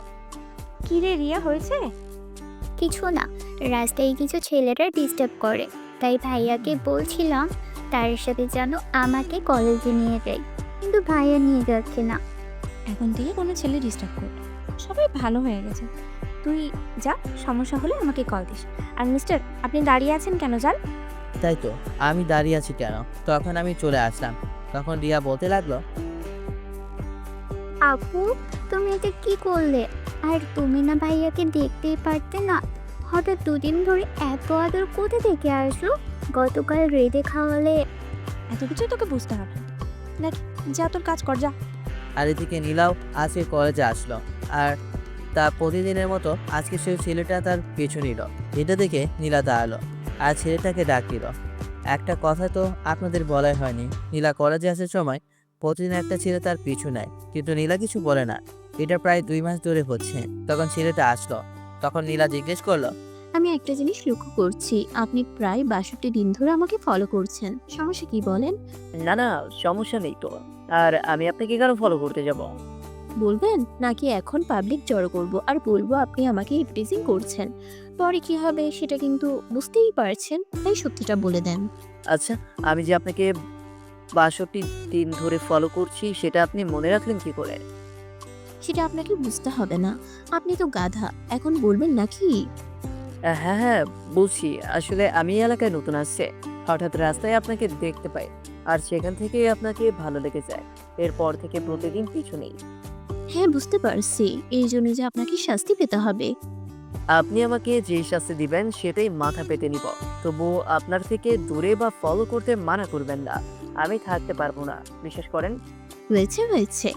কি রে রিয়া, হয়েছে? কিছু না, রাস্তায় কিছু ছেলেরা ডিস্টার্ব করে, তাই ভাইয়াকে বলছিলাম তার সাথে যেন আমাকে কলেজে নিয়ে যায়, কিন্তু ভাইয়া নিয়ে যাচ্ছে না। এখন থেকে কোনো ছেলে ডিস্টার্ব করবে, সবাই ভালো হয়ে গেছে। তুই যা, সমস্যা হলে আমাকে কল দিস। আর মিস্টার, আপনি দাঁড়িয়ে আছেন কেন, যান। তাই তো, আমি দাঁড়িয়ে আছি কেন? তখন আমি চলে আসলাম। তখন রিয়া বলতে লাগলো, আপু তুমি এটা কি করলে? আর তুমি না ভাইয়াকে দেখতেই পারতে না? হঠাৎ 2 দিন ধরে এত আদর কোথা থেকে আসলো? গতকাল রেঁধে খাওয়ালে। এত কিছু তোকে বুঝতে হবে না। দেখ, যা তোর কাজ কর, যা। আর এদিকে নীলাও আজকে কলেজে আসলো, আর তা প্রতিদিনের মতো আজকে সেই ছেলেটা তার পিছু নিল। এটা দেখে নীলা দাঁড়ালো আর ছেলেটাকে ডাক দিল। একটা কথা তো আপনাদের বলাই হয়নি, নীলা কলেজে আসার সময় প্রতিদিন একটা ছেলে তার পিছু নেয়, কিন্তু নীলা কিছু বলে না। এটা প্রায় 2 মাস ধরে হচ্ছে। তখন ছেলেটা আসলো। তখন নীলা জিজ্ঞেস করলো, আমি একটা জিনিস লক্ষ্য করছি, আপনি প্রায় 62 দিন ধরে আমাকে ফলো করছেন। সমস্যা কি বলেন? না না, সমস্যা নেই তো। আর আমি আপনাকে কেন ফলো করতে যাব? বলবেন নাকি এখন পাবলিক জড়ো করব আর বলবো আপনি আমাকে ইভটিজিং করছেন? পরে কি হবে সেটা কিন্তু বুঝতেই পারছেন, তাই সত্যিটা বলে দেন। আচ্ছা, আমি যে আপনাকে 62 দিন ধরে ফলো করছি সেটা আপনি মনে রাখলেন কি করে? সেটা আপনাকে বুঝতে হবে না, আপনি তো গাধা। এখন বলবেন নাকি? হ্যাঁ হ্যাঁ, বলছি। আসলে আমি এই এলাকায় নতুন আসছে। হঠাৎ রাস্তায় আপনাকে দেখতে পাই, আর সেখান থেকেই আপনাকে ভালো লেগে যায়। এরপর থেকে প্রতিদিন পিছু নেই। হ্যাঁ, বুঝতে পারছি। এই জন্য যে আপনাকে শাস্তি পেতে হবে। আপনি আমাকে যে শাস্তি দিবেন সেটাই মাথা পেতে নিব। তবুও আপনার থেকে দূরে বা ফলো করতে মানা করবেন না। আমি থাকতে পারবো না, বিশ্বাস করেন। হয়েছে হয়েছে,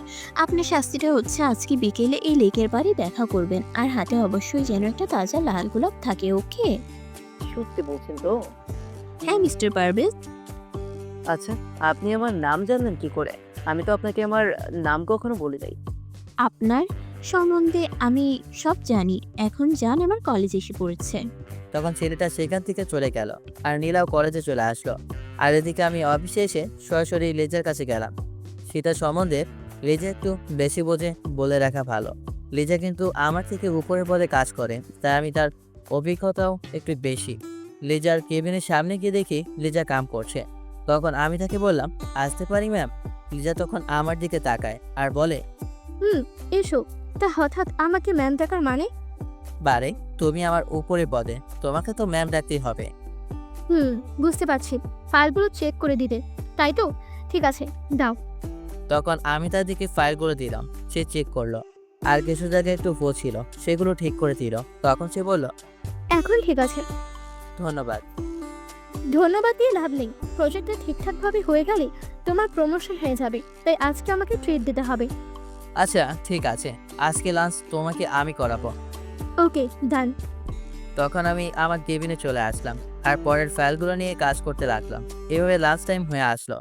আপনার শাস্তিটা হচ্ছে আজকে বিকেলে এই লেকের বাড়ি দেখা করবেন, আর হাতে অবশ্যই যেন একটা তাজা লাল গোলাপ থাকে। ওকে? সত্যি বলছেন তো? হ্যাঁ মিস্টার পারভেজ। আচ্ছা, আপনি আমার নাম জানলেন কি করে? আমি তো আপনাকে আমার নাম কখনো বলি নাই। আপনার সম্বন্ধে আমি সব জানি। এখন যান, আমার কলেজ এসে পড়েছে। তখন ছেলেটা সেখান থেকে চলে গেল, আর নীলাও কলেজে চলে আসলো। আর এদিকে আমি অফিসে এসে সরাসরি লিজার কাছে গেলাম। সীতার সম্বন্ধে লিজা একটু বেশি বোঝে বলে রাখা ভালো। লিজা কিন্তু আমার থেকে উপরের পদে কাজ করে, তাই আমি তার অভিজ্ঞতাও একটু বেশি। লিজার কেবিনের সামনে গিয়ে দেখি লিজা কাম করছে। তখন আমি তাকে বললাম, আসতে পারি ম্যাম? লিজা তখন আমার দিকে তাকায় আর বলে, এসো। তা হঠাৎ আমাকে ম্যাম ডাকার মানে? বারে, তুমি আমার উপরে পদে, তোমাকে তো ম্যাম ডাকতেই হবে। বুঝতে পারছি। ফাইলগুলো চেক করে দিতে, তাই তো? ঠিক আছে, দাও। তখন আমি তার দিকে ফাইলগুলো দিলাম। সে চেক করলো, আর কিছু জায়গায় একটু ভুল ছিল, সেগুলো ঠিক করে দিল। তখন সে বলল, এখন ঠিক আছে। ধন্যবাদ। ধন্যবাদ দিয়ে লাভ নেই। প্রজেক্টটা ঠিকঠাকভাবে হয়ে গেলে তোমার প্রমোশন হয়ে যাবে, তাই আজকে আমাকে ট্রিট দিতে হবে। আচ্ছা ঠিক আছে, আজকে লাঞ্চ তোমাকে আমি করাবো। ওকে, ডান। তখন আমি আমার কেবিনে চলে আসলাম, আর পরের ফাইলগুলো নিয়ে কাজ করতে লাগলাম। এভাবে লাঞ্চ টাইম হয়ে আসলো।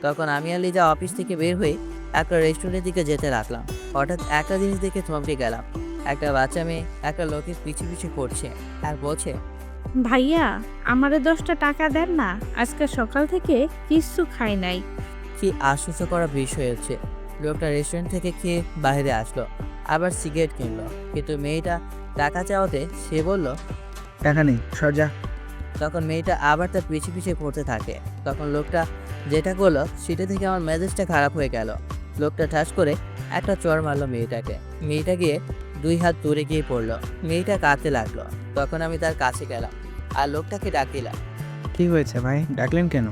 তখন আমি আর লিজা অফিস থেকে বের হয়ে একটা রেস্টুরেন্টের দিকে যেতে লাগলাম। হঠাৎ একটা জিনিস দেখে থমকে গেলাম। একটা বাচ্চা মেয়ে একটা লোকের পিছু পিছু করছে আর বলছে, ভাইয়া, আমারে 10টা টাকা দেন না, আজকে সকাল থেকে কিচ্ছু খাই নাই। কি আশ্চর্য করা বিষয় হচ্ছে, লোকটা রেস্টুরেন্ট থেকে খেয়ে বাইরে আসলো, আবার সিগারেট কিনলো, কিন্তু মেয়েটা টাকা চাওয়াতে সে বলল, টাকা নেই, সরজা। তখন মেয়েটা আবার তার পিছে পিছে পড়তে থাকে। তখন লোকটা যেটা করলো সেটা থেকে আমার মেজাজটা খারাপ হয়ে গেল। লোকটা ঠাস করে একটা চড় মারলো মেয়েটাকে। মেয়েটা গিয়ে 2 হাত দূরে গিয়ে পড়লো। মেয়েটা কাঁদতে লাগলো। তখন আমি তার কাছে গেলাম আর লোকটাকে ডাক দিলাম, কি হয়েছে ভাই, ডাকলেন কেন?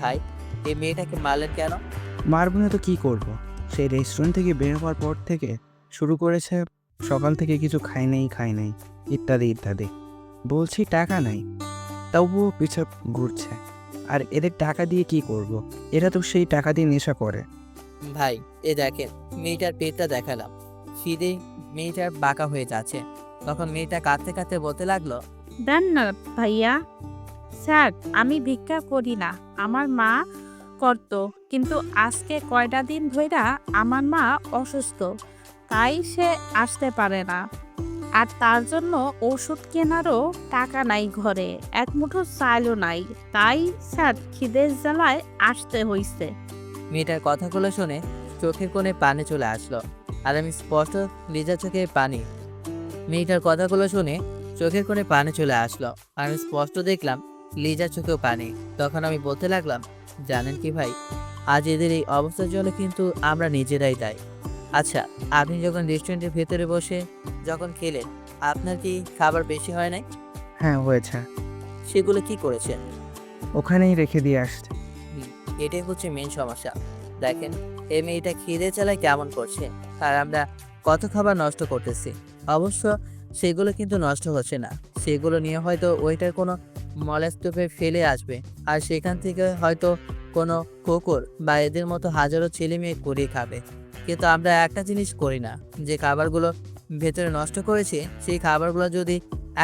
ভাই, এই মেয়েটাকে মারলেন কেন? মারবো না তো কি করব? সেই রেস্টুরেন্ট থেকে বের হওয়ার পর থেকে শুরু করেছে, সকাল থেকে কিছু খাই নাই ইত্যাদি ইত্যাদি। বলছি টাকা নাই, তবুও পিছু ঘুরছে। আর এদের টাকা দিয়ে কি করব? এরা তো সেই টাকা দিয়ে নেশা করে। ভাই, এ দেখেন, মেয়েটার পেটটা দেখালাম, খিদে মেয়েটার বাঁকা হয়ে যাচ্ছে। তখন মেয়েটা কাঁদতে কাঁদতে বলতে লাগলো, দেন না ভাইয়া। স্যার, আমি ভিক্ষা করি না, আমার মা করতো, কিন্তু আজকে কয়টা দিন ধইরা আমার মা অসুস্থ, তাই সে আসতে পারে না। আর তার জন্য ওষুধ কেনারও টাকা নাই ঘরে, এক মুঠো চালও নাই, তাই স্যার খিদের জ্বালায় আসতে হইছে। মেয়েটার কথাগুলো শুনে চোখের কোণে পানি চলে আসলো, আর আমি স্পষ্ট লিজার চোখে পানি। মেয়েটার কথাগুলো শুনে চোখের কোণে পানি চলে আসলো, আর আমি স্পষ্ট দেখলাম লিজার চোখেও পানি। তখন আমি বলতে লাগলাম, জানেন কি ভাই, আজ এদের এই অবস্থার জন্য কিন্তু আমরা নিজেরাই দায়ী। আচ্ছা, আপনি যখন রেস্টুরেন্টের ভেতরে বসে যখন খেলেন, আপনার কি খাবার বেশি হয় নাই? হ্যাঁ হয়েছে, সেগুলো কি করেছেন? ওখানেই রেখে দিয়ে আসছে। এটাই হচ্ছে মেন সমস্যা। দেখেন, এই মেয়েটা খিদে চালায় কেমন করছে, আর আমরা কত খাবার নষ্ট করতেছি। অবশ্য সেগুলো কিন্তু নষ্ট হচ্ছে না, সেগুলো নিয়ে হয়তো ওইটার কোনো মলস্তূপে ফেলে আসবে, আর সেখান থেকে হয়তো কোনো কুকুর বা এদের মতো হাজারো ছেলে মেয়ে কুড়িয়ে খাবে। কিন্তু আমরা একটা জিনিস করি না, যে খাবারগুলো ভেতরে নষ্ট করেছে সেই খাবারগুলো যদি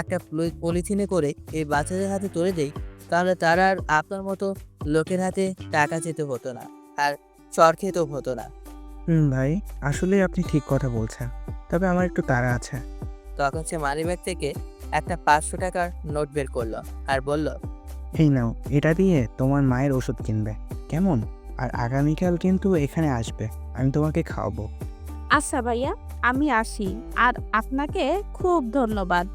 একটা পলিথিনে করে এই বাচ্চাদের হাতে তুলে দেই, তাহলে তারা আর আপনার মতো লোকের হাতে টাকা চেতে হতো না, আর চর খেতেও হতো না। ভাই, আসলে আপনি ঠিক কথা বলছেন, তবে আমার একটু তাড়া আছে। তখন সে মানিব্যাগ থেকে একটা 500 টাকার নোট বের করলো আর বলল, এই নাও, এটা দিয়ে তোমার মায়ের ওষুধ কিনবে, কেমন? আর আগামীকাল কিন্তু এখানে আসবে, আমি তোমাকে খাওয়াবো। আচ্ছা ভাইয়া, আমি আসি। আর আপনাকে খুব ধন্যবাদ।